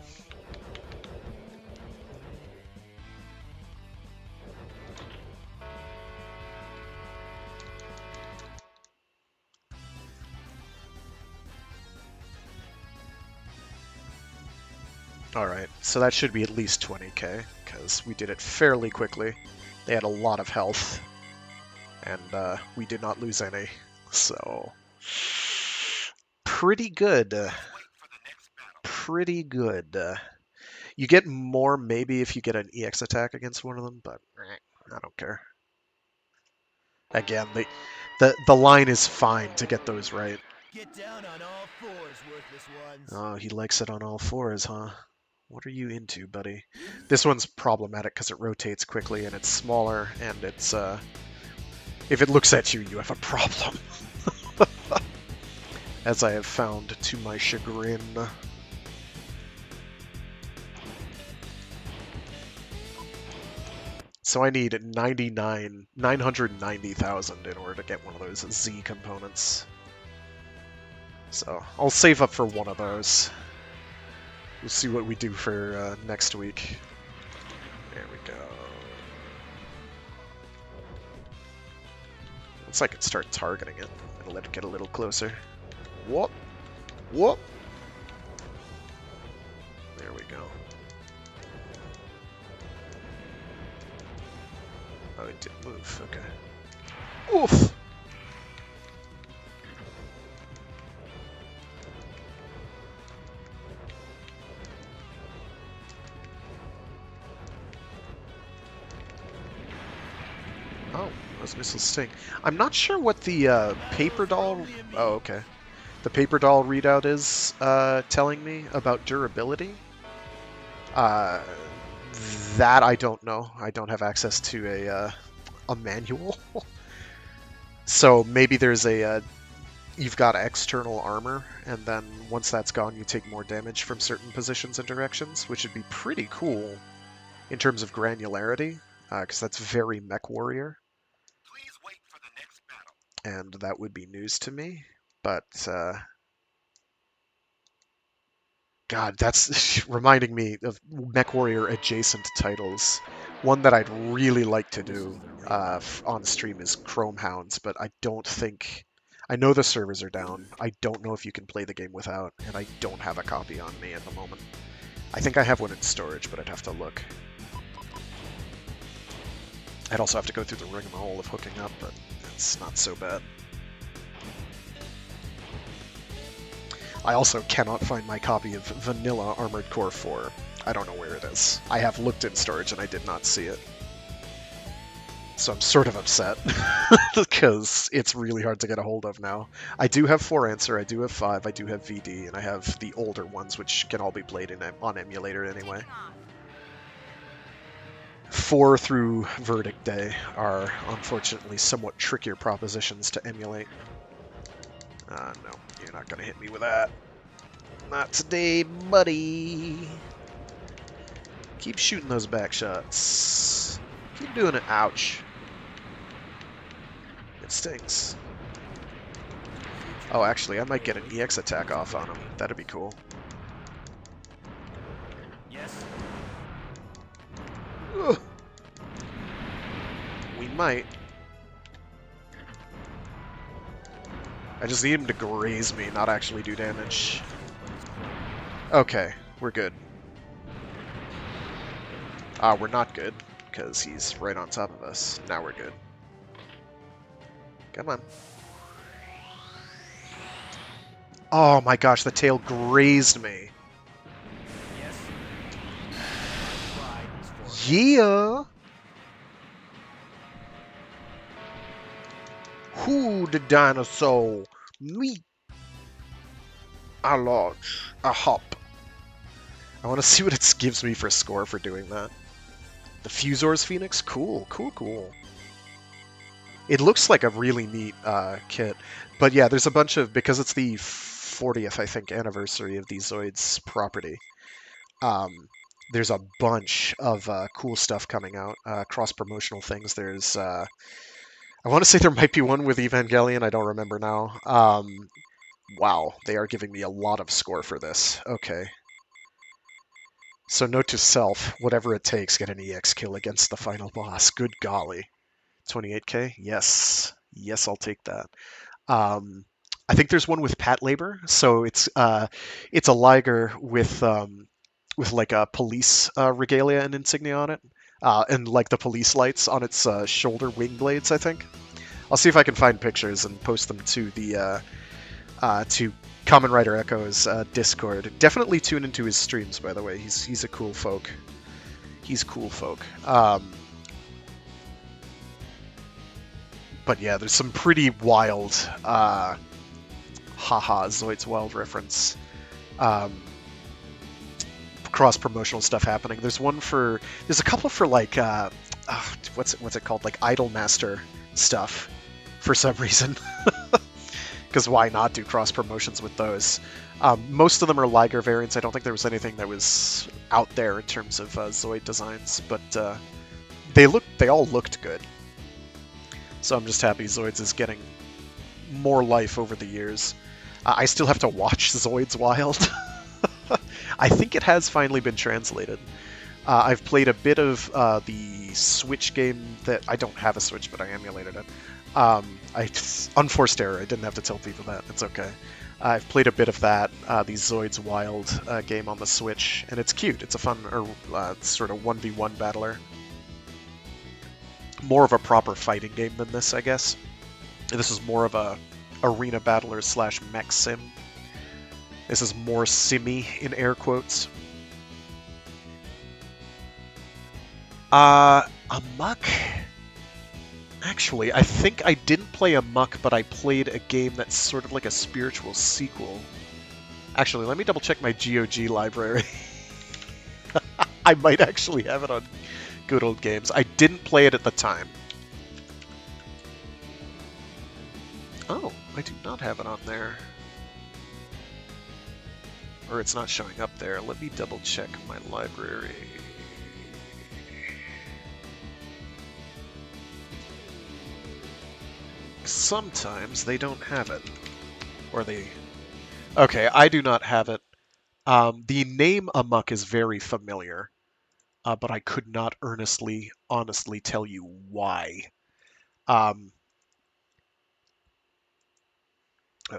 Alright, so that should be at least 20k, because we did it fairly quickly. They had a lot of health, and we did not lose any. So, pretty good. Please wait for the next battle. Pretty good. You get more maybe if you get an EX attack against one of them, but I don't care. Again, the line is fine to get those right. Get down on all fours, worthless ones. Oh, he likes it on all fours, huh? What are you into, buddy? This one's problematic because it rotates quickly and it's smaller, and it's if it looks at you, you have a problem. As I have found to my chagrin. So I need 990,000 in order to get one of those Z components. So I'll save up for one of those. We'll see what we do for next week. There we go. Looks like I can start targeting it and let it get a little closer. Whoop! Whoop! There we go. Oh, it didn't move. Okay. Oof! Oh, those missiles sting. I'm not sure what the paper doll... Oh, okay. The paper doll readout is telling me about durability. That I don't know. I don't have access to a manual. So maybe there's you've got external armor, and then once that's gone, you take more damage from certain positions and directions, which would be pretty cool in terms of granularity, because that's very Mech Warrior. Please wait for the next battle. And that would be news to me, but God, that's reminding me of MechWarrior adjacent titles. One that I'd really like to do on stream is Chrome Hounds, but I don't think... I know the servers are down. I don't know if you can play the game without, and I don't have a copy on me at the moment. I think I have one in storage, but I'd have to look. I'd also have to go through the rigmarole of hooking up, but it's not so bad. I also cannot find my copy of Vanilla Armored Core 4. I don't know where it is. I have looked in storage and I did not see it. So I'm sort of upset, because it's really hard to get a hold of now. I do have 4 Answer, I do have 5, I do have VD, and I have the older ones, which can all be played on emulator anyway. 4 through Verdict Day are unfortunately somewhat trickier propositions to emulate. No, you're not gonna hit me with that. Not today, buddy. Keep shooting those back shots. Keep doing it. Ouch. It stings. Oh, actually, I might get an EX attack off on him. That'd be cool. Yes. Ugh. We might. I just need him to graze me, not actually do damage. Okay, we're good. We're not good, because he's right on top of us. Now we're good. Come on. Oh my gosh, the tail grazed me. Yes. Yeah! Who the dinosaur? Me. A large. A hop. I want to see what it gives me for score for doing that. The Fusor's Phoenix? Cool, cool, cool. It looks like a really neat kit. But yeah, there's a bunch of... Because it's the 40th, I think, anniversary of the Zoids property. There's a bunch of cool stuff coming out. Cross-promotional things. There's... I want to say there might be one with Evangelion. I don't remember now. Wow, they are giving me a lot of score for this. Okay. So note to self, whatever it takes, get an EX kill against the final boss. Good golly. 28k? Yes. Yes, I'll take that. I think there's one with Pat Labor. So it's a Liger with with like a police regalia and insignia on it, and like the police lights on its shoulder wing blades, I think. I'll see if I can find pictures and post them to the to Kamen Rider Echo's Discord. Definitely tune into his streams, by the way. He's a cool folk. He's cool folk. But yeah, there's some pretty wild, haha, Zoids Wild reference, cross-promotional stuff happening. There's a couple for like, what's it called? Like Idolmaster stuff, for some reason. Because why not do cross-promotions with those? Most of them are Liger variants. I don't think there was anything that was out there in terms of Zoid designs, but they all looked good. So I'm just happy Zoids is getting more life over the years. I still have to watch Zoids Wild. I think it has finally been translated. I've played a bit of the Switch game that... I don't have a Switch, but I emulated it. Unforced error, I didn't have to tell people that. It's okay. I've played a bit of that, the Zoids Wild game on the Switch, and it's cute. It's a fun, sort of 1v1 battler. More of a proper fighting game than this, I guess. This is more of a arena battler / mech sim. This is more simmy, in air quotes. Amok? Actually, I think I didn't play Amok, but I played a game that's sort of like a spiritual sequel. Actually, let me double check my GOG library. I might actually have it on Good Old Games. I didn't play it at the time. Oh, I do not have it on there. Or it's not showing up there. Let me double check my library. Sometimes they don't have it. Or they... Okay, I do not have it. The name Amok is very familiar. But I could not honestly tell you why. Oh,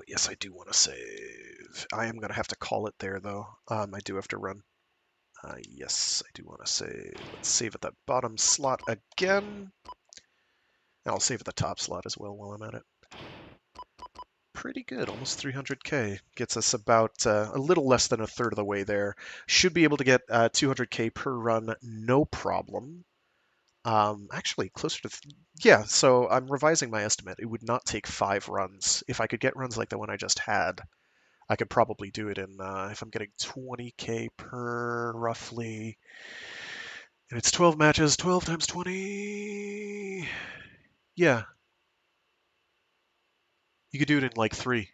yes, I do want to save. I am going to have to call it there, though. I do have to run. Yes, I do want to save. Let's save at the bottom slot again. And I'll save at the top slot as well while I'm at it. Pretty good, almost 300k. Gets us about a little less than a third of the way there. Should be able to get 200k per run, no problem. Actually, closer to... yeah, so I'm revising my estimate. It would not take 5 runs. If I could get runs like the one I just had, I could probably do it in, if I'm getting 20k per, roughly... And it's 12 matches, 12 times 20... Yeah. You could do it in like 3.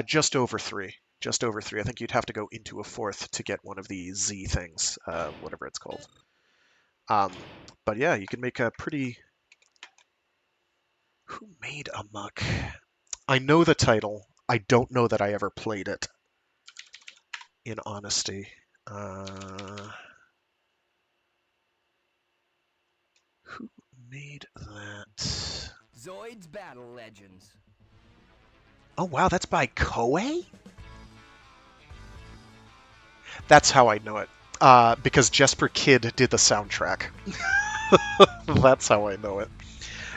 Just over 3. Just over 3. I think you'd have to go into a 4th to get one of the Z things, whatever it's called. But yeah, you can make a pretty... Who made Amok? I know the title. I don't know that I ever played it. In honesty. Who made that? Zoids Battle Legends. Oh wow, that's by Koei? That's how I know it. Because Jesper Kid did the soundtrack. That's how I know it.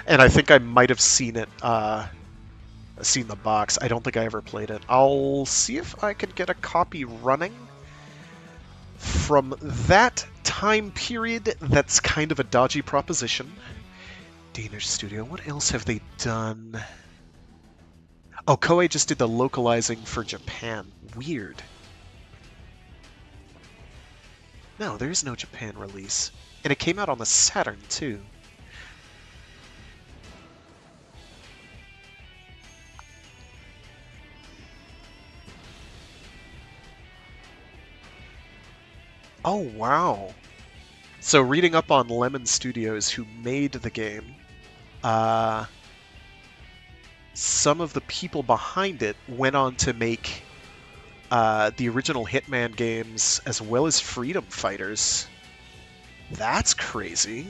And I think I might have seen it, seen the box. I don't think I ever played it. I'll see if I can get a copy running from that time period. That's kind of a dodgy proposition. Danish studio, what else have they done? Oh, Koei just did the localizing for Japan. Weird. No, there is no Japan release. And it came out on the Saturn, too. Oh, wow. So reading up on Lemon Studios, who made the game, some of the people behind it went on to make the original Hitman games as well as Freedom Fighters. That's crazy.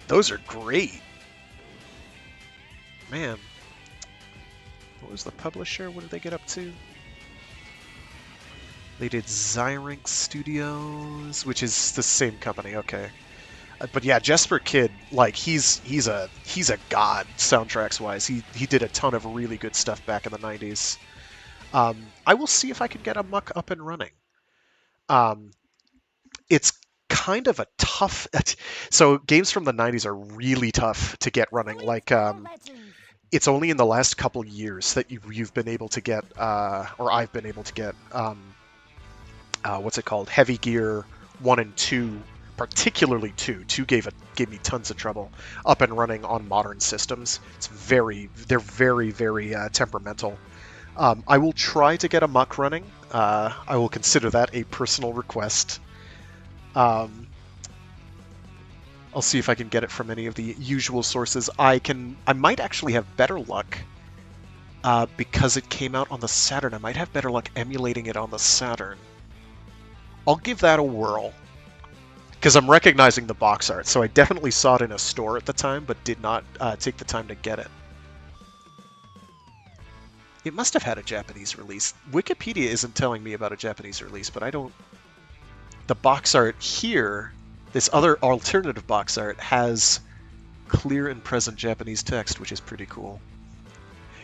Those are great. Man. What was the publisher? What did they get up to? They did Zyrinx Studios, which is the same company. Okay. But yeah, Jesper Kidd, like he's a god soundtracks wise. He did a ton of really good stuff back in the 90s. I will see if I can get a muck up and running. Um, it's kind of a tough. So games from the 90s are really tough to get running. Like Legends. it's only in the last couple years that you've been able to get, or I've been able to get, what's it called? Heavy Gear 1 and 2, particularly 2. 2 gave me tons of trouble up and running on modern systems. They're very, very temperamental. I will try to get a muck running. I will consider that a personal request. I'll see if I can get it from any of the usual sources. I might actually have better luck because it came out on the Saturn. I might have better luck emulating it on the Saturn. I'll give that a whirl because I'm recognizing the box art. So I definitely saw it in a store at the time, but did not take the time to get it. It must have had a Japanese release. Wikipedia isn't telling me about a Japanese release, but I don't... The box art here, this other alternative box art, has clear and present Japanese text, which is pretty cool.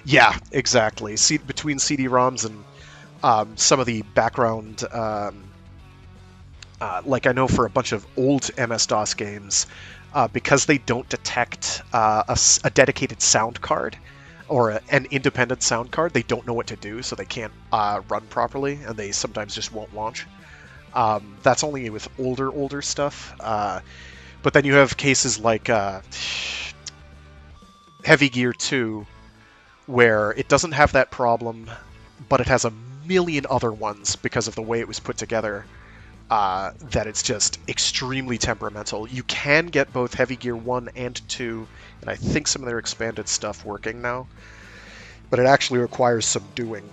Yeah, exactly. Between CD-ROMs and some of the background... like I know for a bunch of old MS-DOS games, because they don't detect a dedicated sound card, or an independent sound card, they don't know what to do, so they can't run properly, and they sometimes just won't launch. That's only with older stuff. But then you have cases like Heavy Gear 2, where it doesn't have that problem, but it has a million other ones because of the way it was put together, that it's just extremely temperamental. You can get both Heavy Gear 1 and 2, and I think some of their expanded stuff working now, but it actually requires some doing.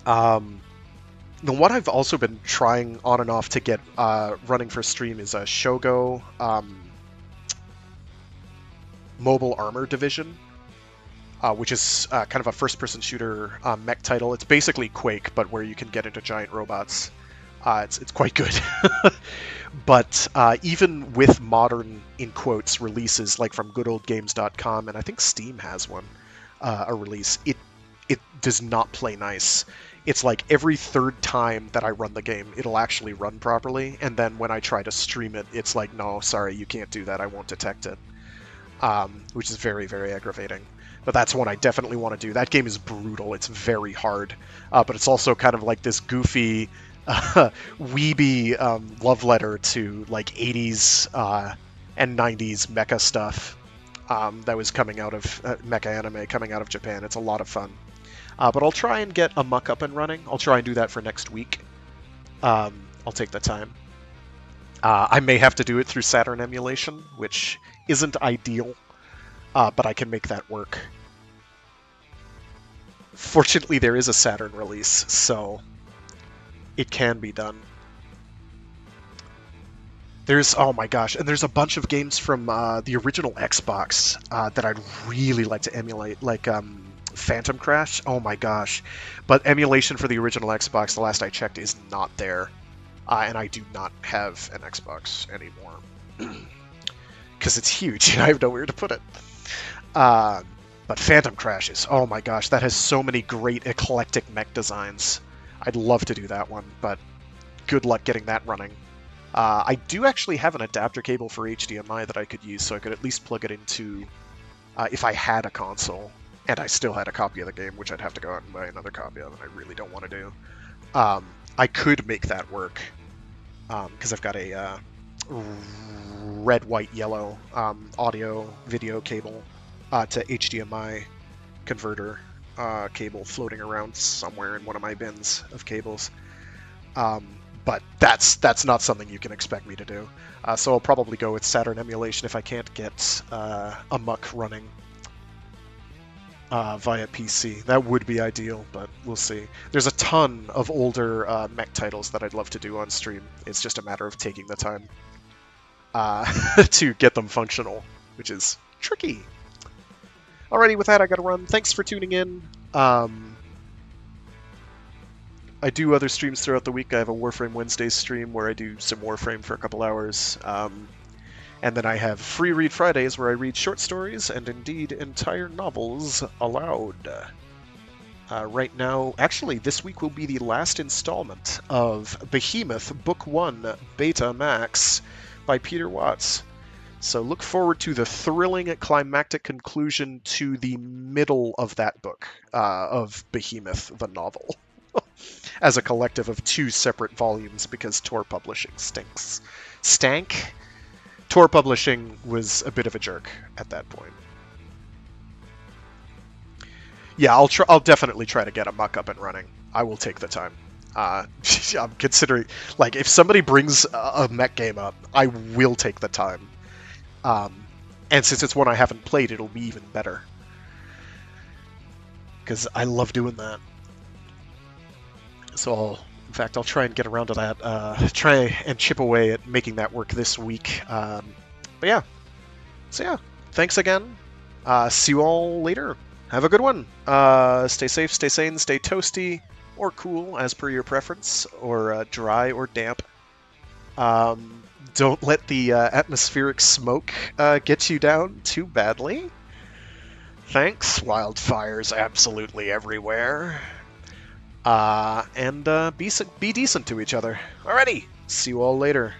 What I've also been trying on and off to get running for stream is a Shogo Mobile Armor Division, which is kind of a first-person shooter mech title. It's basically Quake, but where you can get into giant robots. It's quite good. But even with modern, in quotes, releases, like from goodoldgames.com, and I think Steam has one, a release, it does not play nice. It's like every third time that I run the game, it'll actually run properly, and then when I try to stream it, it's like, no, sorry, you can't do that, I won't detect it. Which is very, very aggravating. But that's one I definitely want to do. That game is brutal, it's very hard, but it's also kind of like this goofy... weeby love letter to like 80s and 90s mecha stuff that was coming out of mecha anime coming out of Japan. It's a lot of fun. But I'll try and get a muck up and running. I'll try and do that for next week. I'll take the time. I may have to do it through Saturn emulation, which isn't ideal, but I can make that work. Fortunately, there is a Saturn release, so it can be done. There's, oh my gosh, and there's a bunch of games from the original Xbox that I'd really like to emulate, like Phantom Crash. Oh my gosh. But emulation for the original Xbox, the last I checked, is not there. And I do not have an Xbox anymore. Because it's huge, and I have nowhere to put it. But Phantom Crash is, oh my gosh, that has so many great eclectic mech designs. I'd love to do that one, but good luck getting that running. I do actually have an adapter cable for HDMI that I could use, so I could at least plug it into, if I had a console, and I still had a copy of the game, which I'd have to go out and buy another copy of, and I really don't want to do. I could make that work, because I've got a red, white, yellow audio-video cable to HDMI converter cable floating around somewhere in one of my bins of cables. But that's not something you can expect me to do. So I'll probably go with Saturn emulation if I can't get a muck running via PC. That would be ideal, but we'll see. There's a ton of older mech titles that I'd love to do on stream. It's just a matter of taking the time to get them functional, which is tricky. Alrighty, with that, I gotta run. Thanks for tuning in. I do other streams throughout the week. I have a Warframe Wednesdays stream where I do some Warframe for a couple hours. And then I have Free Read Fridays where I read short stories and indeed entire novels aloud. Right now, actually, this week will be the last installment of Behemoth Book 1 Beta Max by Peter Watts. So look forward to the thrilling climactic conclusion to the middle of that book, of Behemoth, the novel, as a collective of 2 separate volumes because Tor Publishing stinks. Stank? Tor Publishing was a bit of a jerk at that point. Yeah, I'll definitely try to get a muck up and running. I will take the time. I'm considering, like, if somebody brings a mech game up, I will take the time. And since it's one I haven't played, it'll be even better. Because I love doing that. So in fact, I'll try and get around to that. Try and chip away at making that work this week. But yeah. So yeah, thanks again. See you all later. Have a good one. Stay safe, stay sane, stay toasty, or cool, as per your preference, or dry or damp. Don't let the atmospheric smoke get you down too badly. Thanks. Wildfires absolutely everywhere. And be decent to each other. Alrighty. See you all later.